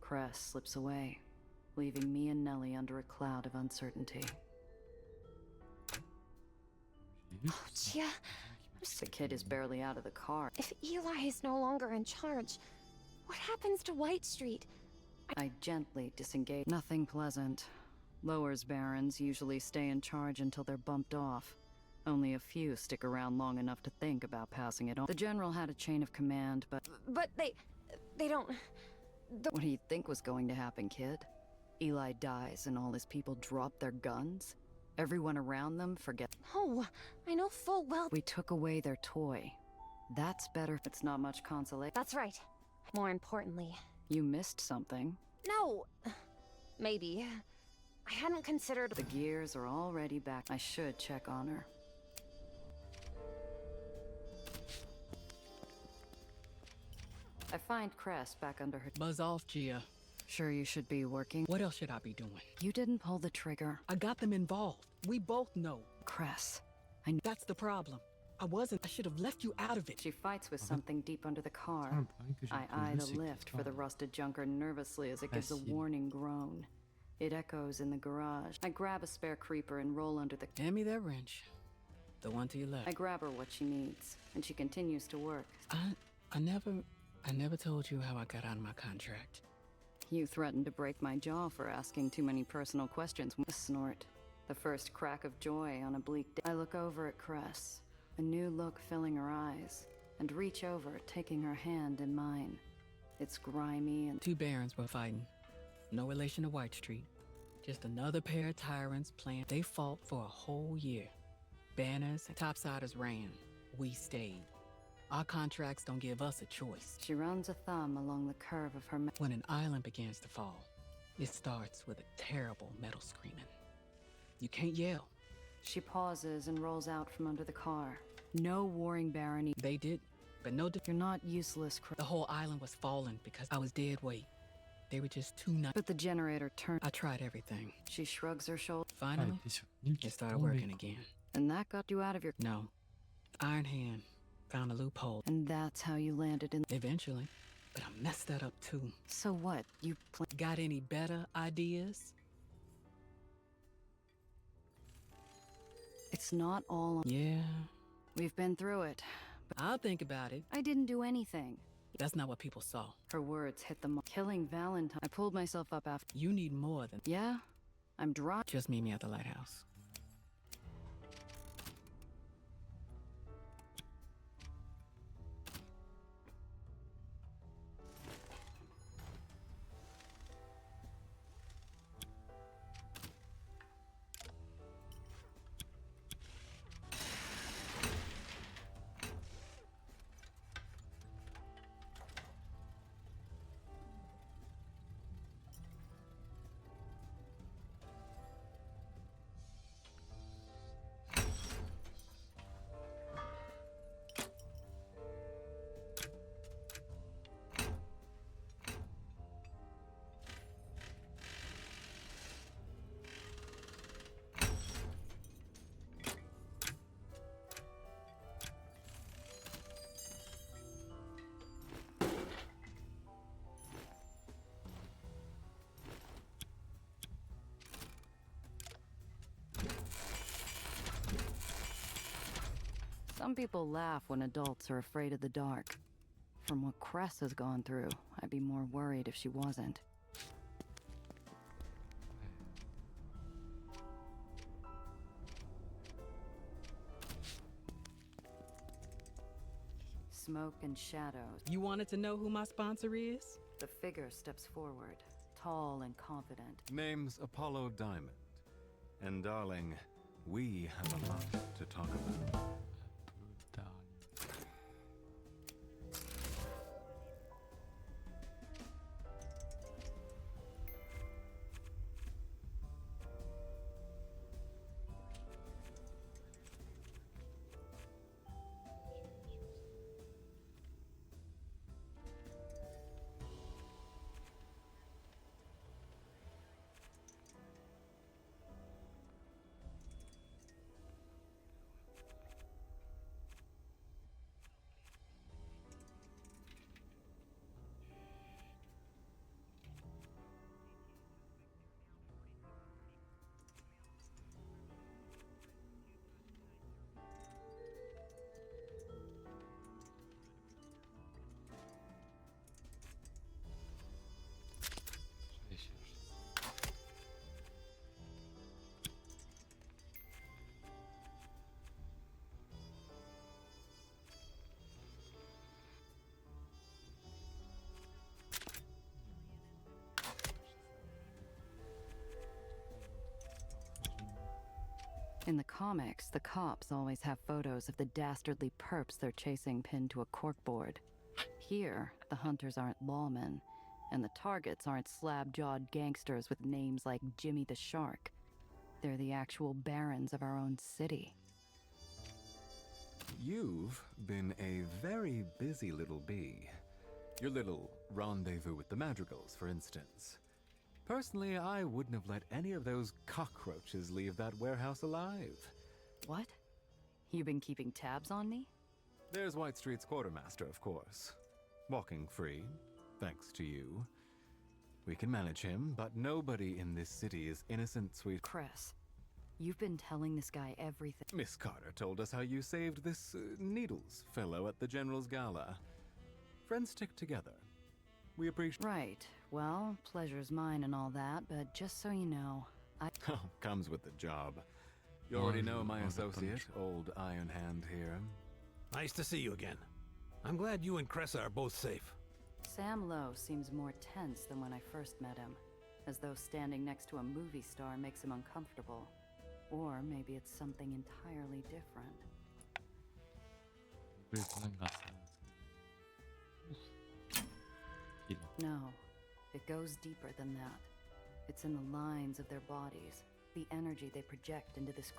Cress slips away, leaving me and Nellie under a cloud of uncertainty. Oh, Gia, The kid is barely out of the car. if Eli is no longer in charge, what happens to White Street? I gently disengage. Nothing pleasant. Lower's barons usually stay in charge until they're bumped off. Only a few stick around long enough to think about passing it on. The general had a chain of command, but... But they don't... What do you think was going to happen, kid? Eli dies and all his people drop their guns? Everyone around them forget... No, I know full well... We took away their toy. That's better. It's not much consolation. That's right. More importantly... You missed something. No! Maybe. I hadn't considered... The gears are already back. I should check on her. I find Cress back under her... Buzz off, Gia. Sure you should be working. What else should I be doing? You didn't pull the trigger. I got them involved. We both know. Cress. That's the problem. I should have left you out of it. She fights with something deep under the car. I eye the lift for the rusted junker nervously as it gives a warning groan. It echoes in the garage. I grab a spare creeper and roll under the... Hand me that wrench. The one to your left. I grab her what she needs, and she continues to work. I never told you how I got out of my contract. You threatened to break my jaw for asking too many personal questions. A snort. The first crack of joy on a bleak day. I look over at Cress, a new look filling her eyes, and reach over, taking her hand in mine. It's grimy and... Two barons were fighting. No relation to White Street. Just another pair of tyrants playing. They fought for a whole year. Banners and topsiders ran. We stayed. Our contracts don't give us a choice. She runs a thumb along the curve of her... When an island begins to fall, it starts with a terrible metal screaming. You can't yell. She pauses and rolls out from under the car. No warring barony. They did, but no... You're not useless, The whole island was falling because I was dead weight. They were just too nice. But the generator turned... I tried everything. She shrugs her shoulders. Finally, it started working again. And that got you out of your... No. Iron Hand found a loophole. And that's how you landed in... Eventually. But I messed that up too. So what? You got any better ideas? It's not all... Yeah. We've been through it. But I'll think about it. I didn't do anything. That's not what people saw. Her words hit the mark. Killing Valentine. I pulled myself up after... You need more than... Yeah? I'm dry. Just meet me at the lighthouse. Some people laugh when adults are afraid of the dark. From what Cress has gone through, I'd be more worried if she wasn't. Smoke and shadows. You wanted to know who my sponsor is? The figure steps forward, tall and confident. Name's Apollo Diamond. And darling, we have a lot to talk about. In the comics, the cops always have photos of the dastardly perps they're chasing pinned to a corkboard. Here, the hunters aren't lawmen, and the targets aren't slab-jawed gangsters with names like Jimmy the Shark. They're the actual barons of our own city. You've been a very busy little bee. Your little rendezvous with the madrigals, for instance. Personally, I wouldn't have let any of those cockroaches leave that warehouse alive. What? You been keeping tabs on me? There's White Street's quartermaster, of course. Walking free, thanks to you. We can manage him, but nobody in this city is innocent, sweet Cress. You've been telling this guy everything. Miss Carter told us how you saved this Needles fellow at the General's Gala. Friends stick together. We appreciate. Right. Well, pleasure's mine and all that, but just so you know, Oh, comes with the job. You already know my associate, old Iron Hand here. Nice to see you again. I'm glad you and Cressa are both safe. Sam Lowe seems more tense than when I first met him, as though standing next to a movie star makes him uncomfortable. Or maybe it's something entirely different. No, it goes deeper than that. It's in the lines of their bodies, the energy they project into this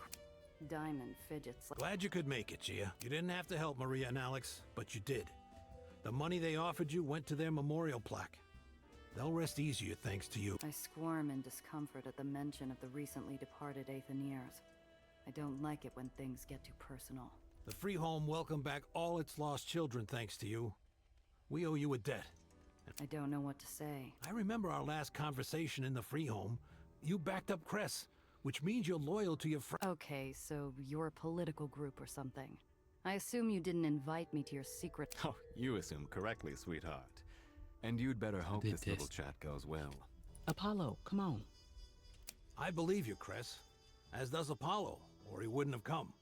diamond fidgets like— Glad you could make it, Gia. You didn't have to help Maria and Alex, but you did. The money they offered you went to their memorial plaque. They'll rest easier thanks to you. I squirm in discomfort at the mention of the recently departed Aetheniers. I don't like it when things get too personal. The Free Home welcomed back all its lost children thanks to you. We owe you a debt. I don't know what to say. I remember our last conversation in the Free Home. You backed up Cress, which means you're loyal to your friend. Okay, so you're a political group or something. I assume you didn't invite me to your secret— Oh, you assume correctly, sweetheart. And you'd better hope this little chat goes well. Apollo, come on. I believe you, Cress. As does Apollo, or he wouldn't have come.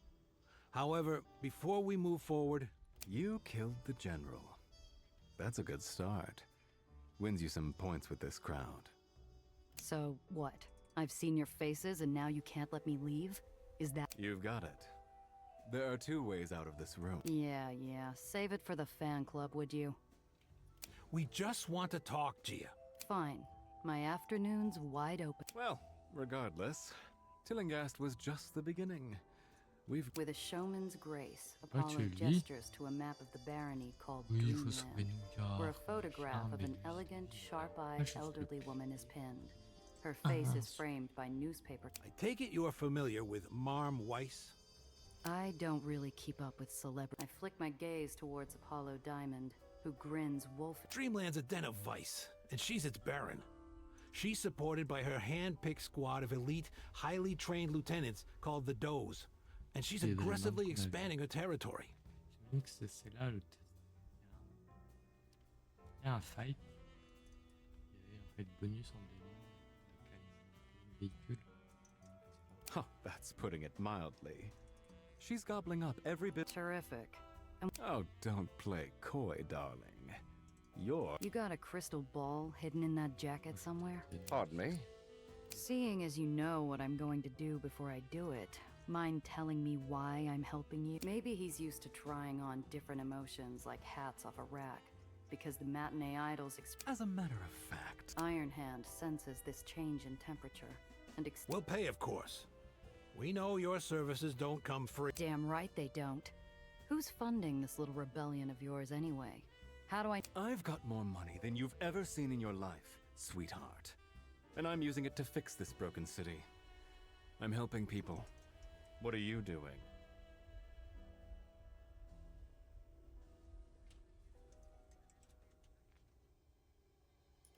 However, before we move forward— You killed the General. That's a good start. Wins you some points with this crowd. So, what? I've seen your faces and now you can't let me leave? Is that— You've got it. There are two ways out of this room. Yeah. Save it for the fan club, would you? We just want to talk, Gia. Fine. My afternoon's wide open. Well, regardless, Tillinghast was just the beginning. With a showman's grace, Apollo gestures to a map of the barony called Dreamland, where a photograph of an elegant, sharp-eyed elderly woman is pinned. Her face is framed by newspaper. I take it you're familiar with Marm Weiss? I don't really keep up with celebrities. I flick my gaze towards Apollo Diamond, who grins wolf. Dreamland's a den of vice, and she's its baron. She's supported by her hand-picked squad of elite, highly trained lieutenants called the Does. And she's Des éléments aggressively qu'on a vus. expanding her territory. J'imagine que c'est là le test. Il y a un fight. Il y avait un fait bonus en début de véhicule. Huh, that's putting it mildly. She's gobbling up every bit. Terrific. Oh, don't play coy, darling. You got a crystal ball hidden in that jacket somewhere? Pardon me? Seeing as you know what I'm going to do before I do it, mind telling me why I'm helping you? Maybe he's used to trying on different emotions like hats off a rack, because the matinee idols As a matter of fact, Iron Hand senses this change in temperature and We'll pay, of course. We know your services don't come free. Damn right they don't. Who's funding this little rebellion of yours anyway? How do I... I've got more money than you've ever seen in your life, sweetheart. And I'm using it to fix this broken city. I'm helping people. What are you doing?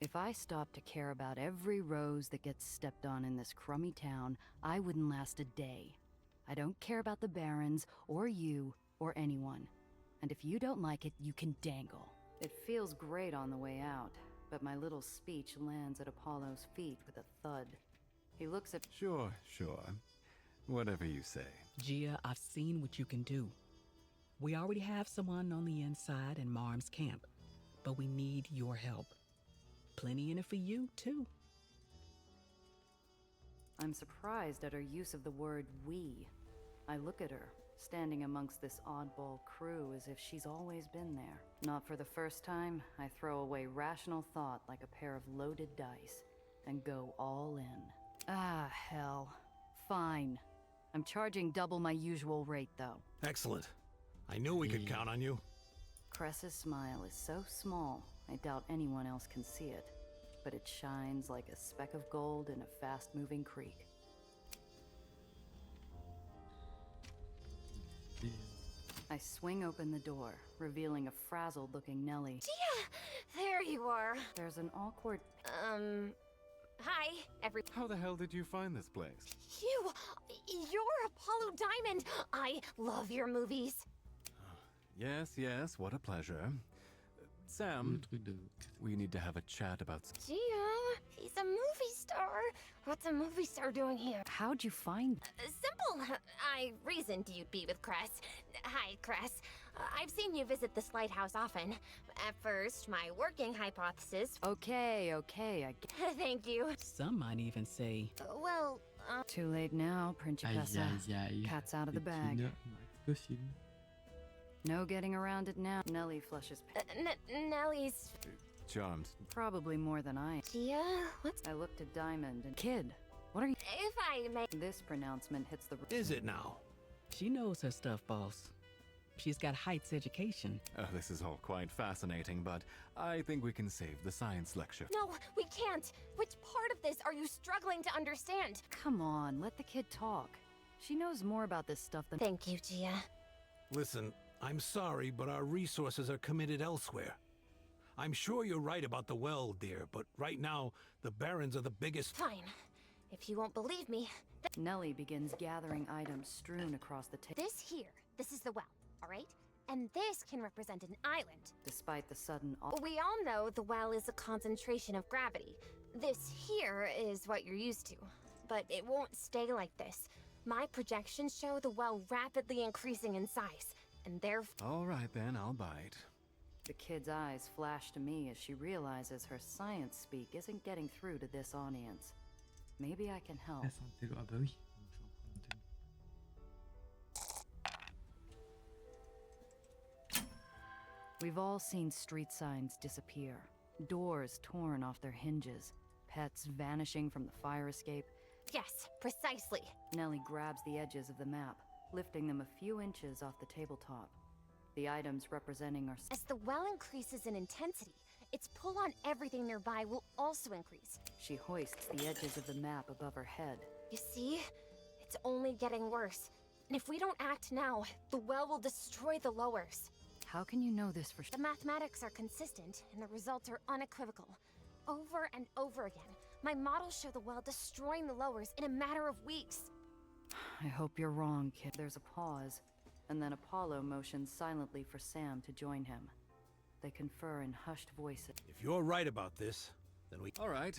If I stopped to care about every rose that gets stepped on in this crummy town, I wouldn't last a day. I don't care about the barons, or you, or anyone. And if you don't like it, you can dangle. It feels great on the way out, but my little speech lands at Apollo's feet with a thud. He looks at... Sure. Whatever you say. Gia, I've seen what you can do. We already have someone on the inside in Marm's camp, but we need your help. Plenty in it for you, too. I'm surprised at her use of the word we. I look at her, standing amongst this oddball crew as if she's always been there. Not for the first time, I throw away rational thought like a pair of loaded dice and go all in. Ah, hell. Fine. I'm charging double my usual rate, though. Excellent. I knew we could count on you. Cress's smile is so small, I doubt anyone else can see it, but it shines like a speck of gold in a fast-moving creek. I swing open the door, revealing a frazzled-looking Nellie. Gia! There you are. There's an awkward... Hi, How the hell did you find this place? You're Apollo Diamond! I love your movies. Yes, what a pleasure. Sam, we need to have a chat about... Gia, he's a movie star. What's a movie star doing here? How'd you find... Simple. I reasoned you'd be with Cress. Hi, Cress. I've seen you visit this lighthouse often. At first, my working hypothesis... Okay, I get... Thank you. Some might even say... Well, Too late now, Principessa. Cat's out of the bag. No getting around it now. Nellie flushes... Nellie's... Charmed. Probably more than I... Gia, what's... I looked at Diamond and... Kid, what are you... If I may... This pronouncement hits the... Is it now? She knows her stuff, boss. She's got Heights education. This is all quite fascinating, but I think we can save the science lecture. No, we can't. Which part of this are you struggling to understand? Come on, let the kid talk. She knows more about this stuff than... Thank you, Gia. Listen, I'm sorry, but our resources are committed elsewhere. I'm sure you're right about the well, dear, but right now, the barons are the biggest... Fine. If you won't believe me... Nellie begins gathering items strewn across the table. This is the well, all right? And this can represent an island. Despite the sudden... We all know the well is a concentration of gravity. This here is what you're used to. But it won't stay like this. My projections show the well rapidly increasing in size, and therefore... All right then, I'll bite. The kid's eyes flash to me as she realizes her science speak isn't getting through to this audience. Maybe I can help. Ah bah oui. We've all seen street signs disappear. Doors torn off their hinges. Pets vanishing from the fire escape. Yes, precisely. Nellie grabs the edges of the map, lifting them a few inches off the tabletop. The items representing are... As the well increases in intensity, its pull on everything nearby will also increase. She hoists the edges of the map above her head. You see? It's only getting worse. And if we don't act now, the well will destroy the lowers. How can you know this for sure? The mathematics are consistent, and the results are unequivocal. Over and over again, my models show the well destroying the lowers in a matter of weeks. I hope you're wrong, kid. There's a pause, and then Apollo motions silently for Sam to join him. They confer in hushed voices. If you're right about this, then we... All right.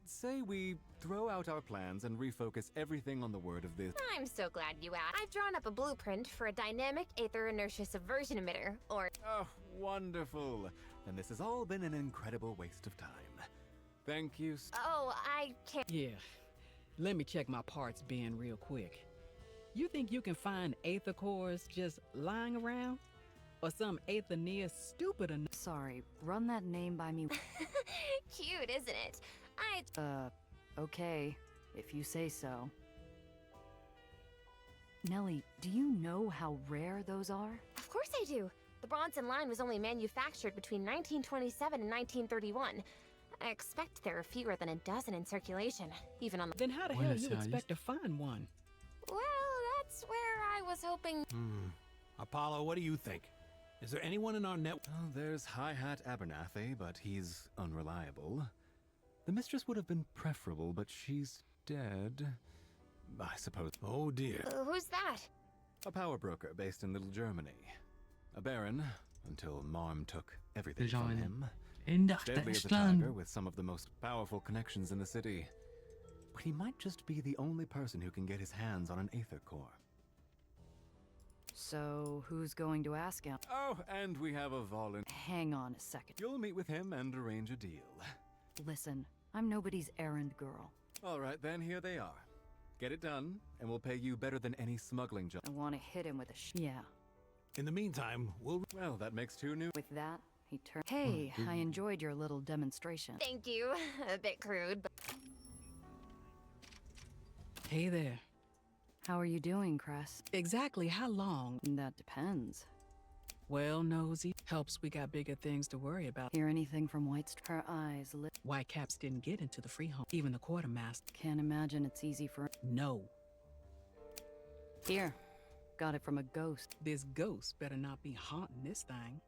Say we throw out our plans and refocus everything on the word of this. I'm so glad you asked. I've drawn up a blueprint for a dynamic Aether inertia subversion emitter, or... Oh, wonderful. Then this has all been an incredible waste of time. Thank you. Oh, I can't... Yeah. Let me check my parts bin real quick. You think you can find Aether cores just lying around? Or some Aether near stupid enough? Sorry, run that name by me. Cute, isn't it? Okay, if you say so. Nellie, do you know how rare those are? Of course I do. The Bronson line was only manufactured between 1927 and 1931. I expect there are fewer than a dozen in circulation, even on the... Then how the hell you expect to find one? Well, that's where I was hoping... Apollo, what do you think? Is there anyone in our network? Oh, there's Hi-Hat Abernathy, but he's unreliable. The mistress would have been preferable, but she's dead. I suppose. Oh dear. Who's that? A power broker based in Little Germany. A baron, until Marm took everything from him. Deadly as a tiger, with some of the most powerful connections in the city. But he might just be the only person who can get his hands on an Aether core. So, who's going to ask him? Oh, and we have a volunteer. Hang on a second. You'll meet with him and arrange a deal. Listen, I'm nobody's errand girl. All right, then here they are. Get it done, and we'll pay you better than any smuggling job. I want to hit him with a yeah. In the meantime, we'll... Well, that makes two new... With that, he turned... Hey, I enjoyed your little demonstration. Thank you. A bit crude, but... Hey there. How are you doing, Cress? Exactly how long? That depends. Well, Nosy, helps we got bigger things to worry about. Hear anything from Her eyes lit. Whitecaps didn't get into the free home, even the quartermaster. Can't imagine it's easy for... No. Here. Got it from a ghost. This ghost better not be haunting this thing.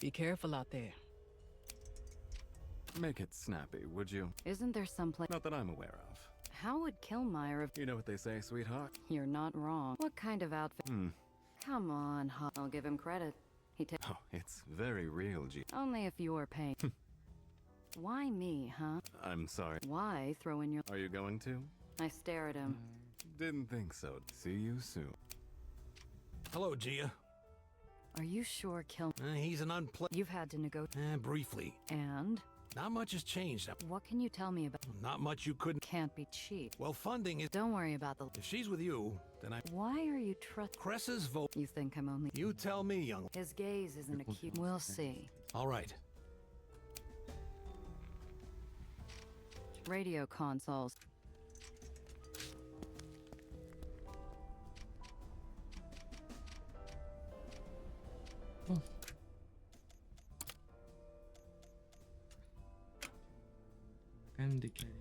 Be careful out there. Make it snappy, would you? Isn't there someplace... Not that I'm aware of. How would Killmeyer have... You know what they say, sweetheart? You're not wrong. What kind of outfit... Come on, I'll give him credit. Oh, it's very real, G. Only if you're paying. Why me, huh? I'm sorry. Why throw in your... Are you going to? I stare at him. Didn't think so. See you soon. Hello, Gia. Are you sure he's an You've had to negotiate... briefly. And? Not much has changed. What can you tell me about... Not much you couldn't... Can't be cheap. Well, funding is... Don't worry about the... If she's with you, then I... Why are you Cress's vote... You think I'm only... You tell me, young... His gaze isn't acute. We'll see. All right. Radio consoles. Quand même décalé.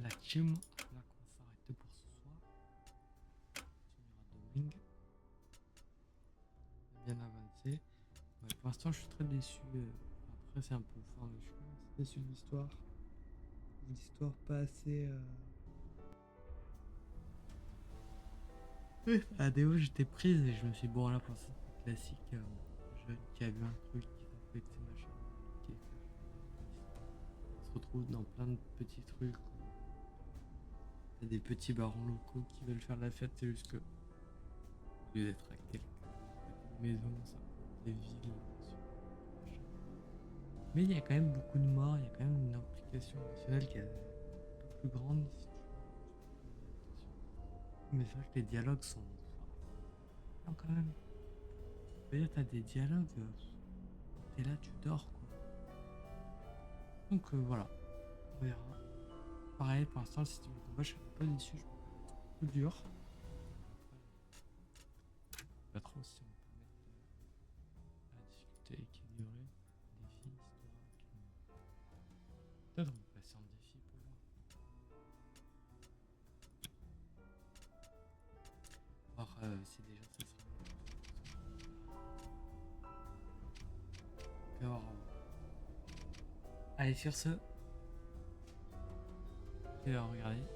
La team, là qu'on va s'arrêter pour ce soir. On ira demain. On a bien avancé. Ouais, pour l'instant, je suis très déçu. Après, c'est un peu fort, mais je suis quand même assez déçu de l'histoire. L'histoire pas assez. La déo, j'étais prise et je me suis dit, bon, là, pour l'instant, c'est classique. Jeune qui a vu un truc, qui a fait que c'est machin. Qui se retrouve dans plein de petits trucs. T'as des petits barons locaux qui veulent faire la fête, c'est juste que au lieu d'être à quelques maisons, ça, des villes, machin. Mais il y a quand même beaucoup de morts, il y a quand même une implication émotionnelle qui est un peu plus grande. Mais c'est vrai que les dialogues sont... Non, quand même. Je veux dire, t'as des dialogues, t'es là, tu dors, quoi. Donc voilà, on verra. Pareil, pour l'instant, le système de combat, je suis un peu déçu. Je trouve plus dur. Pas trop si on peut mettre la difficulté équilibrée. Défi, histoire. Peut-être on peut passer en défi pour voir. Voir si déjà ça serait. Alors, allez, sur ce, et regardez.